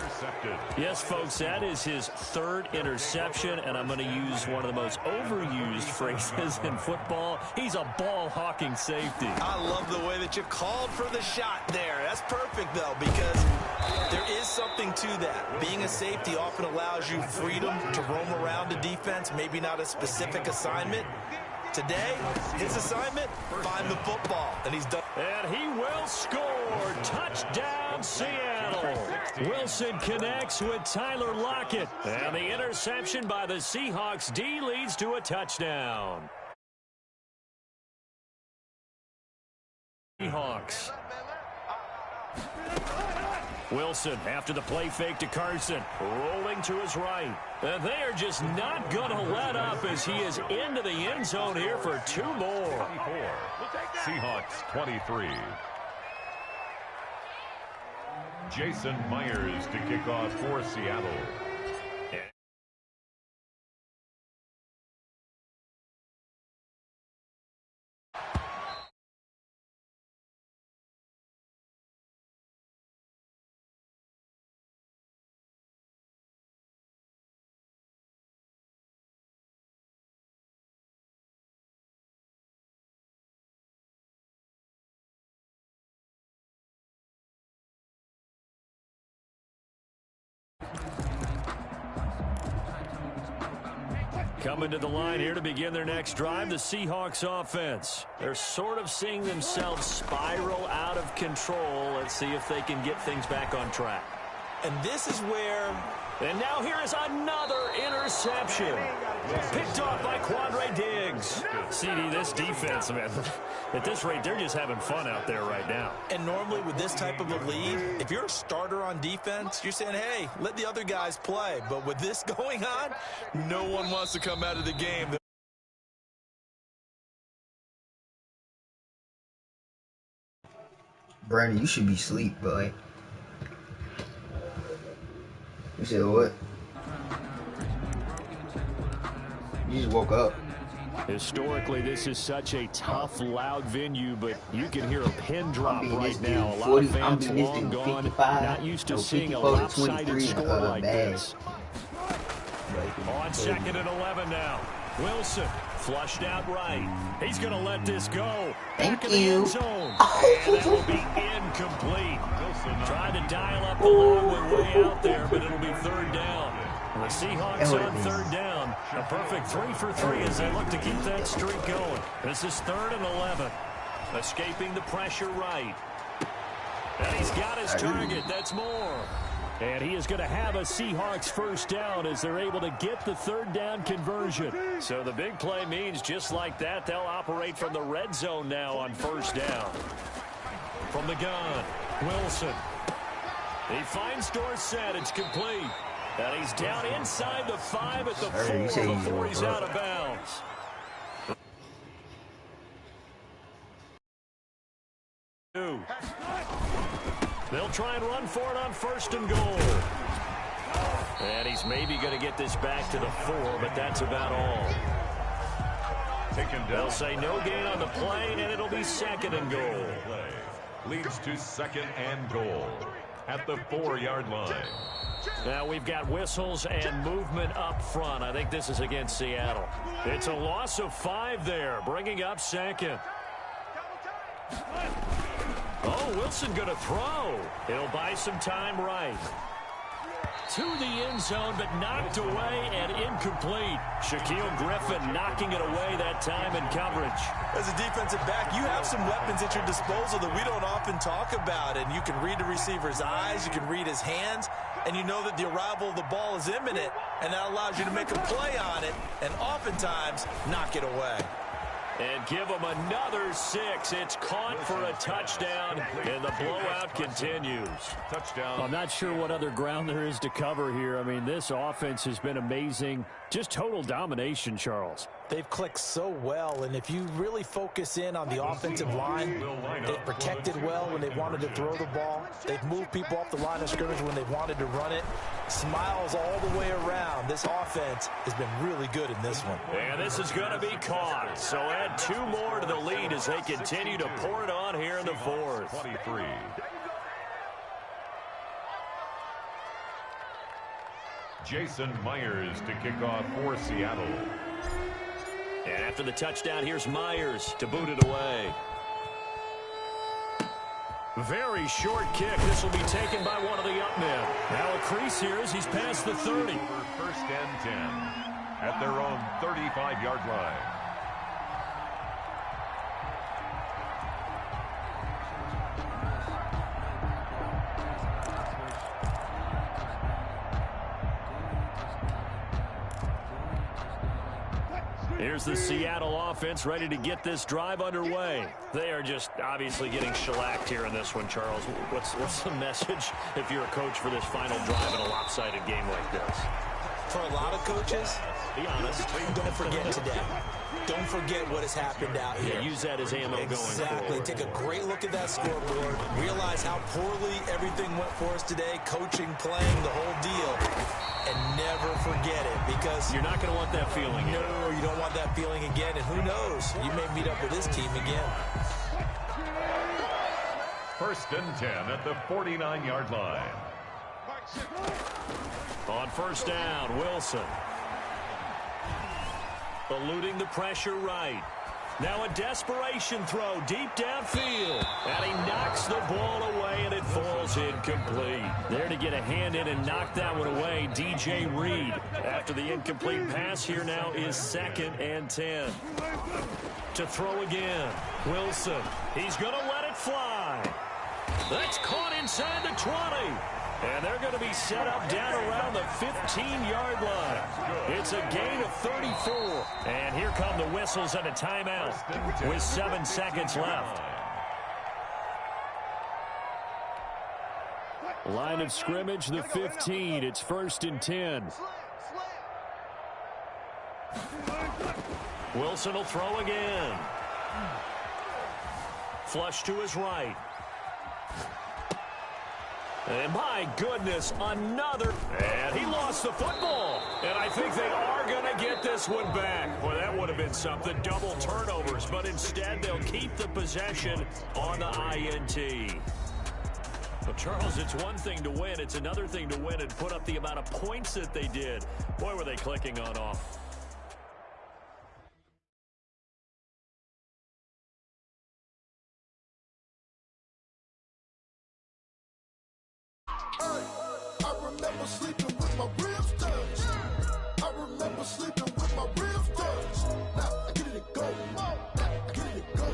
[SPEAKER 2] Yes, folks, that is his third interception, and I'm going to use one of the most overused phrases in football. He's a ball-hawking safety.
[SPEAKER 4] I love the way that you called for the shot there. That's perfect, though, because there is something to that. Being a safety often allows you freedom to roam around a defense, maybe not a specific assignment. Today, his assignment, find the football, and he's done.
[SPEAKER 2] And he will score. Touchdown, Seattle. Wilson connects with Tyler Lockett. And the interception by the Seahawks D leads to a touchdown. Seahawks. Wilson after the play fake to Carson, rolling to his right. And they are just not going to let up as he is into the end zone here for 2 more.
[SPEAKER 3] Seahawks 23. Jason Myers to kick off for Seattle.
[SPEAKER 2] Coming to the line here to begin their next drive, the Seahawks offense. They're sort of seeing themselves spiral out of control. Let's see if they can get things back on track.
[SPEAKER 4] And this is where...
[SPEAKER 2] And now here is another interception. Picked off by Quandre Diggs. CD, this defense, man, at this rate, they're just having fun out there right now.
[SPEAKER 4] And normally with this type of a lead, if you're a starter on defense, you're saying, hey, let the other guys play. But with this going on, no one wants to come out of the game.
[SPEAKER 10] Brandon, you should be asleep, boy. You said what? You just woke up.
[SPEAKER 2] Historically, this is such a tough, loud venue, but you can hear a pin drop right now. A lot
[SPEAKER 10] 40,
[SPEAKER 2] of fans long gone, not used to seeing a lopsided score like this. On 2nd and 11 now. Wilson flushed out right. He's going to let this go. Back in the end zone. And that will be incomplete. Trying to dial up the long way out there, but it'll be 3rd down. The Seahawks on 3rd down. A perfect 3 for 3 as they look to keep that streak going. This is 3rd and 11. Escaping the pressure right. And he's got his target. That's more. And he is going to have a Seahawks 1st down as they're able to get the 3rd down conversion. So the big play means just like that, they'll operate from the red zone now on 1st down. From the gun, Wilson. He finds Dorsett. It's complete. And he's down inside the 5 at the 4 before he's out of bounds. They'll try and run for it on 1st and goal. And he's maybe going to get this back to the 4, but that's about all. They'll say no gain on the play, and it'll be 2nd and goal.
[SPEAKER 3] Leads to 2nd and goal at the 4-yard line.
[SPEAKER 2] Now we've got whistles and movement up front. I think this is against Seattle. It's a loss of 5 there, bringing up 2nd. Oh, Wilson going to throw. He'll buy some time right. To the end zone, but knocked away and incomplete. Shaquille Griffin knocking it away that time in coverage.
[SPEAKER 4] As a defensive back, you have some weapons at your disposal that we don't often talk about. And you can read the receiver's eyes, you can read his hands, and you know that the arrival of the ball is imminent, and that allows you to make a play on it and oftentimes knock it away.
[SPEAKER 2] And give them another 6. It's caught for a touchdown, and the blowout continues.
[SPEAKER 3] Touchdown.
[SPEAKER 2] I'm not sure what other ground there is to cover here. I mean, this offense has been amazing. Just total domination, Charles.
[SPEAKER 4] They've clicked so well, and if you really focus in on the offensive line, they've protected well when they wanted to throw the ball. They've moved people off the line of scrimmage when they wanted to run it. Smiles all the way around. This offense has been really good in this one.
[SPEAKER 2] And this is going to be caught. So add 2 more to the lead as they continue to pour it on here in the fourth.
[SPEAKER 3] 23. Jason Myers to kick off for Seattle.
[SPEAKER 2] And after the touchdown, here's Myers to boot it away. Very short kick. This will be taken by one of the up men. Now a crease here as he's past the 30.
[SPEAKER 3] First and 10 at their own 35-yard line.
[SPEAKER 2] Here's the Seattle offense ready to get this drive underway. They are just obviously getting shellacked here in this one, Charles. What's the message if you're a coach for this final drive in a lopsided game like this?
[SPEAKER 4] For a lot of coaches,
[SPEAKER 2] be honest,
[SPEAKER 4] don't forget today. Don't forget what has happened out here.
[SPEAKER 2] Yeah, use that as ammo going forward.
[SPEAKER 4] Exactly. Take a great look at that scoreboard. Realize how poorly everything went for us today. Coaching, playing, the whole deal. And never forget it, because
[SPEAKER 2] you're not going to want that feeling.
[SPEAKER 4] No, you don't want that feeling again. And who knows? You may meet up with this team again.
[SPEAKER 3] First and 10 at the 49-yard line.
[SPEAKER 2] On first down, Wilson. Eluding the pressure right. Now a desperation throw deep downfield. And he knocks the ball away, and it falls incomplete. There to get a hand in and knock that one away, DJ Reed. After the incomplete pass, here now is 2nd and 10. To throw again, Wilson. He's going to let it fly. That's caught inside the 20. And they're going to be set up down around the 15-yard line. It's a gain of 34. And here come the whistles and a timeout with 7 seconds left. Line of scrimmage, the 15. It's 1st and 10. Wilson will throw again. Flush to his right. And my goodness, another. And he lost the football. And I think they are going to get this one back. Boy, that would have been something. Double turnovers. But instead, they'll keep the possession on the INT. Well, Charles, it's one thing to win. It's another thing to win and put up the amount of points that they did. Boy, were they clicking on off.
[SPEAKER 11] I remember sleeping with my ribs touched. I remember sleeping with my ribs touched. Now I get it go. Now I get it go.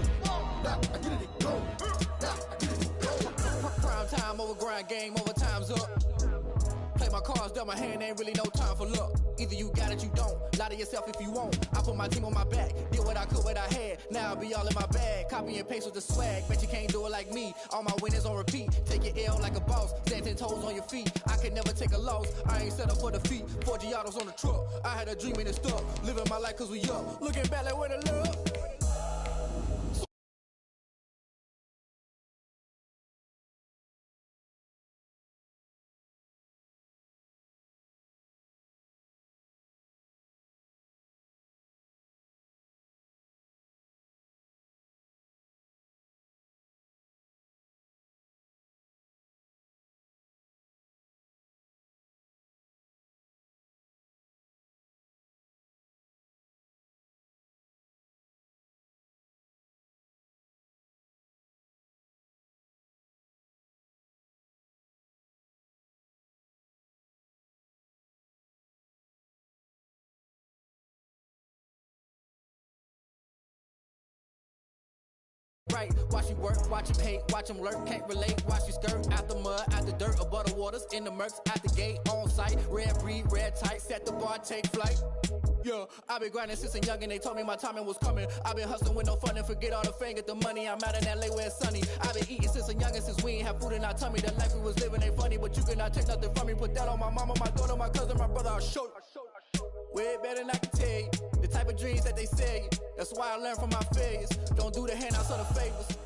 [SPEAKER 11] Now I get it go. Now I get it go. Prime time over grind game, overtime's up. Play my cards, dealt my hand, ain't really no time for luck. Either you got it, you don't. Lie to yourself if you won't. I put my team on my back, did what I could, what I had. Now I'll be all in my bag. Copy and paste with the swag. Bet you can't do it like me. All my winners on repeat. Take your L like a boss. Stand 10 toes on your feet. I can never take a loss. I ain't set up for defeat. 4 Giottos on the truck. I had a dream and it stuck. Living my life cause we up. Looking back like where the love. Right, watch you work, watch him hate, watch him lurk, can't relate, watch you skirt, out the mud, out the dirt, above the waters, in the murks, out the gate, on site, red breed, red tight, set the bar, take flight. Yeah, I been grinding since a young and they told me my timing was coming. I been hustling with no fun and forget all the fame, get the money, I'm out in LA where it's sunny. I been eating since a young and since we ain't have food in our tummy. The life we was living ain't funny, but you cannot take nothing from me. Put that on my mama, my daughter, my cousin, my brother, I'll show you. Way better than I can tell you. The type of
[SPEAKER 12] of dreams that they sell you. That's why I learned from my failures. Don't do the handouts or the favors.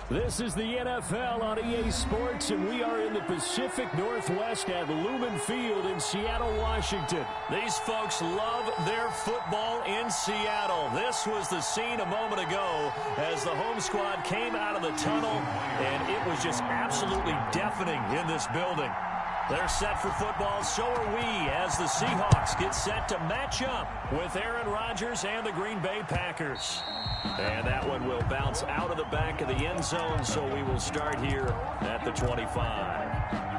[SPEAKER 2] This is the NFL on EA Sports, and we are in the Pacific Northwest at Lumen Field in Seattle, Washington. These folks love their football in Seattle. This was the scene a moment ago as the home squad came out of the tunnel, and it was just absolutely deafening in this building. They're set for football, so are we, as the Seahawks get set to match up with Aaron Rodgers and the Green Bay Packers. And that one will bounce out of the back of the end zone, so we will start here at the 25.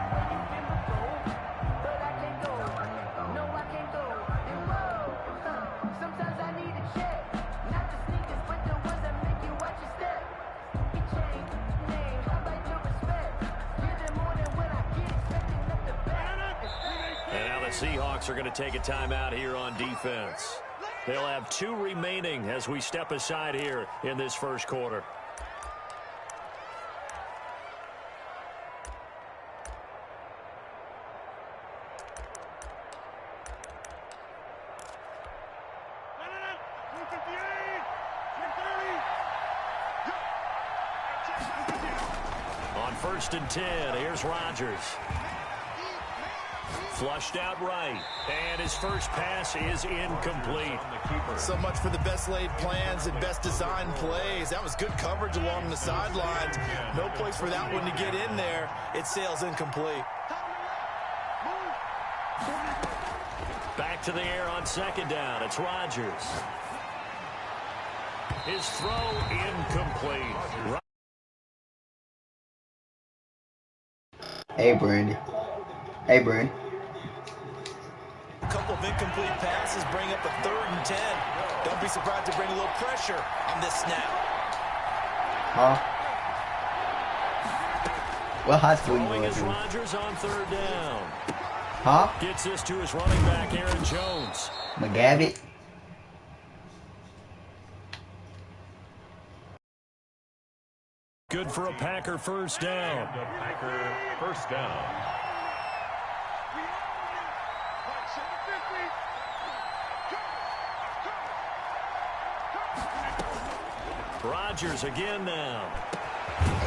[SPEAKER 2] Seahawks are going to take a timeout here on defense. They'll have 2 remaining as we step aside here in this first quarter. On 1st and 10, here's Rodgers. Flushed out right, and his first pass is incomplete.
[SPEAKER 4] So much for the best laid plans and best designed plays. That was good coverage along the sidelines. No place for that one to get in there. It sails incomplete.
[SPEAKER 2] Back to the air on 2nd down. It's Rodgers. His throw incomplete.
[SPEAKER 10] Hey, Brandon. Hey, Brandon.
[SPEAKER 4] A couple of incomplete passes bring up a 3rd and 10. Don't be surprised to bring a little pressure on this snap.
[SPEAKER 10] Huh? What high school you
[SPEAKER 2] Throwing
[SPEAKER 10] going
[SPEAKER 2] is
[SPEAKER 10] to?
[SPEAKER 2] Rodgers on 3rd down.
[SPEAKER 10] Huh?
[SPEAKER 2] Gets this to his running back, Aaron Jones.
[SPEAKER 10] McGavitt?
[SPEAKER 2] Good for a Packer first down.
[SPEAKER 3] Packer first down.
[SPEAKER 2] Rodgers again now.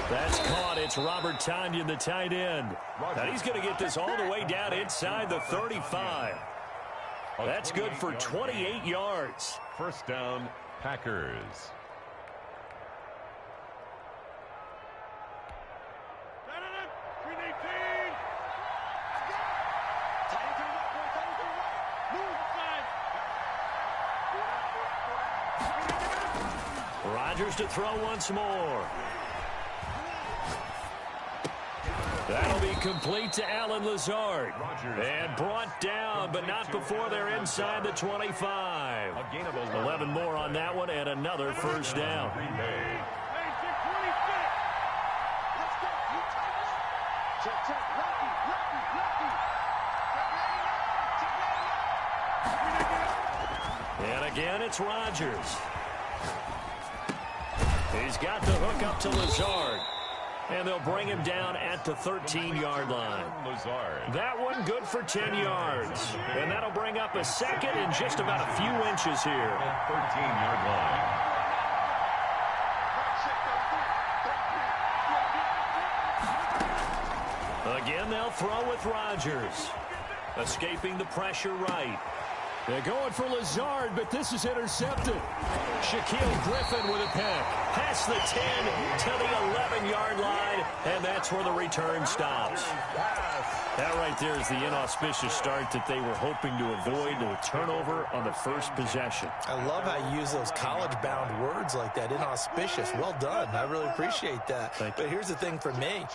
[SPEAKER 2] That's caught. It's Robert Tonyan, the tight end. Now he's going to get this all the way down inside the 35. That's good for 28 yards.
[SPEAKER 3] First down, Packers.
[SPEAKER 2] Rodgers to throw once more. That'll be complete to Allen Lazard. And brought down, but not before they're inside the 25. 11 more on that one, and another first down. And again, it's Rodgers. He's got the hook up to Lazard. And they'll bring him down at the 13-yard line. That one good for 10 yards. And that'll bring up a second and just about a few inches here.
[SPEAKER 3] 13-yard line.
[SPEAKER 2] Again, they'll throw with Rodgers. Escaping the pressure right. They're going for Lazard, but this is intercepted. Shaquille Griffin with a pick. Past the 10 to the 11-yard line, and that's where the return stops. That right there is the inauspicious start that they were hoping to avoid, the turnover on the first possession.
[SPEAKER 4] I love how you use those college-bound words like that, inauspicious. Well done. I really appreciate that. But here's the thing for me.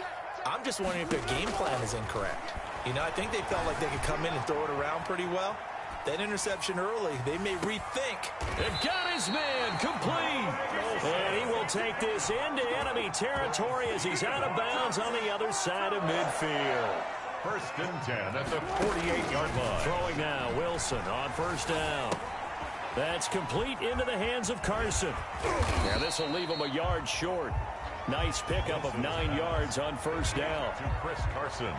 [SPEAKER 4] I'm just wondering if their game plan is incorrect. You know, I think they felt like they could come in and throw it around pretty well. That interception early, they may rethink.
[SPEAKER 2] It got his man complete. And he will take this into enemy territory as he's out of bounds on the other side of midfield.
[SPEAKER 3] First and 10 at the 48-yard line.
[SPEAKER 2] Throwing now, Wilson on first down. That's complete into the hands of Carson. Now this will leave him a yard short. Nice pickup of 9 yards on first down.
[SPEAKER 3] To Chris Carson.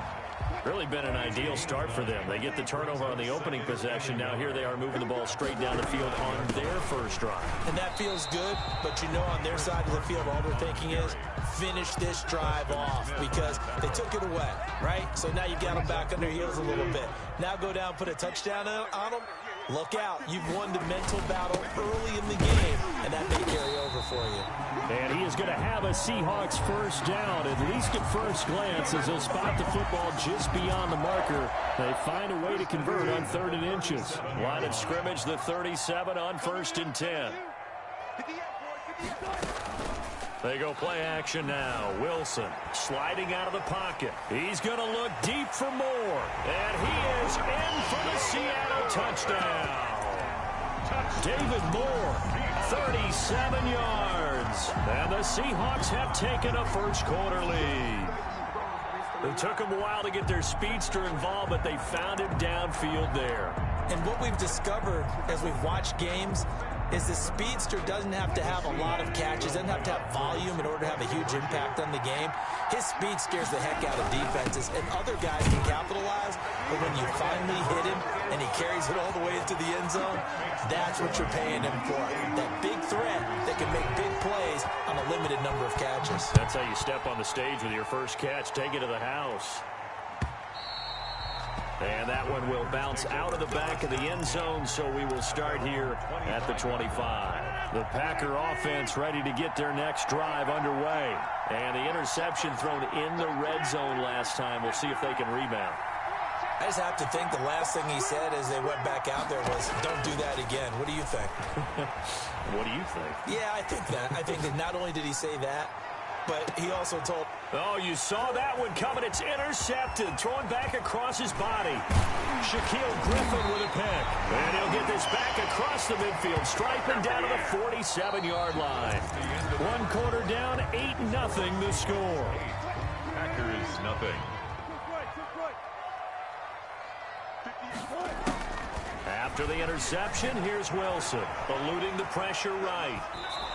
[SPEAKER 2] Really been an ideal start for them. They get the turnover on the opening possession. Now here they are moving the ball straight down the field on their first drive.
[SPEAKER 4] And that feels good, but you know on their side of the field, all they're thinking is finish this drive off because they took it away, right? So now you got them back on their heels a little bit. Now go down, put a touchdown on them. Look out. You've won the mental battle early in the game, and that may carry over for you.
[SPEAKER 2] And he is going to have a Seahawks first down, at least at first glance, as he'll spot the football just beyond the marker. They find a way to convert on 3rd and inches. Line of scrimmage, the 37 on 1st and 10. They go play action now. Wilson sliding out of the pocket. He's going to look deep for more. And he is in for the Seattle touchdown. David Moore, 37 yards. And the Seahawks have taken a first quarter lead. It took them a while to get their speedster involved, but they found him downfield there.
[SPEAKER 4] And what we've discovered as we've watched games is the speedster doesn't have to have a lot of catches, doesn't have to have volume in order to have a huge impact on the game. His speed scares the heck out of defenses, and other guys can capitalize, but when you finally hit him and he carries it all the way into the end zone, that's what you're paying him for. That big threat that can make big plays on a limited number of catches.
[SPEAKER 2] That's how you step on the stage with your first catch. Take it to the house. And that one will bounce out of the back of the end zone, so we will start here at the 25. The Packer offense ready to get their next drive underway. And the interception thrown in the red zone last time. We'll see if they can rebound.
[SPEAKER 4] I just have to think the last thing he said as they went back out there was, don't do that again. What do you think?
[SPEAKER 2] What do you think?
[SPEAKER 4] Yeah, I think that. I think that not only did he say that, but he also told...
[SPEAKER 2] Oh, you saw that one coming. It's intercepted. Throwing back across his body. Shaquille Griffin with a pick. And he'll get this back across the midfield. Striping down to the 47-yard line. 1 quarter down, 8-0 the score.
[SPEAKER 3] Packers nothing.
[SPEAKER 2] After the interception, here's Wilson, eluding the pressure right.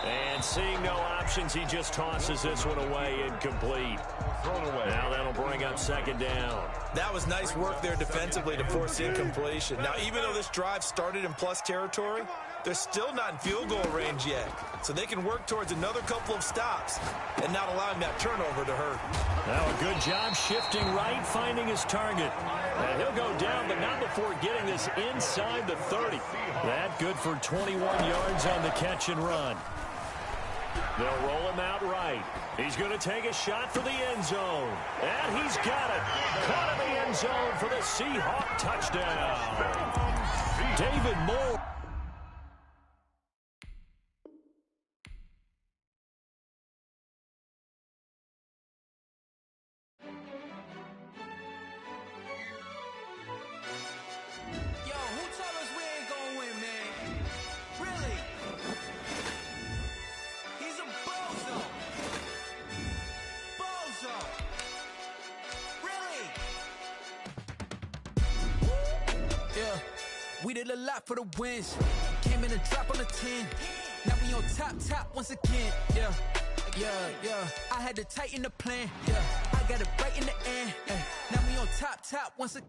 [SPEAKER 2] And seeing no options, he just tosses this one away, incomplete. Thrown away. Now that'll bring up 2nd down.
[SPEAKER 4] That was nice work there defensively to force incompletion. Now, even though this drive started in plus territory, they're still not in field goal range yet. So they can work towards another couple of stops and not allowing that turnover to hurt.
[SPEAKER 2] Now a good job shifting right, finding his target. And he'll go down, but not before getting this inside the 30. That good for 21 yards on the catch and run. They'll roll him out right. He's going to take a shot for the end zone. And he's got it. Caught in the end zone for the Seahawk touchdown. David Moore.
[SPEAKER 13] We did a lot for the wins. Came in a drop on the 10. Now we on top once again. Yeah. I had to tighten the plan. Yeah. I got it right in the end. Now we on top once again.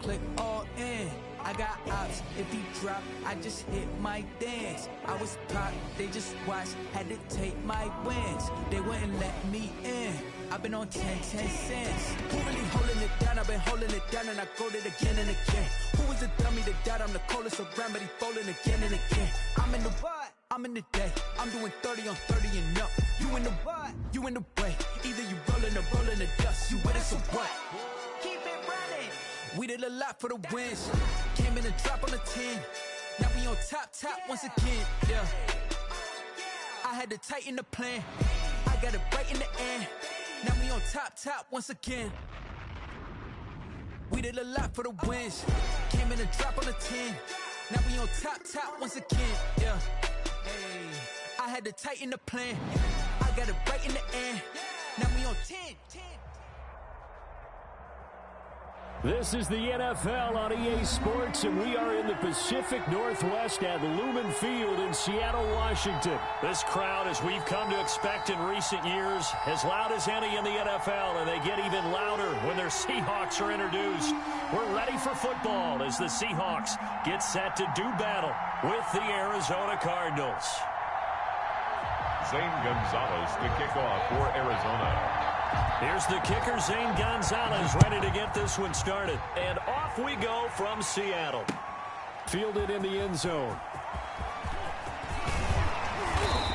[SPEAKER 13] Click all in. I got ops. If he drop, I just hit my dance. I was pop, they just watched. Had to take my wins. They wouldn't let me in. I've been on 10 cents. Who really holding it down? I've been holding it down and I go it again and again. Who was the dummy that doubt? I'm the coldest around, but he folding again and again. I'm in the what? I'm in the day. I'm doing 30 on 30 and up. You in the what? You in the way. Either you rolling or rolling the dust. You with us or what? Keep it We did a lot for the wins. Came in and drop on the 10. Now we on top once again. Yeah. I had to tighten the plan. I got it right in the end. Now we on top once again. We did a lot for the wins. Came in and drop on the 10. Now we on top once again. Yeah. Hey. I had to tighten the plan. I got it right in the end. Now we on 10.
[SPEAKER 2] This is the NFL on EA Sports, and we are in the Pacific Northwest at Lumen Field in Seattle, Washington. This crowd, as we've come to expect in recent years, as loud as any in the NFL, and they get even louder when their Seahawks are introduced. We're ready for football as the Seahawks get set to do battle with the Arizona Cardinals.
[SPEAKER 3] Zane Gonzalez to kick off for Arizona.
[SPEAKER 2] Here's the kicker, Zane Gonzalez, ready to get this one started. And off we go from Seattle. Fielded in the end zone.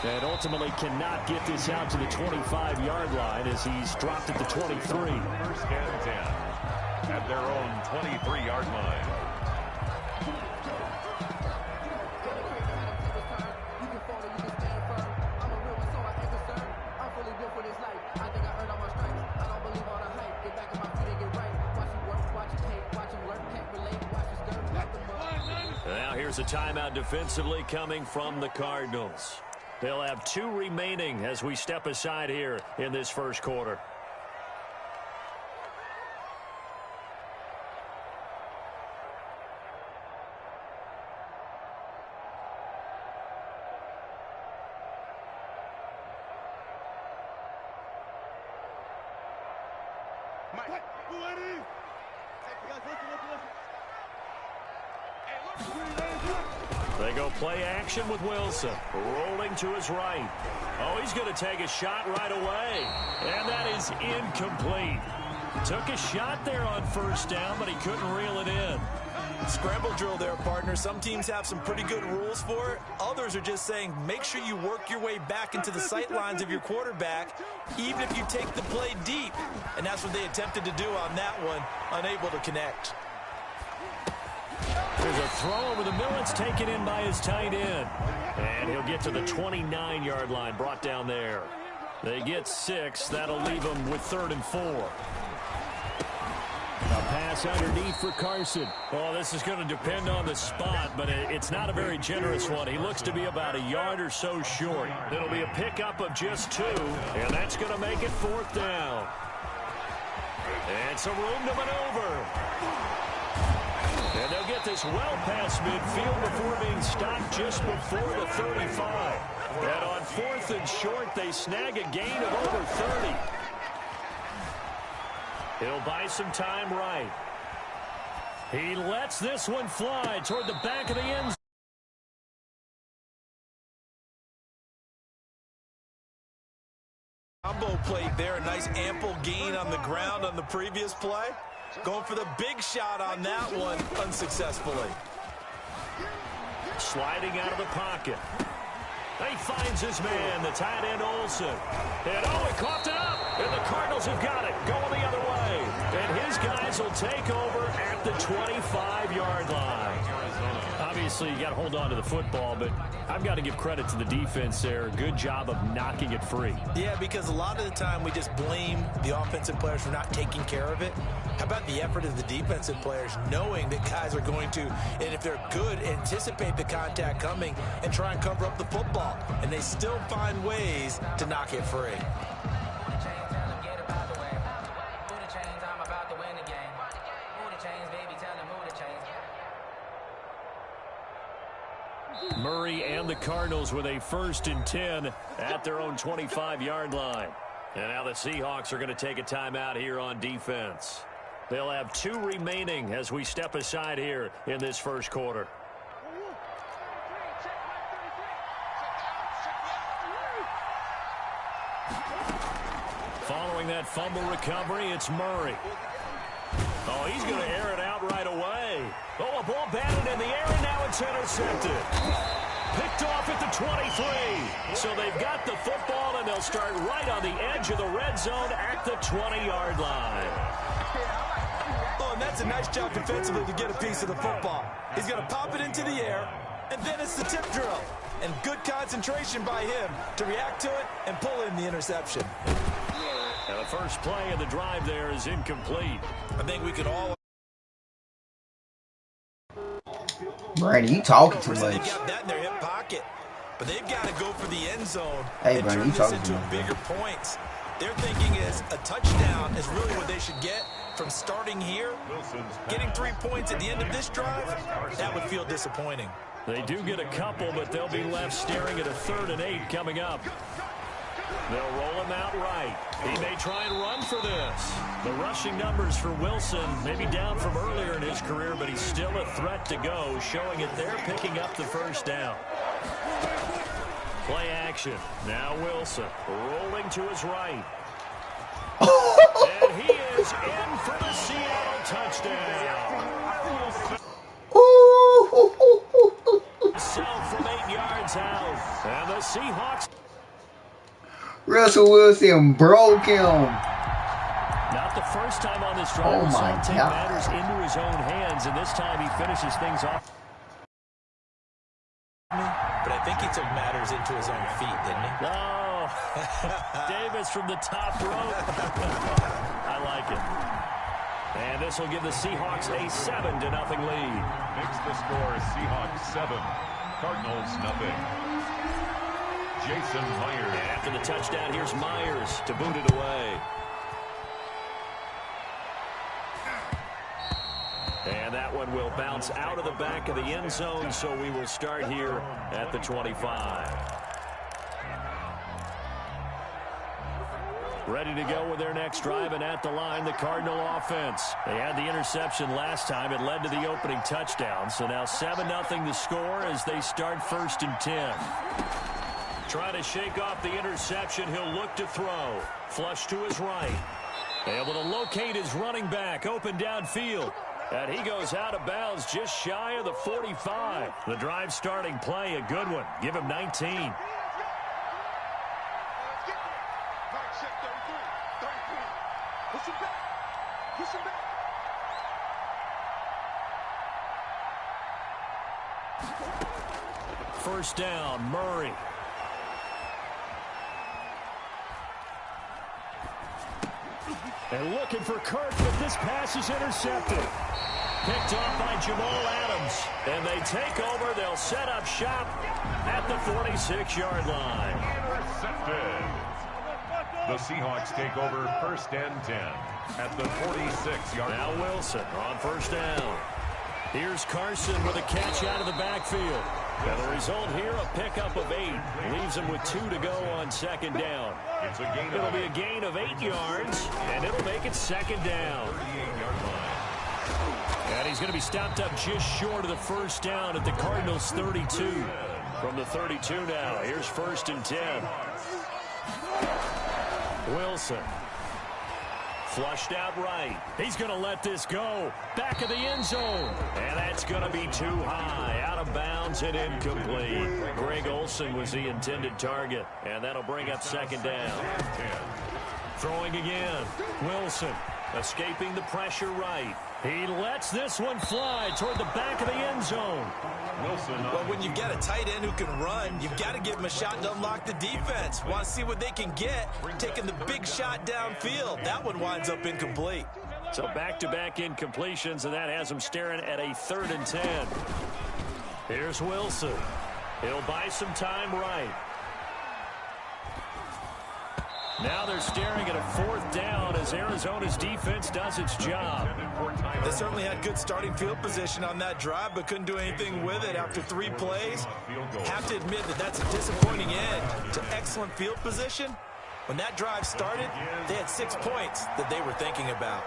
[SPEAKER 2] And ultimately cannot get this out to the 25-yard line as he's dropped at the 23.
[SPEAKER 3] First and 10 at their own 23-yard line.
[SPEAKER 2] Now here's a timeout defensively coming from the Cardinals. They'll have 2 remaining as we step aside here in this first quarter. They go play action with Wilson. Rolling to his right. Oh, he's going to take a shot right away. And that is incomplete. Took a shot there on first down, but he couldn't reel it in.
[SPEAKER 4] Scramble drill there, partner. Some teams have some pretty good rules for it. Others are just saying make sure you work your way back into the sight lines of your quarterback, even if you take the play deep. And that's what they attempted to do on that one, unable to connect.
[SPEAKER 2] There's a throw over the middle. It's taken in by his tight end. And he'll get to the 29-yard line, brought down there. They get 6. That'll leave them with 3rd and 4. A pass underneath for Carson. Oh, this is going to depend on the spot, but it's not a very generous one. He looks to be about a yard or so short. It'll be a pickup of just 2, and that's going to make it 4th down. And some room to maneuver. And they'll get this well past midfield before being stopped just before the 35. And on 4th and short, they snag a gain of over 30. He'll buy some time right. He lets this one fly toward the back of the end zone.
[SPEAKER 4] Combo play there, a nice ample gain on the ground on the previous play. Going for the big shot on that one unsuccessfully.
[SPEAKER 2] Sliding out of the pocket. He finds his man, the tight end Olsen. And oh, he coughed it up. And the Cardinals have got it, going the other way. And his guys will take over at the 25-yard line. Obviously, you got to hold on to the football, but I've got to give credit to the defense there. Good job of knocking it free.
[SPEAKER 4] Yeah, because a lot of the time we just blame the offensive players for not taking care of it. How about the effort of the defensive players knowing that guys are going to, and if they're good, anticipate the contact coming and try and cover up the football. And they still find ways to knock it free.
[SPEAKER 2] Murray and the Cardinals with a 1st and 10 at their own 25-yard line. And now the Seahawks are going to take a timeout here on defense. They'll have 2 remaining as we step aside here in this first quarter. Following that fumble recovery, it's Murray. Oh, he's going to air it out right away. Oh, a ball batted in the air, and now it's intercepted. Picked off at the 23. So they've got the football, and they'll start right on the edge of the red zone at the 20-yard line.
[SPEAKER 4] Oh, and does a nice job defensively to get a piece of the football. He's going to pop it into the air, and then it's the tip drill. And good concentration by him to react to it and pull in the interception.
[SPEAKER 2] And the first play of the drive there is incomplete.
[SPEAKER 4] I think we could all...
[SPEAKER 10] Brandon, you talking too much.
[SPEAKER 4] They've got that in their hip pocket, but they've got to go for the end zone and
[SPEAKER 10] Brandon,
[SPEAKER 4] turn this into bigger points. Their thinking is a touchdown is really what they should get from starting here. Getting 3 points at the end of this drive, that would feel disappointing.
[SPEAKER 2] They do get a couple, but they'll be left staring at a 3rd and 8 coming up. They'll roll him out right. He may try and run for this. The rushing numbers for Wilson may be down from earlier in his career, but he's still a threat to go, showing it they're picking up the first down. Play action. Now Wilson rolling to his right. And he is in for the Seattle touchdown. Himself from 8 yards out. And the Seahawks.
[SPEAKER 10] Russell Wilson broke him.
[SPEAKER 2] Not the first time on this drive.
[SPEAKER 10] Oh my
[SPEAKER 2] take
[SPEAKER 10] God.
[SPEAKER 2] matters into his own hands, and this time he finishes things off.
[SPEAKER 4] But I think he took matters into his own feet, didn't he?
[SPEAKER 2] Oh, Davis from the top rope. I like it. And this will give the Seahawks a 7-0 lead.
[SPEAKER 3] Makes the score Seahawks 7, Cardinals 0. Jason Myers.
[SPEAKER 2] And after the touchdown, here's Myers to boot it away. And that one will bounce out of the back of the end zone, so we will start here at the 25. Ready to go with their next drive, and at the line, the Cardinal offense. They had the interception last time. It led to the opening touchdown, so now 7-0 the score as they start 1st and 10. Trying to shake off the interception. He'll look to throw. Flush to his right. Able to locate his running back. Open downfield. And he goes out of bounds just shy of the 45. The drive starting play, a good one. Give him 19. First down, Murray. And looking for Kirk, but this pass is intercepted. Picked off by Jamal Adams. And they take over. They'll set up shop at the 46-yard line.
[SPEAKER 3] Intercepted. The Seahawks take over 1st and 10 at the 46-yard line.
[SPEAKER 2] Now Wilson on first down. Here's Carson with a catch out of the backfield. And the result here, a pickup of 8. Leaves him with 2 to go on 2nd down. It'll be a gain of 8 yards, and it'll make it 2nd down. And he's going to be stopped up just short of the first down at the Cardinals' 32. From the 32 now, here's 1st and 10. Wilson. Flushed out right. He's going to let this go. Back of the end zone. And that's going to be too high. Out of bounds and incomplete. Greg Olsen was the intended target. And that'll bring up 2nd down. Throwing again. Wilson escaping the pressure right. He lets this one fly toward the back of the end zone.
[SPEAKER 3] Wilson.
[SPEAKER 4] Well, when you've got a tight end who can run, you've got to give him a shot to unlock the defense. Want to see what they can get, taking the big shot downfield. That one winds up incomplete.
[SPEAKER 2] So back-to-back incompletions, and that has him staring at a 3rd and 10. Here's Wilson. He'll buy some time right. Now they're staring at a 4th down as Arizona's defense does its job.
[SPEAKER 4] They certainly had good starting field position on that drive, but couldn't do anything with it after 3 plays. Have to admit that that's a disappointing end to excellent field position. When that drive started, they had 6 points that they were thinking about.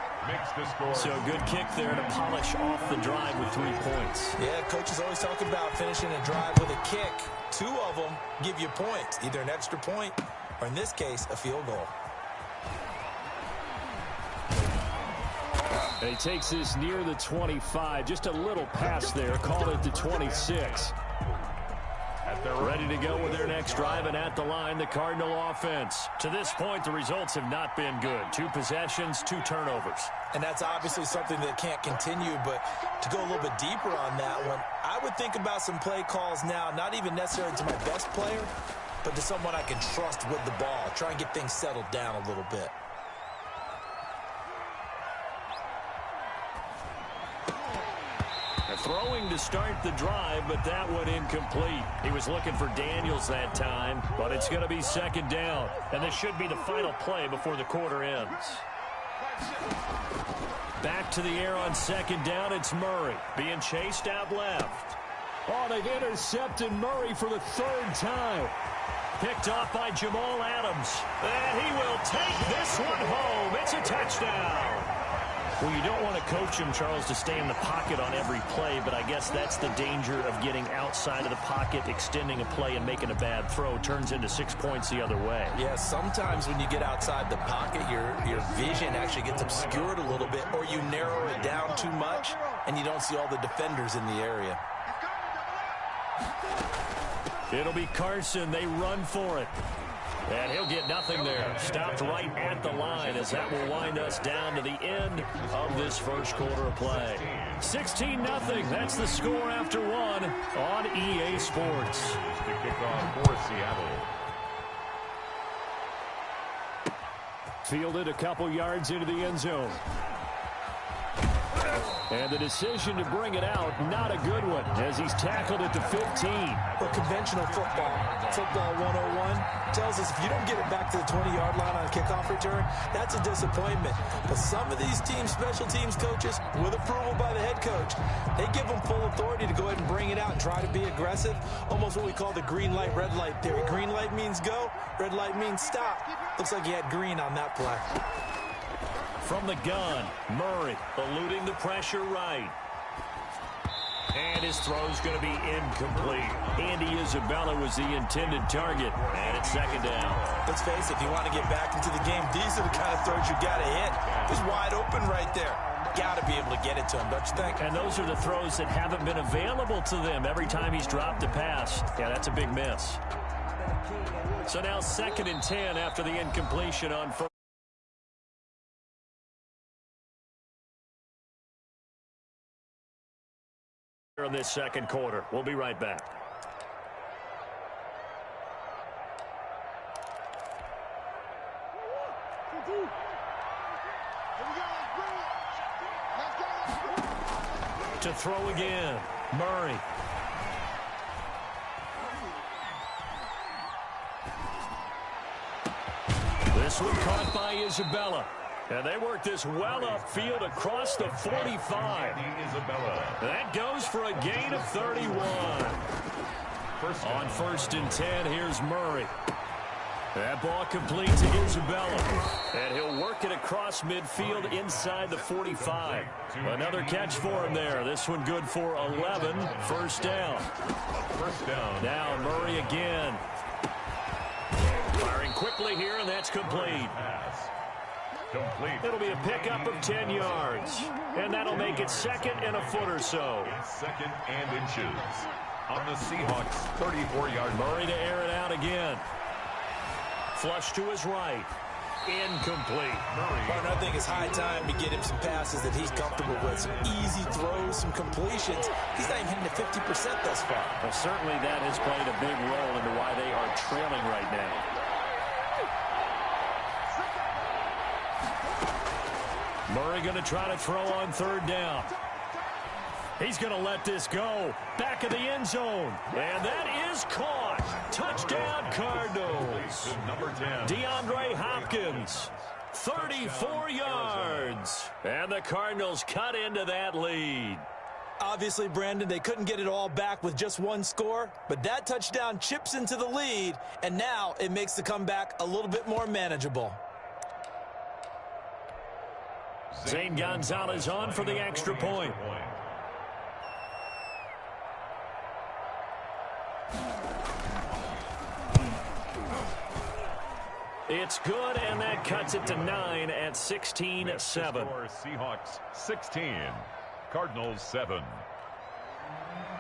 [SPEAKER 2] So a good kick there to polish off the drive with 3 points.
[SPEAKER 4] Yeah, coaches always talk about finishing a drive with a kick. 2 of them give you points, either an extra point or in this case, a field goal.
[SPEAKER 2] And he takes this near the 25. Just a little pass there. Call it the 26.
[SPEAKER 3] At their
[SPEAKER 2] Ready to go with their next drive, and at the line, the Cardinal offense. To this point, the results have not been good. 2 possessions, 2 turnovers.
[SPEAKER 4] And that's obviously something that can't continue, but to go a little bit deeper on that one, I would think about some play calls now, not even necessarily to my best player, but to someone I can trust with the ball. Try and get things settled down a little bit.
[SPEAKER 2] Throwing to start the drive, but that one incomplete. He was looking for Daniels that time, but it's going to be second down. And this should be the final play before the quarter ends. Back to the air on second down, it's Murray being chased out left. Oh, they've intercepted Murray for the 3rd time. Picked off by Jamal Adams. And he will take this one home. It's a touchdown. Well, you don't want to coach him, Charles, to stay in the pocket on every play, but I guess that's the danger of getting outside of the pocket, extending a play, and making a bad throw. Turns into 6 points the other way.
[SPEAKER 4] Yeah, sometimes when you get outside the pocket, your vision actually gets obscured a little bit, or you narrow it down too much, and you don't see all the defenders in the area.
[SPEAKER 2] It'll be Carson. They run for it. And he'll get nothing there. Stopped right at the line as that will wind us down to the end of this first quarter of play. 16-0. That's the score after 1 on EA Sports.
[SPEAKER 3] The kickoff for Seattle.
[SPEAKER 2] Fielded a couple yards into the end zone. And the decision to bring it out, not a good one, as he's tackled at the 15.
[SPEAKER 4] But conventional football 101, tells us if you don't get it back to the 20-yard line on kickoff return, that's a disappointment. But some of these teams, special teams coaches, with approval by the head coach, they give them full authority to go ahead and bring it out and try to be aggressive, almost what we call the green light, red light theory. Green light means go, red light means stop. Looks like he had green on that play.
[SPEAKER 2] From the gun, Murray eluding the pressure right. And his throw's going to be incomplete. Andy Isabella was the intended target, and it's second down.
[SPEAKER 4] Let's face it, if you want to get back into the game, these are the kind of throws you got to hit. He's wide open right there. Got to be able to get it to him, don't you think?
[SPEAKER 2] And those are the throws that haven't been available to them every time he's dropped a pass. Yeah, that's a big miss. So now 2nd and 10 after the incompletion on first. In this second quarter. We'll be right back. To throw again, Murray. This one caught by Isabella. And they work this well upfield across the 45. That goes for a gain of 31. On 1st and 10, here's Murray. That ball complete to Isabella. And he'll work it across midfield inside the 45. Another catch for him there. This one good for 11. First down. Now Murray again. Firing quickly here, and that's complete. It'll be a pickup of 10 yards. And that'll make it 2nd and a foot or so.
[SPEAKER 3] 2nd and inches. On the Seahawks 34-yard line.
[SPEAKER 2] Murray to air it out again. Flush to his right. Incomplete.
[SPEAKER 4] Well, I think it's high time to get him some passes that he's comfortable with. Some easy throws, some completions. He's not even hitting the 50% thus far.
[SPEAKER 2] Well, certainly that has played a big role into why they are trailing right now. Murray going to try to throw on 3rd down. He's going to let this go. Back of the end zone. And that is caught. Touchdown Cardinals.
[SPEAKER 3] Number 10.
[SPEAKER 2] DeAndre Hopkins. 34 yards. And the Cardinals cut into that lead.
[SPEAKER 4] Obviously, Brandon, they couldn't get it all back with just one score, but that touchdown chips into the lead, and now it makes the comeback a little bit more manageable.
[SPEAKER 2] Zane Gonzalez on for the extra point. It's good, and that cuts it to 9 at 16-7.
[SPEAKER 3] Seahawks 16, Cardinals 7.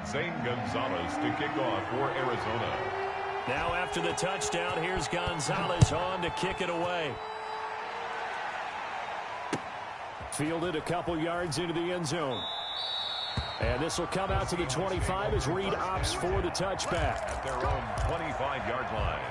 [SPEAKER 3] Zane Gonzalez to kick off for Arizona.
[SPEAKER 2] Now after the touchdown, here's Gonzalez on to kick it away. Fielded a couple yards into the end zone. And this will come out to the 25 as Reed opts for the touchback.
[SPEAKER 3] At their own 25-yard line.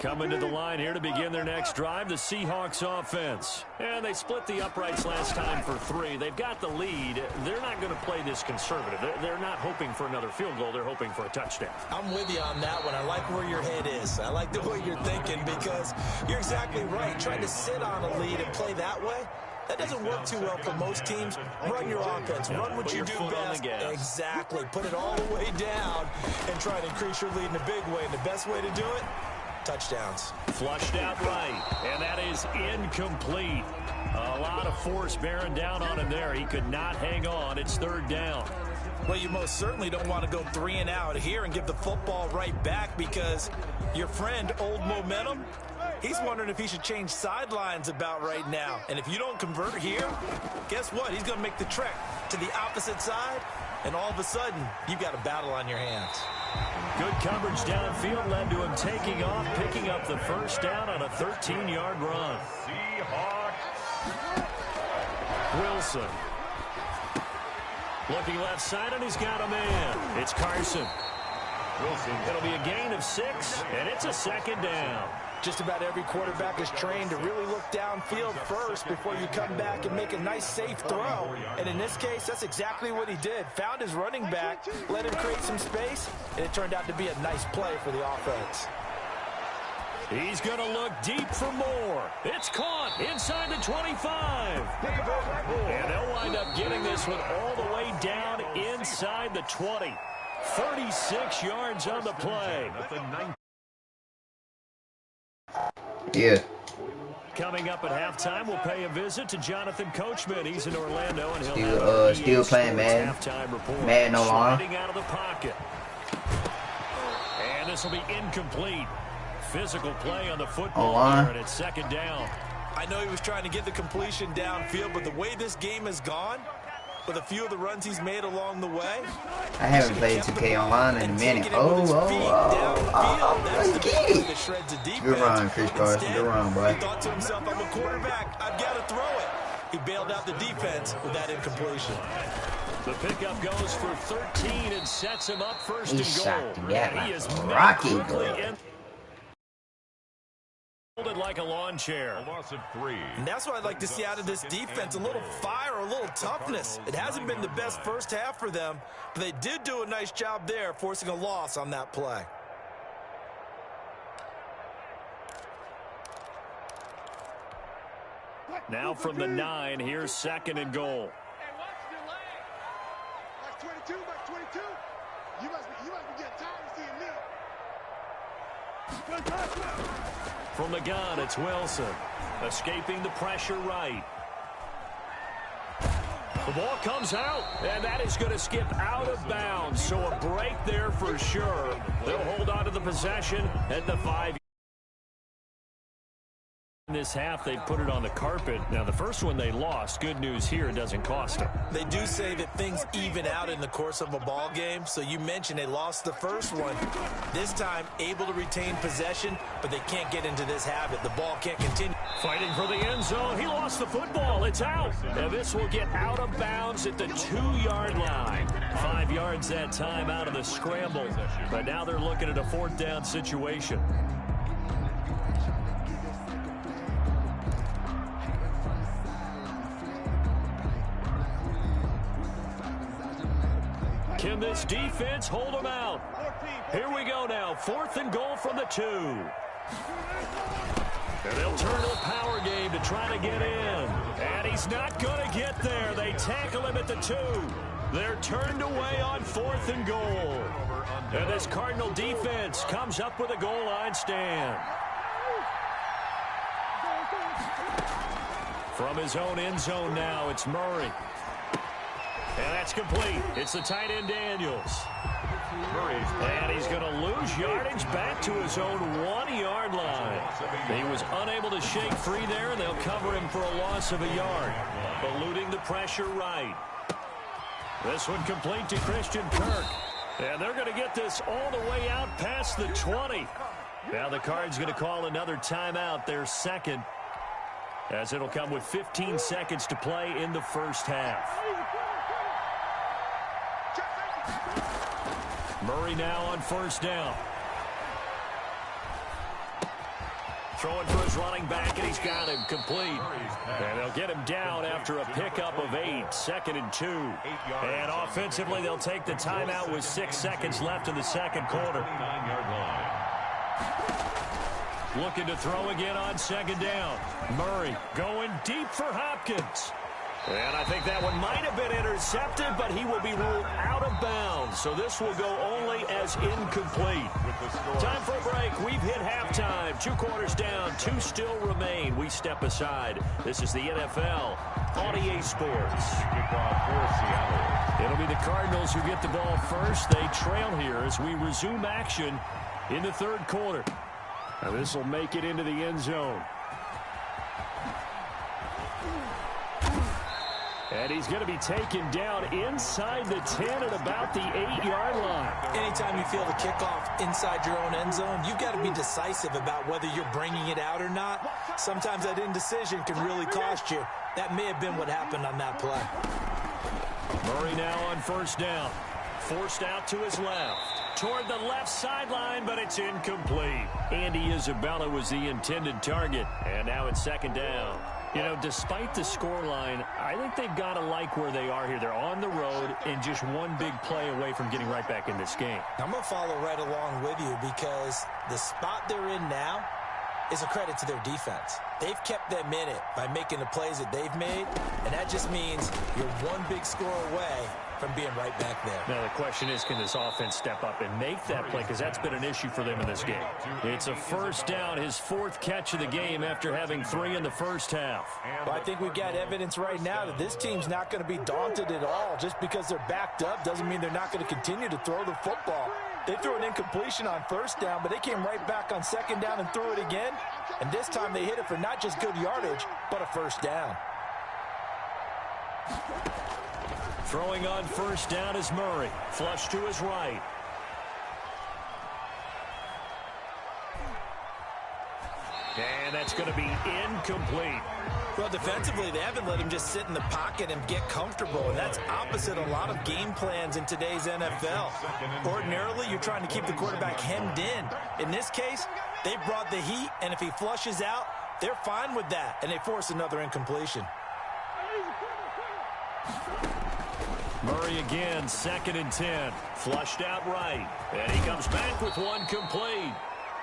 [SPEAKER 2] Coming to the line here to begin their next drive, the Seahawks offense. And they split the uprights last time for 3. They've got the lead. They're not going to play this conservative. They're not hoping for another field goal. They're hoping for a touchdown.
[SPEAKER 4] I'm with you on that one. I like where your head is. I like the way you're thinking because you're exactly right. Trying to sit on a lead and play that way, that doesn't work too well for most teams. Run your offense. Run what you do best. Exactly. Put it all the way down and try to increase your lead in a big way. And the best way to do it, touchdowns.
[SPEAKER 2] Flushed out right, and that is incomplete. A lot of force bearing down on him there. He could not hang on. It's 3rd down.
[SPEAKER 4] Well, you most certainly don't want to go 3 and out here and give the football right back because your friend, Old Momentum, he's wondering if he should change sidelines about right now. And if you don't convert here, guess what? He's going to make the trek to the opposite side, and all of a sudden, you've got a battle on your hands.
[SPEAKER 2] Good coverage downfield led to him taking off, picking up the 1st down on a 13-yard run.
[SPEAKER 3] Seahawks.
[SPEAKER 2] Wilson. Looking left side, and he's got a man. It's Carson.
[SPEAKER 3] Wilson.
[SPEAKER 2] It'll be a gain of 6, and it's a 2nd down.
[SPEAKER 4] Just about every quarterback is trained to really look downfield first before you come back and make a nice, safe throw. And in this case, that's exactly what he did. Found his running back, let him create some space, and it turned out to be a nice play for the offense.
[SPEAKER 2] He's going to look deep for more. It's caught inside the 25. And they'll wind up getting this one all the way down inside the 20. 36 yards on the play.
[SPEAKER 10] Yeah.
[SPEAKER 2] Coming up at halftime, we'll pay a visit to Jonathan Coachman. He's in Orlando, and
[SPEAKER 10] he'll still playing Madden. Madden no longer.
[SPEAKER 2] Out of the pocket. And this will be incomplete. Physical play on the football there, and it's 2nd down.
[SPEAKER 4] I know he was trying to get the completion downfield, but the way this game has gone, with a few of the runs he's made along the way.
[SPEAKER 10] I haven't played 2K online in a minute. Let's get it. Good run, Chris Carson. Good run, boy.
[SPEAKER 4] He thought to himself, I'm a quarterback. I've got to throw it. He bailed out the defense with that incompletion.
[SPEAKER 2] The pickup goes for 13 and sets him up 1st and goal.
[SPEAKER 10] Yeah,
[SPEAKER 2] he is
[SPEAKER 10] rocky boy.
[SPEAKER 2] Like a lawn chair.
[SPEAKER 3] A loss of 3.
[SPEAKER 4] And that's what I'd like to see out of this defense, a little fire, a little toughness. It hasn't been the best first half for them, but they did do a nice job there, forcing a loss on that play.
[SPEAKER 2] Now from the 9, here's 2nd and goal.
[SPEAKER 6] Hey, watch the leg. Like 22. You must be getting tired of seeing me.
[SPEAKER 2] From the gun, it's Wilson. Escaping the pressure right. The ball comes out, and that is going to skip out of bounds. So a break there for sure. They'll hold on to the possession at the 5. In this half, they put it on the carpet. Now, the first one they lost. Good news here, it doesn't cost them.
[SPEAKER 4] They do say that things even out in the course of a ball game. So you mentioned they lost the first one. This time, able to retain possession, but they can't get into this habit. The ball can't continue.
[SPEAKER 2] Fighting for the end zone. He lost the football. It's out. And this will get out of bounds at the 2-yard line. 5 yards that time out of the scramble. But now they're looking at a 4th down situation. Can this defense hold them out? Here we go now. 4th and goal from the 2. And they'll turn to a power game to try to get in. And he's not going to get there. They tackle him at the 2. They're turned away on 4th and goal. And this Cardinal defense comes up with a goal line stand. From his own end zone now, it's Murray. And that's complete. It's the tight end, Daniels. And he's going to lose yardage back to his own 1-yard line. He was unable to shake free there. They'll cover him for a loss of a yard. Eluding the pressure right. This one complete to Christian Kirk. And they're going to get this all the way out past the 20. Now the Cards going to call another timeout, their second, as it'll come with 15 seconds to play in the first half. Murray now on first down. Throwing for his running back, and he's got him complete. And they'll get him down after a pickup of 8, 2nd and 2. And offensively, they'll take the timeout with 6 seconds left in the second quarter. Looking to throw again on second down. Murray going deep for Hopkins. And I think that one might have been intercepted, but he will be ruled out of bounds. So this will go only as incomplete. Time for a break. We've hit halftime. 2 quarters down. 2 still remain. We step aside. This is the NFL on EA Sports. It'll be the Cardinals who get the ball first. They trail here as we resume action in the third quarter. Now this will make it into the end zone. And he's going to be taken down inside the 10 at about the 8-yard line.
[SPEAKER 4] Anytime you feel the kickoff inside your own end zone, you've got to be decisive about whether you're bringing it out or not. Sometimes that indecision can really cost you. That may have been what happened on that play.
[SPEAKER 2] Murray now on first down. Forced out to his left. Toward the left sideline, but it's incomplete. Andy Isabella was the intended target. And now it's second down. You know, despite the scoreline, I think they've got to like where they are here. They're on the road and just one big play away from getting right back in this game.
[SPEAKER 4] I'm going to follow right along with you because the spot they're in now is a credit to their defense. They've kept them in it by making the plays that they've made, and that just means you're one big score away from being right back there.
[SPEAKER 2] Now the question is, can this offense step up and make that play? Because that's been an issue for them in this game. It's a first down, his 4th catch of the game after having 3 in the first half.
[SPEAKER 4] Well, I think we've got evidence right now that this team's not going to be daunted at all. Just because they're backed up doesn't mean they're not going to continue to throw the football. They threw an incompletion on first down, but they came right back on second down and threw it again. And this time they hit it for not just good yardage, but a first down.
[SPEAKER 2] Throwing on first down is Murray. Flush to his right. And that's going to be incomplete.
[SPEAKER 4] Well, defensively, they haven't let him just sit in the pocket and get comfortable, and that's opposite a lot of game plans in today's NFL. Ordinarily, you're trying to keep the quarterback hemmed in. In this case, they brought the heat, and if he flushes out, they're fine with that, and they force another incompletion.
[SPEAKER 2] Murray again, 2nd and 10. Flushed out right. And he comes back with one complete.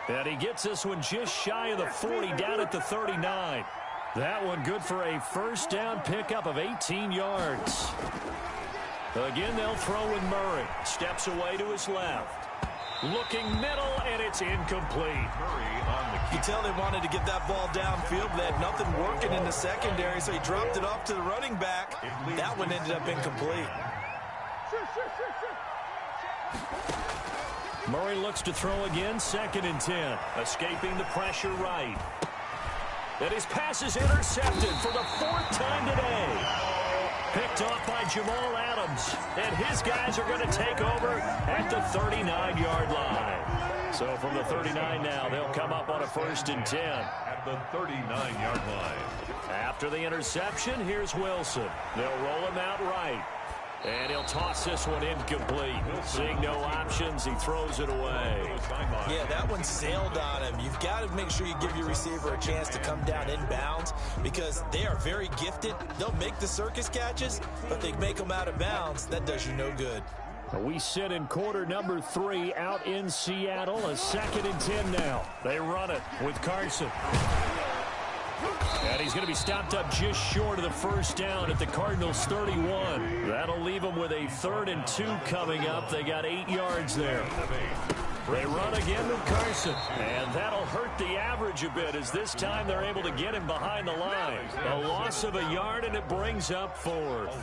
[SPEAKER 2] And he gets this one just shy of the 40, down at the 39. That one good for a first down pickup of 18 yards. Again, they'll throw with Murray. Steps away to his left. Looking middle, and it's incomplete.
[SPEAKER 4] You tell they wanted to get that ball downfield. They had nothing working in the secondary, so he dropped it off to the running back. That one ended up incomplete.
[SPEAKER 2] Murray looks to throw again, 2nd and 10. Escaping the pressure right. And his pass is intercepted for the 4th time today. Picked off by Jamal Adams. And his guys are going to take over at the 39-yard line. So from the 39 now, they'll come up on a 1st and 10.
[SPEAKER 3] At the 39-yard line.
[SPEAKER 2] After the interception, here's Wilson. They'll roll him out right. And he'll toss this one incomplete. Seeing no options, he throws it away.
[SPEAKER 4] Yeah, that one sailed on him. You've got to make sure you give your receiver a chance to come down inbounds because they are very gifted. They'll make the circus catches, but they make them out of bounds. That does you no good.
[SPEAKER 2] We sit in quarter number 3 out in Seattle. A 2nd and 10 now. They run it with Carson. And he's going to be stopped up just short of the first down at the Cardinals' 31. That'll leave them with a 3rd and 2 coming up. They got 8 yards there. They run again with Carson, and that'll hurt the average a bit as this time they're able to get him behind the line. A loss of a yard, and it brings up 4th.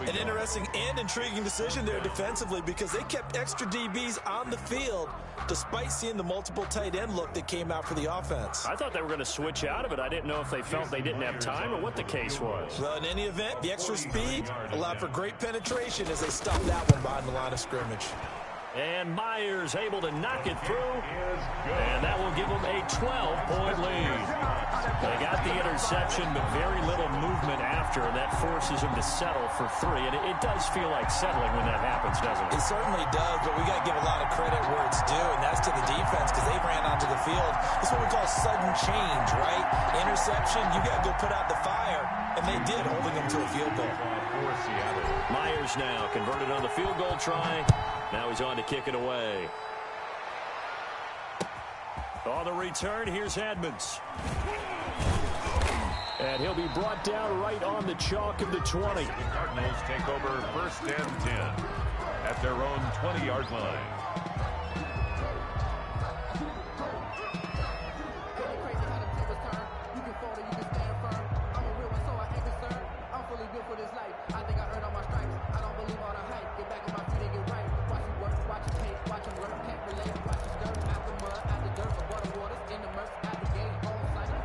[SPEAKER 4] An interesting and intriguing decision there defensively because they kept extra DBs on the field despite seeing the multiple tight end look that came out for the offense.
[SPEAKER 2] I thought they were going to switch out of it. I didn't know if they felt they didn't have time or what the case was.
[SPEAKER 4] Well, in any event, the extra speed allowed for great penetration as they stopped that one behind the line of scrimmage.
[SPEAKER 2] And Myers able to knock it through, and that will give them a 12-point lead. They got the interception, but very little movement after, and that forces them to settle for 3. And it does feel like settling when that happens, doesn't it?
[SPEAKER 4] It certainly does, but we got to give a lot of credit where it's due, and that's to the defense because they ran onto the field. It's what we call sudden change, right? Interception, you got to go put out the fire, and they did, holding them to a field goal.
[SPEAKER 2] Myers now converted on the field goal try. Now he's on to kick it away. On the return, here's Edmonds. And he'll be brought down right on the chalk of the 20.
[SPEAKER 3] The Cardinals take over 1st and 10 at their own 20-yard line.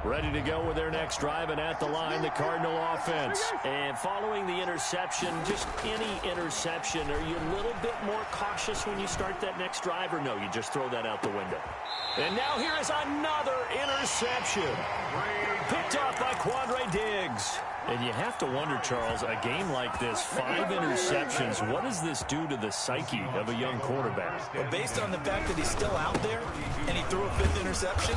[SPEAKER 2] Ready to go with their next drive, and at the line, the Cardinal offense. And following the interception, just any interception, are you a little bit more cautious when you start that next drive, or no, you just throw that out the window? And now here is another interception. Picked off by Quandre Diggs. And you have to wonder, Charles, a game like this, 5 interceptions, what does this do to the psyche of a young quarterback?
[SPEAKER 4] Well, based on the fact that he's still out there and he threw a 5th interception,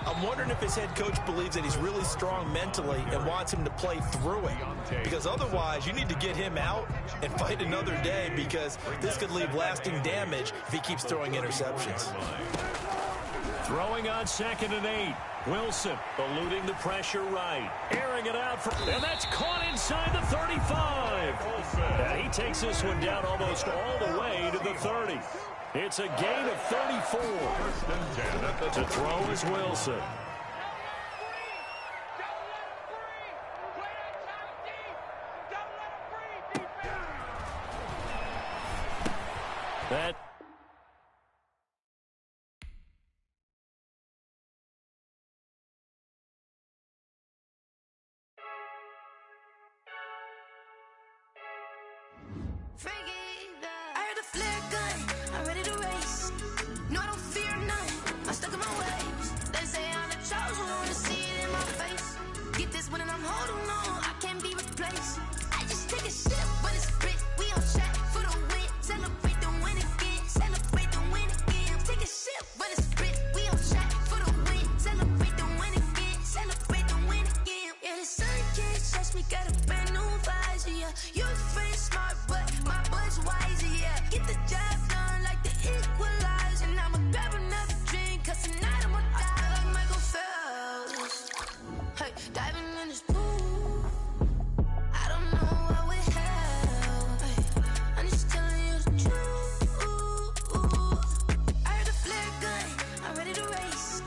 [SPEAKER 4] I'm wondering if his head coach believes that he's really strong mentally and wants him to play through it. Because otherwise, you need to get him out and fight another day because this could leave lasting damage if he keeps throwing interceptions.
[SPEAKER 2] Throwing on 2nd and 8. Wilson eluding the pressure right. Airing it out, and that's caught inside the 35. And he takes this one down almost all the way to the 30. It's a gain of 34. To throw is Wilson. That
[SPEAKER 14] I heard the flare gun, I'm ready to race. No, I don't fear none, I'm stuck in my ways. They say I'm the chosen one, to see it in my face. Get this one and I'm holding on, I can't be replaced. I just take a sip, but it's spit, we on track for the win. Celebrate the win again, celebrate the win again. Take a sip, but it's spit, we on track for the win. Celebrate the win again, celebrate the win again. Yeah, the sun can't touch me, got a brand new visor, yeah. You're free, smart, but my boy's wiser, yeah. Get the job done like the equalizer. And I'ma grab another drink, cause tonight I'ma die like Michael Phelps. Hey, diving in this pool, I don't know what would help. Hey, I'm just telling you the truth. I heard the flare gun, I'm ready to race.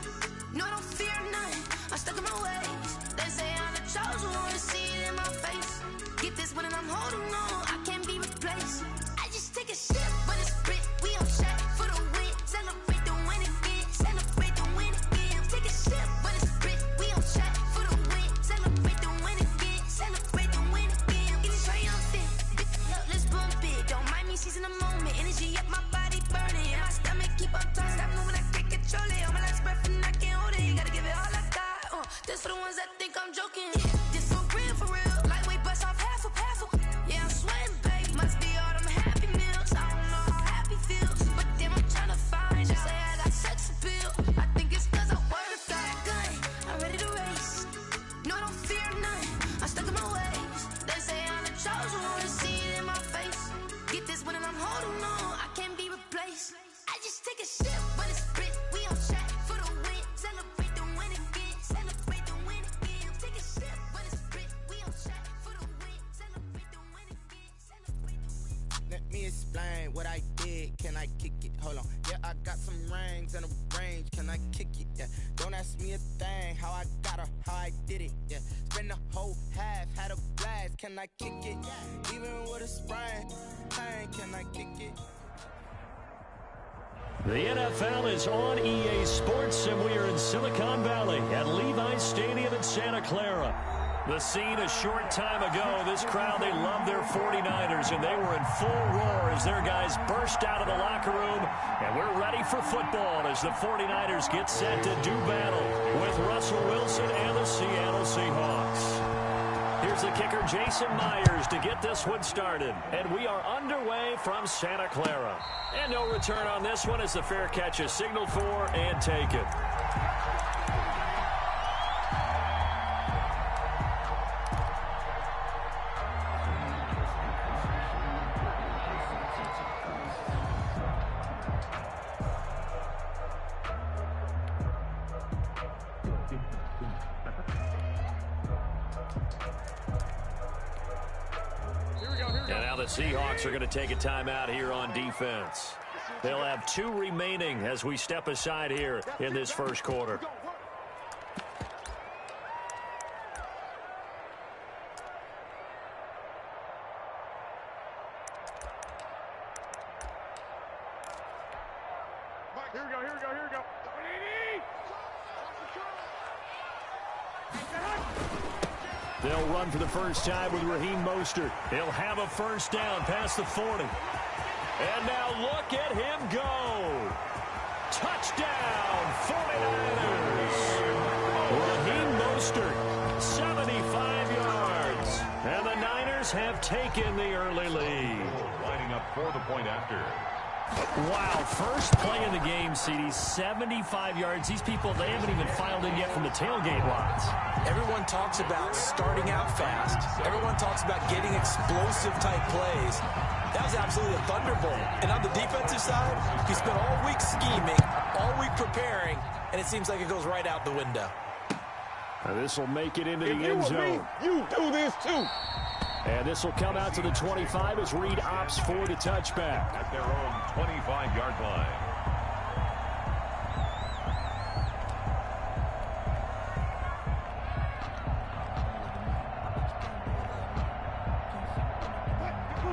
[SPEAKER 14] No, I don't fear none, I'm stuck in my ways. They say I'm the chosen one, to see it in my face. Get this one and I'm holding on, I can't be replaced. I just take a sip, but it's spit, we on track for the win. Celebrate the win again, celebrate the win again. Take a sip, but it's spit, we on track for the win. Celebrate the win again, celebrate the win again. It is triumphant, look, let's bump it. Don't mind me seizing the moment, energy up my body burning. My stomach keep on turning, stop moving, I can't control it. All my life's breath and I can't hold it. Gotta give it all I got, this for the ones that think I'm joking. This for real, lightweight bust off half a. Yeah, I'm sweating, babe, must be all them happy meals. I don't know how happy feels, but damn, I'm tryna find you. Say I got sex appeal, I think it's cause I work. Got a gun, I'm ready to race. No, I don't fear none, I'm stuck in my ways. They say I'm the chosen one, to see it in my face. Get this one and I'm holding on, I can't be replaced. I just take a sip, but it's spit, we on track for the win. Celebrate the win again, celebrate the win again. Take a sip, but
[SPEAKER 12] explain what I did. Can I kick it? Hold on. Yeah, I got some rings and a range. Can I kick it? Yeah. Don't ask me a thing. How I got her, how I did it. Yeah. Spend the whole half, had a blast. Can I kick it? Even with a sprain, can I kick it?
[SPEAKER 2] The NFL is on EA Sports, and we are in Silicon Valley at Levi's Stadium in Santa Clara. The scene a short time ago, this crowd, they love their 49ers, and they were in full roar as their guys burst out of the locker room. And we're ready for football as the 49ers get set to do battle with Russell Wilson and the Seattle Seahawks. Here's the kicker, Jason Myers, to get this one started. And we are underway from Santa Clara. And no return on this one as the fair catch is signaled for and taken. The Seahawks are going to take a timeout here on defense. They'll have 2 remaining as we step aside here in this first quarter.
[SPEAKER 9] Here we go.
[SPEAKER 2] They'll run for the first time with Raheem Mostert. He'll have a first down past the 40. And now look at him go. Touchdown, 49ers. Raheem Mostert, 75 yards. And the Niners have taken the early lead.
[SPEAKER 3] Lining up for the point after.
[SPEAKER 2] Wow, first play in the game, CD, 75 yards. These people, they haven't even filed in yet from the tailgate lots.
[SPEAKER 4] Everyone talks about starting out fast. Everyone talks about getting explosive-type plays. That was absolutely a thunderbolt. And on the defensive side, he spent all week scheming, all week preparing, and it seems like it goes right out the window.
[SPEAKER 2] Now this will make it into the end zone.
[SPEAKER 9] You do this too.
[SPEAKER 2] And this will come out to the 25 as Reed opts for the touchback.
[SPEAKER 3] At their own 25-yard line.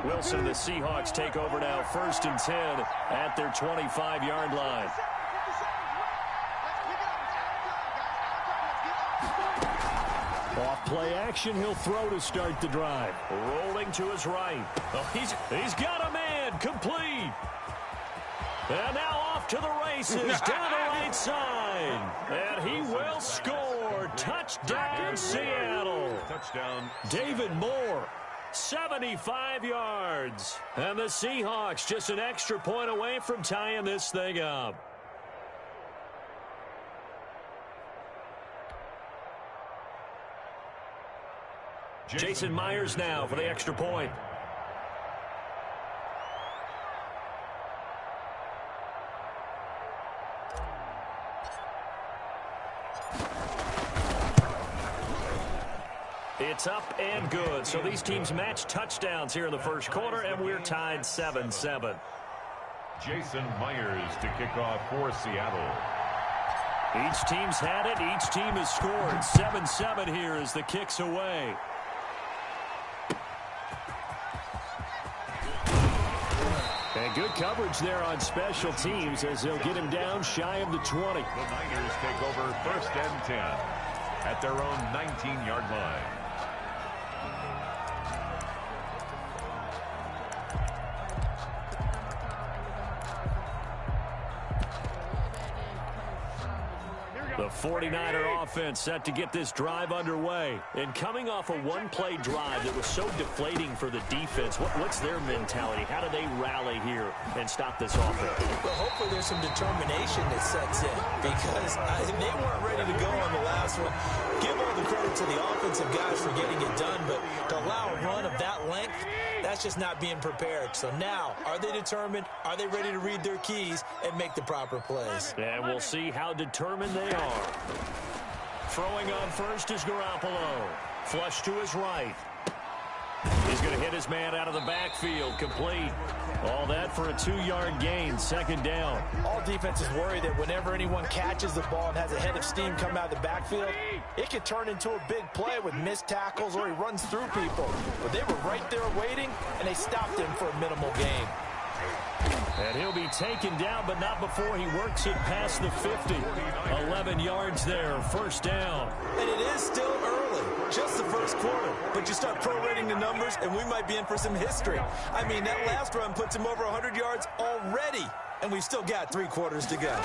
[SPEAKER 2] Wilson and the Seahawks take over now, 1st and 10 at their 25-yard line. Off play action, he'll throw to start the drive. Rolling to his right. Oh, he's got a man, complete. And now off to the races, down the right side. And he will score. Touchdown, Seattle.
[SPEAKER 3] Touchdown.
[SPEAKER 2] David Moore, 75 yards. And the Seahawks just an extra point away from tying this thing up. Jason Myers now for the extra point. It's up and good. So these teams match touchdowns here in the first quarter, and we're tied 7-7.
[SPEAKER 3] Jason Myers to kick off for Seattle.
[SPEAKER 2] Each team's had it. Each team has scored. 7-7 here as the kick's away. And good coverage there on special teams as they'll get him down shy of the 20.
[SPEAKER 3] The Niners take over 1st and 10 at their own 19-yard line.
[SPEAKER 2] The 49er offense set to get this drive underway. And coming off a one-play drive that was so deflating for the defense, what's their mentality? How do they rally here and stop this offense?
[SPEAKER 4] Well, hopefully there's some determination that sets in because they weren't ready to go on the last one. Give all the credit to the offensive guys for getting it done, but to allow a run of that length, that's just not being prepared. So now, are they determined? Are they ready to read their keys and make the proper plays?
[SPEAKER 2] And we'll see how determined they are. Throwing on first is Garoppolo. Flush to his right. He's going to hit his man out of the backfield. Complete. All that for a 2-yard gain. Second down.
[SPEAKER 4] All defenses worry that whenever anyone catches the ball and has a head of steam come out of the backfield, it could turn into a big play with missed tackles or he runs through people. But they were right there waiting, and they stopped him for a minimal gain.
[SPEAKER 2] And he'll be taken down, but not before he works it past the 50. 11 yards there, first down.
[SPEAKER 4] And it is still early, just the first quarter. But you start prorating the numbers, and we might be in for some history. I mean, that last run puts him over 100 yards already, and we've still got 3 quarters to go.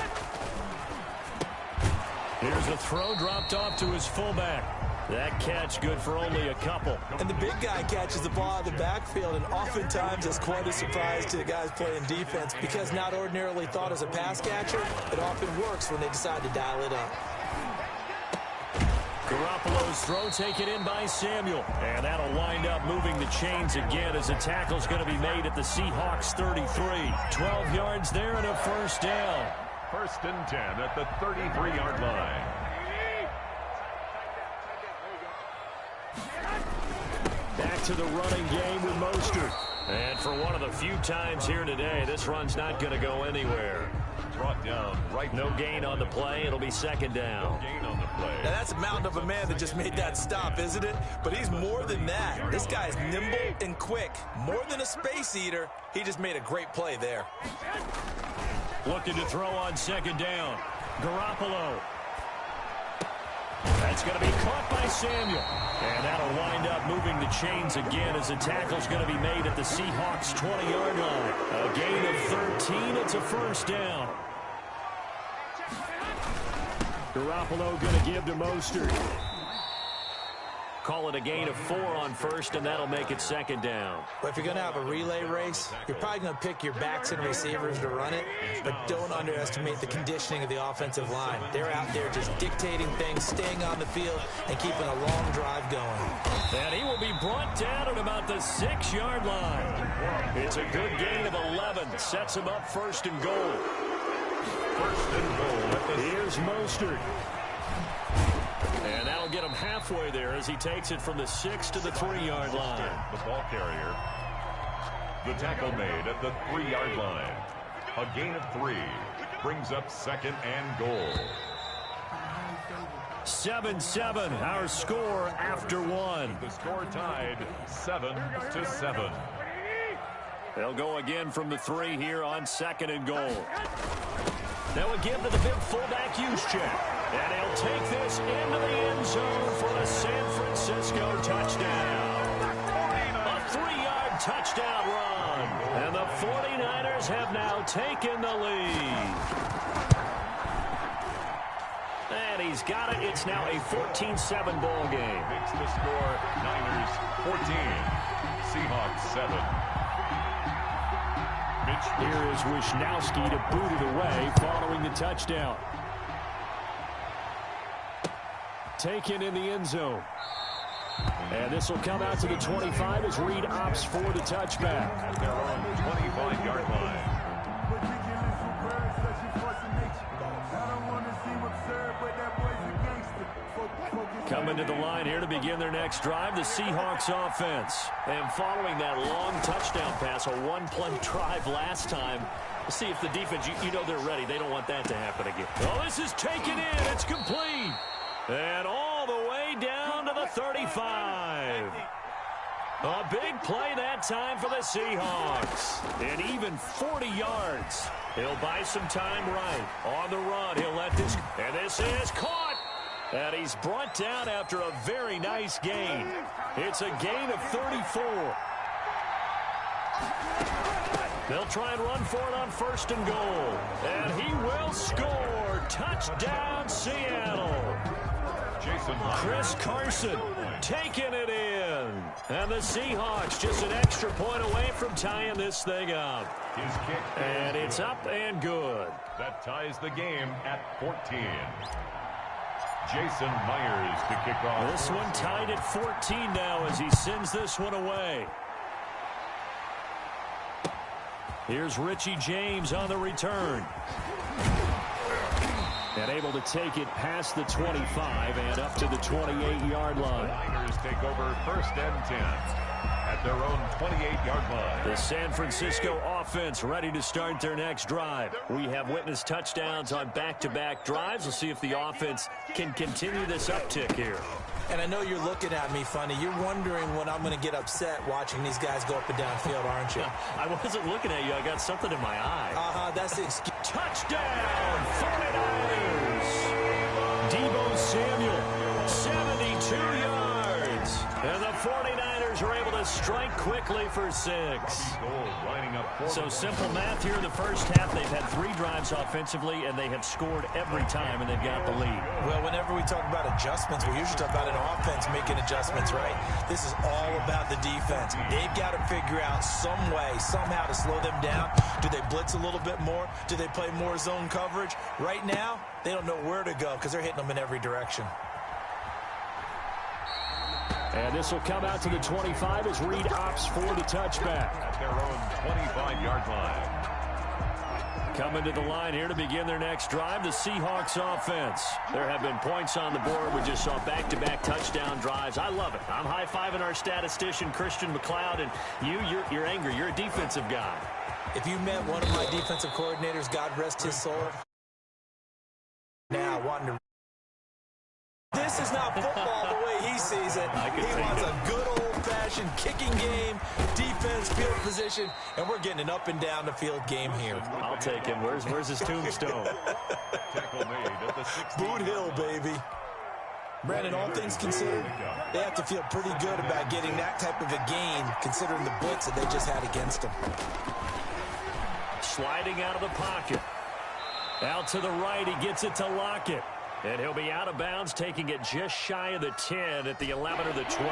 [SPEAKER 2] Here's a throw dropped off to his fullback. That catch good for only a couple.
[SPEAKER 4] And the big guy catches the ball out of the backfield, and oftentimes it's quite a surprise to the guys playing defense because not ordinarily thought as a pass catcher, it often works when they decide to dial it up.
[SPEAKER 2] Garoppolo's throw taken in by Samuel. And that'll wind up moving the chains again as a tackle's going to be made at the Seahawks 33. 12 yards there and a first down.
[SPEAKER 3] First and 10 at the 33-yard line.
[SPEAKER 2] Back to the running game with Mostert. And for one of the few times here today, this run's not going to go anywhere.
[SPEAKER 3] Brought down right.
[SPEAKER 2] No gain on the play. It'll be second down.
[SPEAKER 3] No gain on the play.
[SPEAKER 4] Now that's a mountain of a man that just made that stop, isn't it? But he's more than that. This guy's nimble and quick. More than a space eater. He just made a great play there.
[SPEAKER 2] Looking to throw on second down. Garoppolo. That's going to be caught by Samuel. And that'll wind up moving the chains again as the tackle's going to be made at the Seahawks 20-yard line. A gain of 13. It's a first down. Garoppolo going to give to Mostert. Call it a gain of 4 on first, and that'll make it second down.
[SPEAKER 4] Well, if you're going to have a relay race, you're probably going to pick your backs and receivers to run it, but don't underestimate the conditioning of the offensive line. They're out there just dictating things, staying on the field, and keeping a long drive going.
[SPEAKER 2] And he will be brought down at about the 6-yard line. It's a good gain of 11. Sets him up first and goal.
[SPEAKER 3] First and goal.
[SPEAKER 2] Here's Mostert. And that'll get him halfway there as he takes it from the 6 to the 3-yard line.
[SPEAKER 3] The ball carrier. The tackle made at the 3-yard line. A gain of 3 brings up second and goal.
[SPEAKER 2] 7-7, our score after 1.
[SPEAKER 3] The score tied 7-7.
[SPEAKER 2] They'll go again from the 3 here on second and goal. They'll give to the big fullback Juszczyk. And he'll take this into the end zone for a San Francisco touchdown. A 3-yard touchdown run. And the 49ers have now taken the lead. And he's got it. It's now a 14-7 ball game.
[SPEAKER 3] Makes the score Niners 14. Seahawks 7.
[SPEAKER 2] Here is Wishnowski to boot it away following the touchdown. Taken in the end zone. And this will come out to the 25 as Reed opts for the touchback.
[SPEAKER 3] At their own 25-yard line.
[SPEAKER 2] Coming to the line here to begin their next drive, the Seahawks offense. And following that long touchdown pass, a one-play drive last time, let's see if the defense, you know they're ready. They don't want that to happen again. Oh, this is taken in. It's complete. And all the way down to the 35. A big play that time for the Seahawks. And even 40 yards. He'll buy some time right. On the run, he'll let this, and this is caught. And he's brought down after a very nice gain. It's a gain of 34. They'll try and run for it on first and goal. And he will score. Touchdown, Seattle. Chris Carson taking it in. And the Seahawks just an extra point away from tying this thing up.
[SPEAKER 3] His kick.
[SPEAKER 2] And it's up and good.
[SPEAKER 3] That ties the game at 14. Jason Myers to kick off.
[SPEAKER 2] This one tied at 14 now as he sends this one away. Here's Richie James on the return. And able to take it past the 25 and up to the 28-yard line.
[SPEAKER 3] The Niners take over first and 10. at their own 28-yard line.
[SPEAKER 2] The San Francisco offense ready to start their next drive. We have witnessed touchdowns on back-to-back drives. We'll see if the offense can continue this uptick here.
[SPEAKER 4] And I know you're looking at me funny. You're wondering when I'm going to get upset watching these guys go up and down field, aren't you?
[SPEAKER 2] I wasn't looking at you. I got something in my eye.
[SPEAKER 4] That's the excuse.
[SPEAKER 2] Touchdown, 49ers! Deebo Samuel, 72 yards. And the 49ers are able to strike quickly for 6. So simple math here in the first half. They've had 3 drives offensively, and they have scored every time, and they've got the lead.
[SPEAKER 4] Well, whenever we talk about adjustments, we usually talk about an offense making adjustments, right? This is all about the defense. They've got to figure out some way, somehow to slow them down. Do they blitz a little bit more? Do they play more zone coverage? Right now, they don't know where to go because they're hitting them in every direction.
[SPEAKER 2] And this will come out to the 25 as Reed opts for the touchback.
[SPEAKER 3] At their own 25-yard line.
[SPEAKER 2] Coming to the line here to begin their next drive, the Seahawks offense. There have been points on the board. We just saw back-to-back touchdown drives. I love it. I'm high-fiving our statistician, Christian McLeod, and you're angry. You're a defensive guy.
[SPEAKER 4] If you met one of my defensive coordinators, God rest his soul, now wanting to... This is not football the way he sees it. He wants a good old-fashioned kicking game, defense, field position, and we're getting an up-and-down-the-field game here.
[SPEAKER 2] I'll take him. Where's his tombstone?
[SPEAKER 3] Tackle made at the 16.
[SPEAKER 4] Boot Hill, baby. Brandon, all things considered, they have to feel pretty good about getting that type of a gain, considering the blitz that they just had against them.
[SPEAKER 2] Sliding out of the pocket. Out to the right, he gets it to Lockett. And he'll be out of bounds, taking it just shy of the 10 at the 11 or the 12.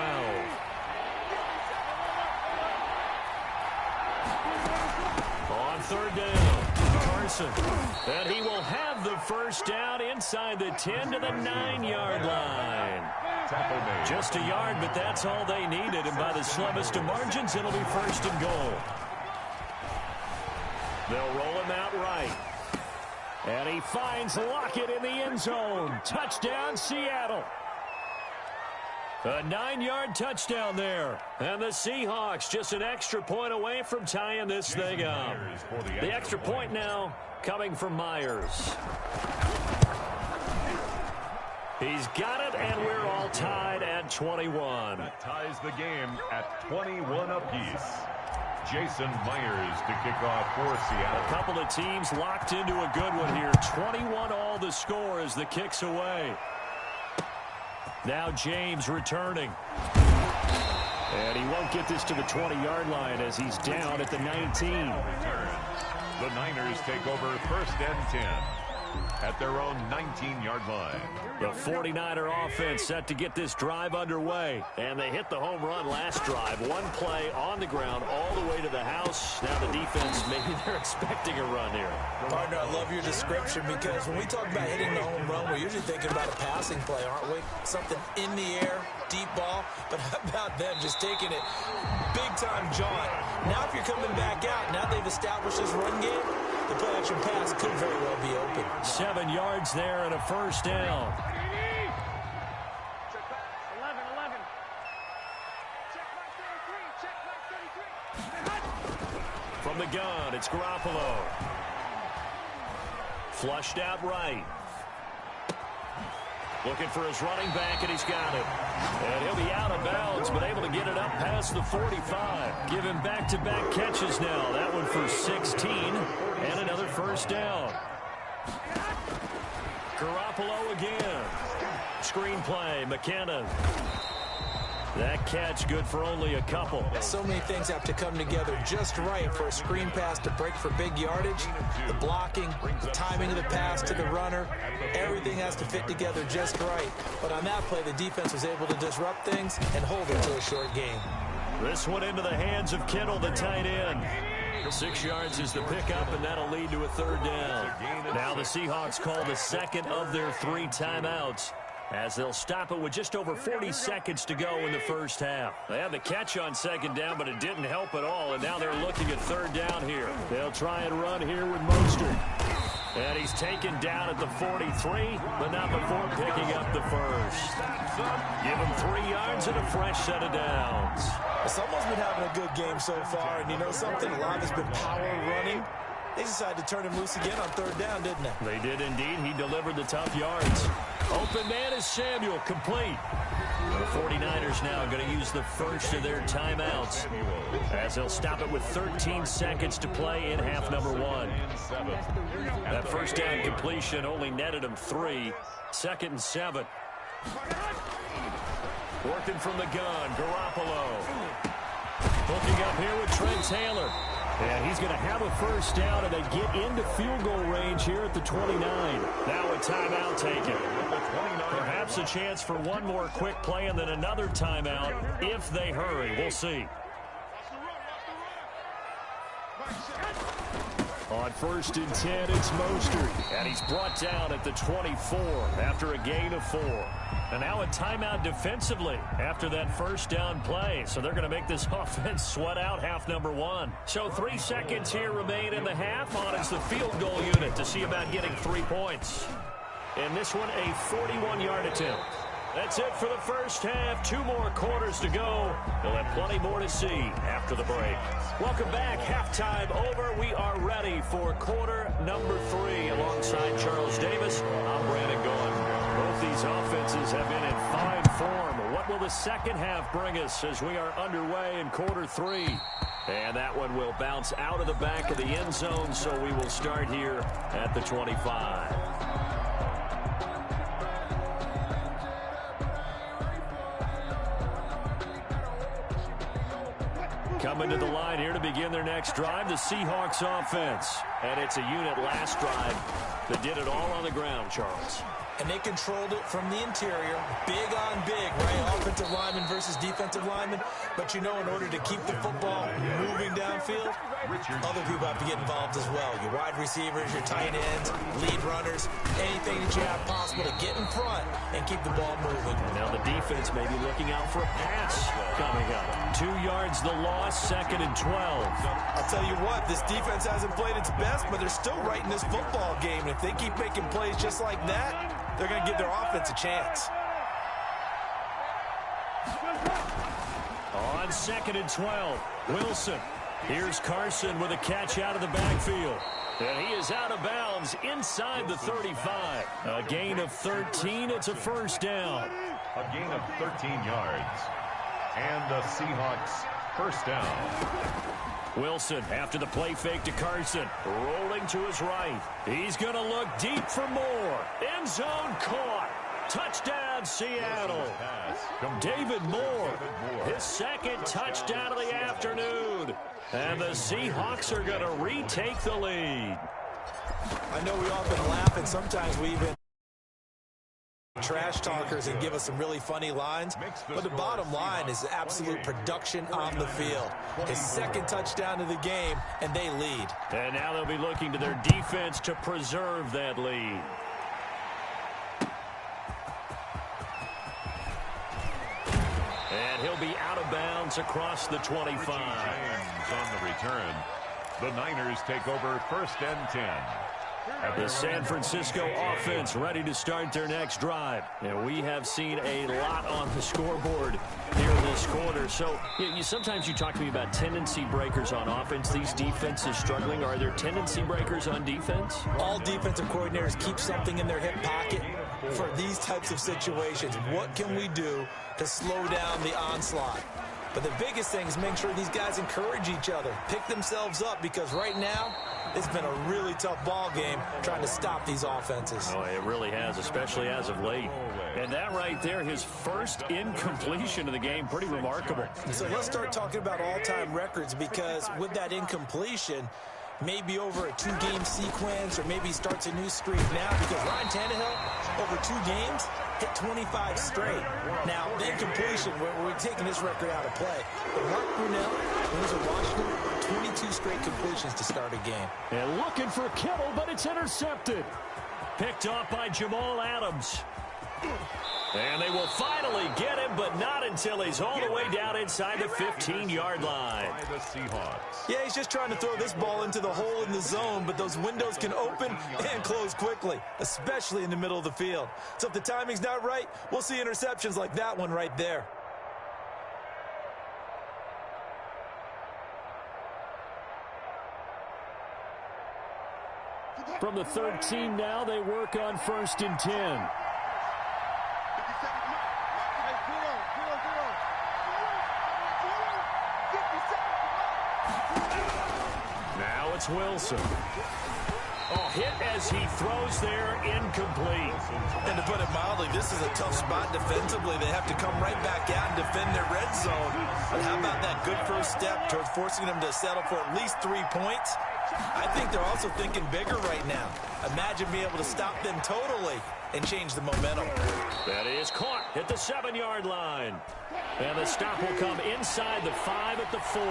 [SPEAKER 2] On third down, Carson. And he will have the first down inside the 10 to the 9-yard line. Just a yard, but that's all they needed. And by the slimmest of margins, it'll be first and goal. They'll roll him out right. And he finds Lockett in the end zone. Touchdown, Seattle. A 9-yard touchdown there. And the Seahawks just an extra point away from tying this thing up. The extra point now coming from Myers. He's got it, and we're all tied at 21.
[SPEAKER 3] That ties the game at 21 apiece. Jason Myers to kick off for Seattle.
[SPEAKER 2] A couple of teams locked into a good one here. 21 all the score as the kick's away. Now James returning. And he won't get this to the 20-yard line as he's down at the 19.
[SPEAKER 3] The Niners take over first and 10 at their own 19-yard line.
[SPEAKER 2] The 49er offense set to get this drive underway. And they hit the home run last drive. One play on the ground all the way to the house. Now the defense, maybe they're expecting a run here.
[SPEAKER 4] Partner, I love your description because when we talk about hitting the home run, we're usually thinking about a passing play, aren't we? Something in the air, deep ball. But how about them just taking it big-time jaunt? Now if you're coming back out, now they've established this run game, the play-action pass could very well be open.
[SPEAKER 2] 7 yards there and a first down. From the gun, it's Garoppolo. Flushed out right. Looking for his running back, and he's got it. And he'll be out of bounds, but able to get it up past the 45. Give him back-to-back catches now. That one for 16, and another first down. Garoppolo again. Screen play, McKinnon. That catch good for only a couple.
[SPEAKER 4] So many things have to come together just right for a screen pass to break for big yardage. The blocking, the timing of the pass to the runner, everything has to fit together just right. But on that play, the defense was able to disrupt things and hold it to a short game.
[SPEAKER 2] This one into the hands of Kittle, the tight end. 6 yards is the pickup, and that'll lead to a third down. Now the Seahawks call the second of their 3 timeouts. as they'll stop it with just over 40 seconds to go in the first half. They had the catch on second down, but it didn't help at all, and now they're looking at third down here. They'll try and run here with Mostert. And he's taken down at the 43, but not before picking up the first. Give him 3 yards and a fresh set of downs.
[SPEAKER 4] Someone's been having a good game so far, and you know something? A lot has been power running. They decided to turn him loose again on third down, didn't they?
[SPEAKER 2] They did indeed. He delivered the tough yards. Open man is Samuel, complete. The 49ers now going to use the first of their timeouts as they'll stop it with 13 seconds to play in half number 1. That first down completion only netted him 3. 2nd and 7. Working from the gun, Garoppolo. Hooking up here with Trent Taylor. And he's going to have a first down, and they get into field goal range here at the 29. Now a timeout taken. Perhaps a chance for one more quick play and then another timeout if they hurry. We'll see. On 1st and 10, it's Mostert. And he's brought down at the 24 after a gain of 4. And now a timeout defensively after that first down play. So they're going to make this offense sweat out half number 1. So 3 seconds here remain in the half. On it's the field goal unit to see about getting 3 points. In this one, a 41-yard attempt. That's it for the first half. 2 more quarters to go. They'll have plenty more to see after the break. Welcome back. Halftime over. We are ready for quarter number 3. Alongside Charles Davis, I'm Brandon Gaughan. Both these offenses have been in fine form. What will the second half bring us as we are underway in quarter 3? And that one will bounce out of the back of the end zone, so we will start here at the 25. Coming to the line here to begin their next drive, the Seahawks offense. And it's a unit last drive that did it all on the ground, Charles.
[SPEAKER 4] And they controlled it from the interior, big on big, right? Offensive lineman versus defensive lineman. But you know, in order to keep the football moving downfield, other people have to get involved as well. Your wide receivers, your tight ends, lead runners, anything that you have possible to get in front and keep the ball moving.
[SPEAKER 2] And now the defense may be looking out for a pass coming up. 2 yards the loss, 2nd and 12.
[SPEAKER 4] I'll tell you what, this defense hasn't played its best, but they're still right in this football game. And if they keep making plays just like that, they're going to give their offense a chance.
[SPEAKER 2] On 2nd and 12, Wilson. Here's Carson with a catch out of the backfield. And he is out of bounds inside the 35. A gain of 13. It's a first down.
[SPEAKER 3] A gain of 13 yards. And the Seahawks first down.
[SPEAKER 2] Wilson after the play fake to Carson. Rolling to his right. He's going to look deep for more. End zone caught. Touchdown, Seattle. David Moore, his 2nd touchdown of the afternoon. And the Seahawks are going to retake the lead.
[SPEAKER 4] I know we often laugh, and sometimes we even trash talkers and give us some really funny lines, but the bottom line is absolute production on the field. His 2nd touchdown of the game, and they lead.
[SPEAKER 2] And now they'll be looking to their defense to preserve that lead. And he'll be out of bounds across the 25.
[SPEAKER 3] On the return, the Niners take over 1st and 10.
[SPEAKER 2] The San Francisco offense ready to start their next drive. And we have seen a lot on the scoreboard here this quarter. So sometimes you talk to me about tendency breakers on offense. These defenses struggling. Are there tendency breakers on defense?
[SPEAKER 4] All defensive coordinators keep something in their hip pocket for these types of situations. What can we do to slow down the onslaught? But the biggest thing is make sure these guys encourage each other, pick themselves up, because right now it's been a really tough ball game trying to stop these offenses.
[SPEAKER 2] Oh, it really has, especially as of late. And that right there, his first incompletion of the game, pretty remarkable.
[SPEAKER 4] So let's start talking about all-time records, because with that incompletion, maybe over a 2-game sequence, or maybe starts a new streak now, because Ryan Tannehill, over 2 games, hit 25 straight. Now, the incompletion, we're taking this record out of play. But Mark Brunell, when he was at Washington, 22 straight completions to start a game.
[SPEAKER 2] And looking for Kittle, but it's intercepted. Picked off by Jamal Adams. And they will finally get him, but not until he's all the way down inside the 15-yard line.
[SPEAKER 3] By the Seahawks.
[SPEAKER 4] Yeah, he's just trying to throw this ball into the hole in the zone, but those windows can open and close quickly, especially in the middle of the field. So if the timing's not right, we'll see interceptions like that one right there.
[SPEAKER 2] From the 13 now, they work on 1st and 10. Now it's Wilson. Oh, hit as he throws there, incomplete.
[SPEAKER 4] And to put it mildly, this is a tough spot defensively. They have to come right back out and defend their red zone. But how about that good first step towards forcing them to settle for at least 3 points? I think they're also thinking bigger right now. Imagine being able to stop them totally and change the momentum.
[SPEAKER 2] That is caught at the 7-yard line. And the stop will come inside the 5 at the 4.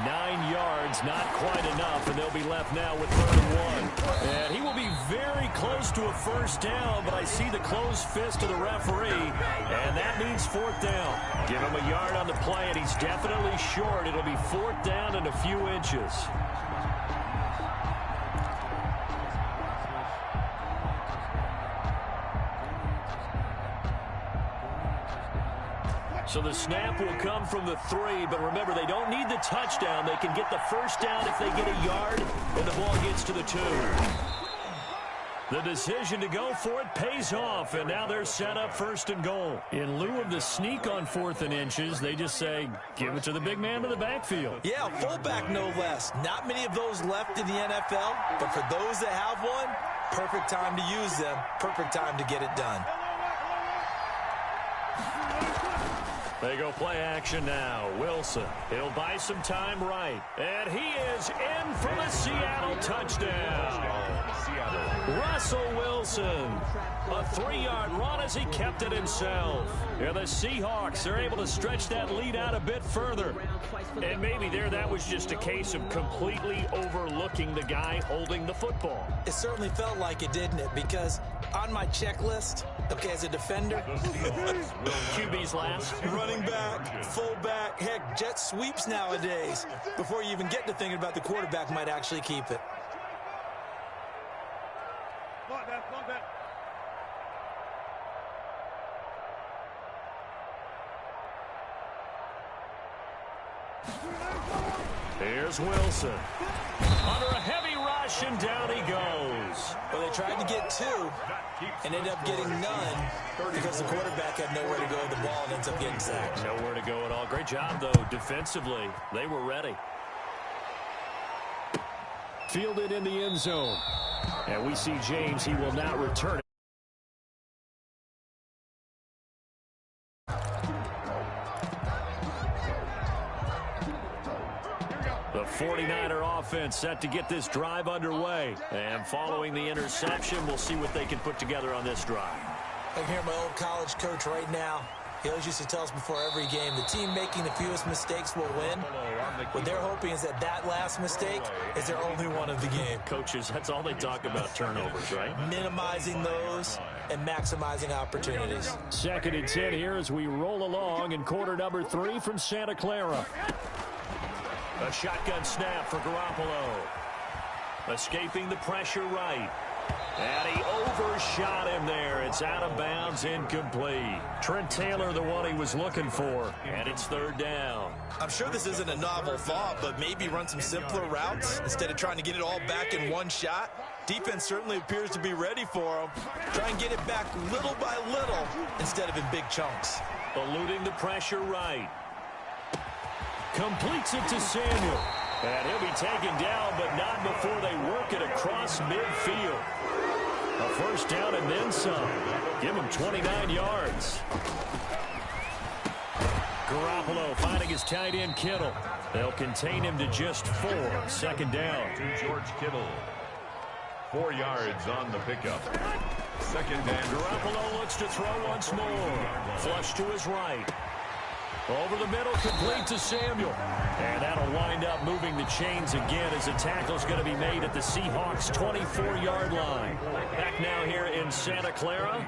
[SPEAKER 2] 9 yards, not quite enough, and they'll be left now with 3rd and 1. And he will be very close to a first down, but I see the closed fist of the referee, and that means 4th down. Give him a yard on the play, and he's definitely short. It'll be 4th down and a few inches. So the snap will come from the 3, but remember, they don't need the touchdown. They can get the first down if they get a yard, and the ball gets to the 2. The decision to go for it pays off, and now they're set up 1st and goal. In lieu of the sneak on 4th and inches, they just say, give it to the big man to the backfield.
[SPEAKER 4] Yeah, fullback no less. Not many of those left in the NFL, but for those that have one, perfect time to use them, perfect time to get it done.
[SPEAKER 2] They go play action now. Wilson, he'll buy some time right. And he is in for the Seattle touchdown. Russell Wilson, a 3-yard run as he kept it himself. And the Seahawks are able to stretch that lead out a bit further. And maybe there that was just a case of completely overlooking the guy holding the football.
[SPEAKER 4] It certainly felt like it, didn't it? Because on my checklist, okay, as a defender,
[SPEAKER 2] QB's last.
[SPEAKER 4] Running back, fullback, heck, jet sweeps nowadays. Before you even get to thinking about the quarterback might actually keep it.
[SPEAKER 2] Here's Wilson. Under a heavy rush, and down he goes.
[SPEAKER 4] Well, they tried to get 2 and ended up getting none because the quarterback had nowhere to go with the ball and ends up getting sacked.
[SPEAKER 2] Nowhere to go at all. Great job, though, defensively. They were ready. Fielded in the end zone. And we see James. He will not return it. The 49er offense set to get this drive underway. And following the interception, we'll see what they can put together on this drive.
[SPEAKER 4] I can hear my old college coach right now. He always used to tell us before every game, the team making the fewest mistakes will win. What they're hoping is that that last mistake is their only one of the game.
[SPEAKER 2] Coaches, that's all they talk about, turnovers, right?
[SPEAKER 4] Minimizing those and maximizing opportunities.
[SPEAKER 2] 2nd and 10 here as we roll along in quarter number 3 from Santa Clara. A shotgun snap for Garoppolo. Escaping the pressure right. And he overshot him there. It's out of bounds, incomplete. Trent Taylor, the one he was looking for. And it's 3rd down.
[SPEAKER 4] I'm sure this isn't a novel thought, but maybe run some simpler routes instead of trying to get it all back in one shot. Defense certainly appears to be ready for him. Try and get it back little by little instead of in big chunks.
[SPEAKER 2] Eluding the pressure right. Completes it to Samuel. And he'll be taken down, but not before they work it across midfield. A first down and then some. Give him 29 yards. Garoppolo finding his tight end Kittle. They'll contain him to just 4. 2nd down.
[SPEAKER 3] To George Kittle. 4 yards on the pickup. 2nd down.
[SPEAKER 2] Garoppolo looks to throw once more. Flush to his right. Over the middle, complete to Samuel. And that'll wind up moving the chains again as a tackle's going to be made at the Seahawks' 24-yard line. Back now here in Santa Clara.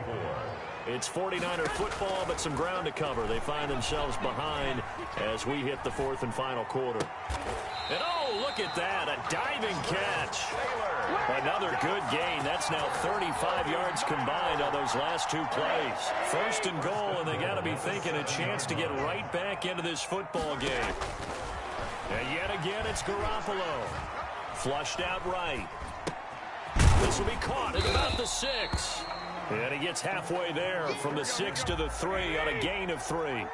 [SPEAKER 2] It's 49er football, but some ground to cover. They find themselves behind as we hit the fourth and final quarter. And oh, look at that, a diving catch. Another good gain. That's now 35 yards combined on those last two plays. First and goal, and they got to be thinking a chance to get right back into this football game. And yet again, it's Garoppolo. Flushed out right. This will be caught at about the 6. And he gets halfway there from the 6 to the 3 on a gain of 3.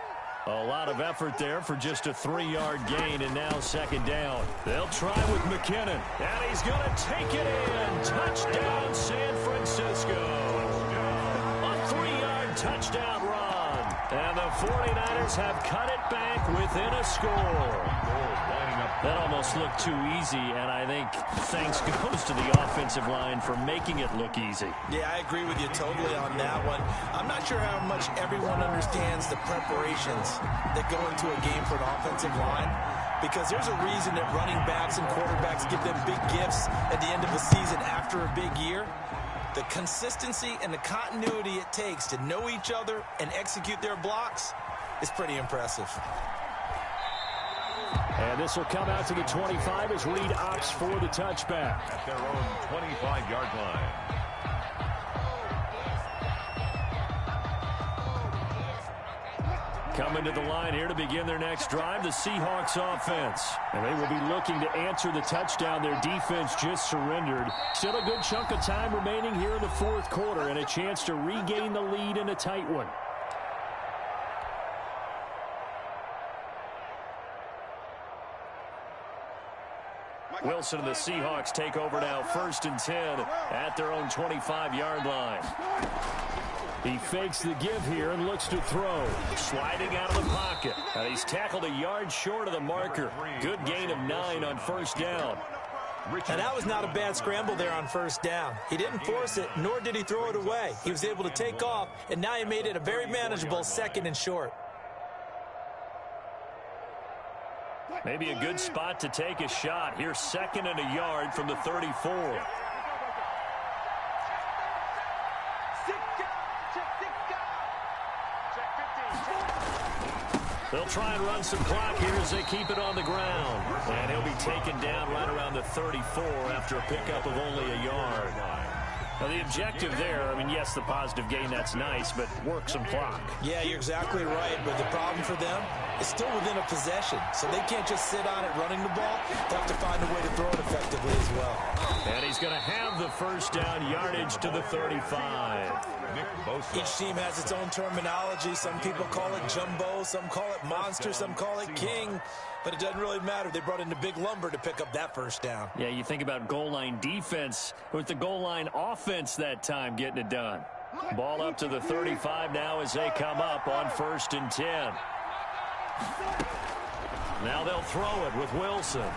[SPEAKER 2] A lot of effort there for just a 3-yard gain, and now second down. They'll try with McKinnon, and he's going to take it in. Touchdown, San Francisco. A 3-yard touchdown run, and the 49ers have cut it back within a score. That almost looked too easy, and I think thanks goes to the offensive line for making it look easy.
[SPEAKER 4] Yeah, I agree with you totally on that one. I'm not sure how much everyone understands the preparations that go into a game for an offensive line, because there's a reason that running backs and quarterbacks give them big gifts at the end of the season after a big year. The consistency and the continuity it takes to know each other and execute their blocks is pretty impressive.
[SPEAKER 2] And this will come out to the 25 as Reed opts for the touchback.
[SPEAKER 3] At their own 25-yard line.
[SPEAKER 2] Coming to the line here to begin their next drive, the Seahawks offense. And they will be looking to answer the touchdown their defense just surrendered. Still a good chunk of time remaining here in the fourth quarter and a chance to regain the lead in a tight one. Wilson and the Seahawks take over now, 1st and 10 at their own 25-yard line. He fakes the give here and looks to throw. Sliding out of the pocket. And he's tackled a yard short of the marker. Good gain of 9 on 1st down.
[SPEAKER 4] And that was not a bad scramble there on 1st down. He didn't force it, nor did he throw it away. He was able to take off, and now he made it a very manageable 2nd and short.
[SPEAKER 2] Maybe a good spot to take a shot. Here's 2nd and a yard from the 34. They'll try and run some clock here as they keep it on the ground. And he'll be taken down right around the 34 after a pickup of only a yard. Now, the objective there, I mean, yes, the positive gain, that's nice, but work some clock.
[SPEAKER 4] Yeah, you're exactly right, but the problem for them is still within a possession, so they can't just sit on it running the ball. They have to find a way to throw it effectively as well.
[SPEAKER 2] And he's going to have the 1st down, yardage to the 35.
[SPEAKER 4] Each team has its own terminology. Some people call it jumbo, some call it monster, some call it king. But it doesn't really matter. They brought in the big lumber to pick up that 1st down.
[SPEAKER 2] Yeah, you think about goal line defense with the goal line offense that time getting it done. Ball up to the 35 now as they come up on 1st and 10. Now they'll throw it with Wilson.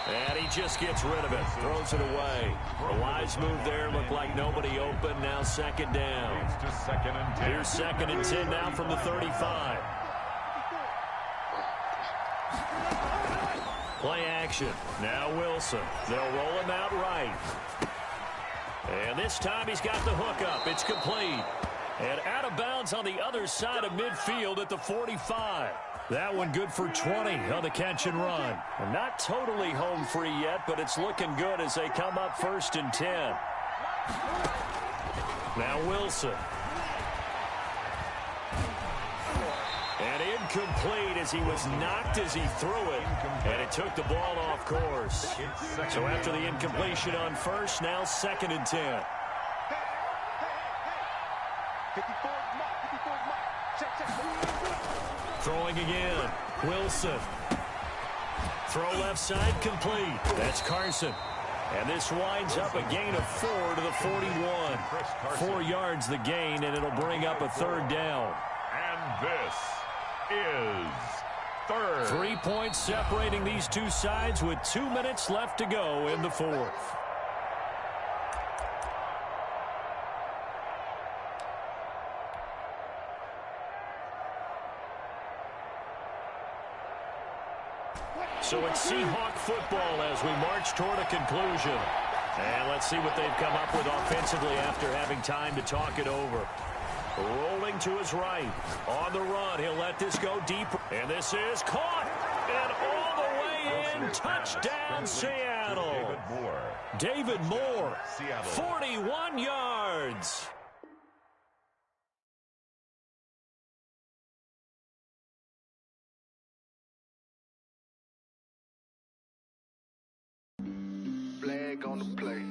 [SPEAKER 2] And he just gets rid of it, throws it away. A wise move there, looked like nobody open, now 2nd down. Here's 2nd and 10 now from the 35. Play action. Now Wilson. They'll roll him out right. And this time he's got the hook up. It's complete. And out of bounds on the other side of midfield at the 45. That one good for 20 on the catch and run. And not totally home free yet, but it's looking good as they come up 1st and 10. Now Wilson. And incomplete as he was knocked as he threw it. And it took the ball off course. So after the incompletion on 1st, now 2nd and 10. Throwing again. Wilson. Throw left side complete. That's Carson. And this winds up a gain of 4 to the 41. 4 yards the gain, and it'll bring up a 3rd down.
[SPEAKER 3] And this is 3rd.
[SPEAKER 2] 3 points separating these two sides with 2 minutes left to go in the 4th. So it's Seahawk football as we march toward a conclusion. And let's see what they've come up with offensively after having time to talk it over. Rolling to his right. On the run, he'll let this go deep. And this is caught. And all the way in. Touchdown, Seattle. David Moore, 41 yards.
[SPEAKER 15] Flag on the play.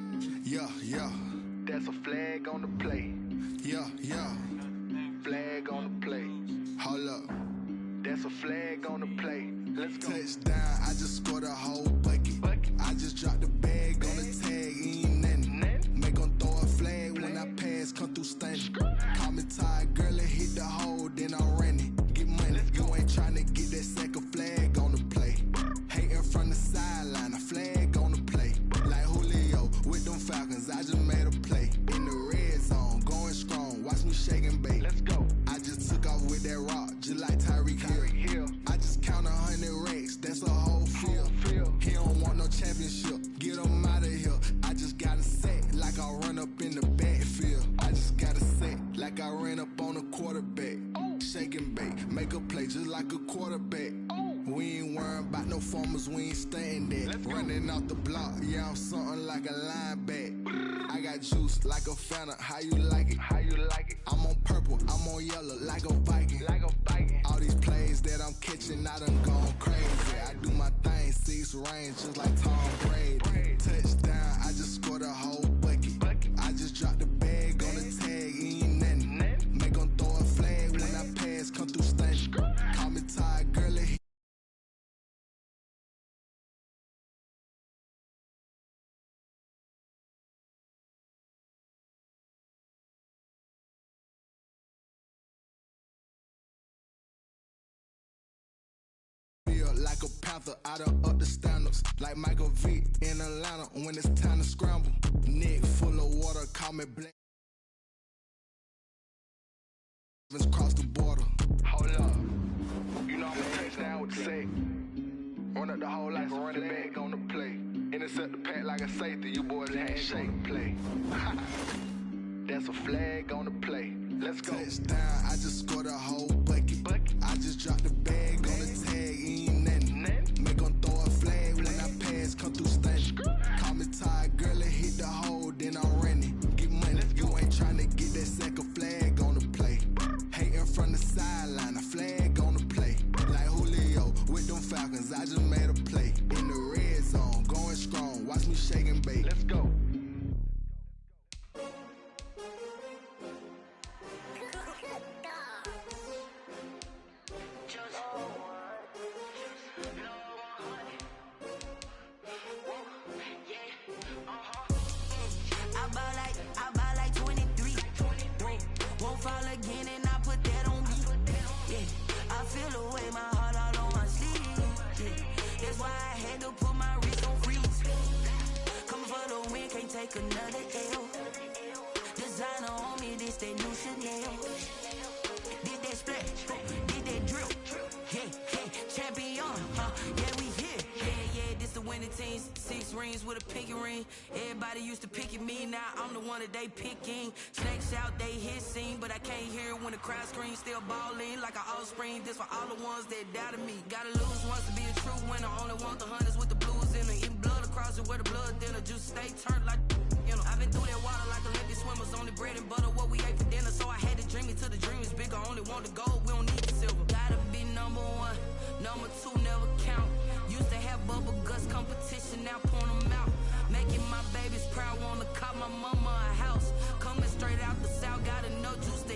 [SPEAKER 15] Yeah, yeah. That's a flag on the play. Yeah, yeah. Flag on the play. Hold up. That's a flag on the play. Let's go. Touchdown, I just scored a whole bucket. I just dropped the bag on the tag, ain't nothing. Make 'em throw a flag when I pass, come through stunning. Call me tired, girl, and hit the hole, then I'm running. Get money, you ain't tryna get that second flag on the play. Hating from the sideline, a flag on the play. Like Julio with them Falcons, I just made a play. In the red zone, going strong, watch me shake and bake. Let's go. I just took off with that rock, just like Tyreek Hill. I just count 100 racks, that's a whole field. He don't want no championship, get him out of here. I just got a set, like I run up in the backfield. I just got a set, like I ran up on a quarterback. Shake and bake, make a play just like a quarterback. We ain't worrying about no formers, we ain't staying there. Running off the block, yeah, I'm something like a linebacker. I got juice like a Fanta, how you like it? How you like it? I'm on purple, I'm on yellow, like a Viking. Like a Viking. All these plays that I'm catching, I done gone crazy. I do my thing, 6 range, just like Tom Brady. Touchdown, I just scored a whole bucket. I just dropped the bag on the tag, ain't nothing. Make 'em throw a flag when I pass, come through stunning. Call me tired, girl, and like a panther, I done up the standards. Like Michael Vick in Atlanta when it's time to scramble. Neck full of water, call me black. Cross the border. Hold up. You know I'm a touchdown with the sack. Run up the whole like a running back on the play. Intercept the pack like a safety, you boys ain't shake play. That's a flag on the play. Let's go. Touchdown, I just scored a whole bucket. I just dropped the bag on the tag, ain't nothing. Make 'em throw a flag when I pass, come through stunning. Call me tired, girl, and hit the hole, then I'm running. Get money, you ain't tryna get that second flag on the play. Hating from the sideline, a flag on the play. Like Julio with them Falcons, I just made a play. In the red zone, going strong, watch me shake and bake. Let's go.
[SPEAKER 14] I buy like 23. Won't fall again and I put that on me. Yeah, I feel the way, my heart all on my sleeve. Yeah, that's why I had to put my wrist on freeze. Coming for the win, can't take another L. Designer on me, this that new Chanel. Did that splash, did that drip. Yeah, champion, yeah, we here. Yeah, this the winning team. 6 rings with a pinky ring. Everybody used to pick at me, now I'm the one that they picking. Snakes out, they hissing, but I can't hear it when the crowd screams. Still balling like an offspring. This for all the ones that doubted me. Gotta lose once to be a true winner. Only want the hunters with the blues in it. Eating blood across it where the blood dinner. Just stay turned like, you know. I've been through that water like Olympic swimmers. Only bread and butter, what we ate for dinner. So I had to dream it till the dream is bigger. Only want the gold, we don't need the silver. Gotta be number 1, number 2 never count. Used to have bubble guts competition, now point them out. Making my babies proud, wanna cop my mama a house. Coming straight out the south, got enough juice to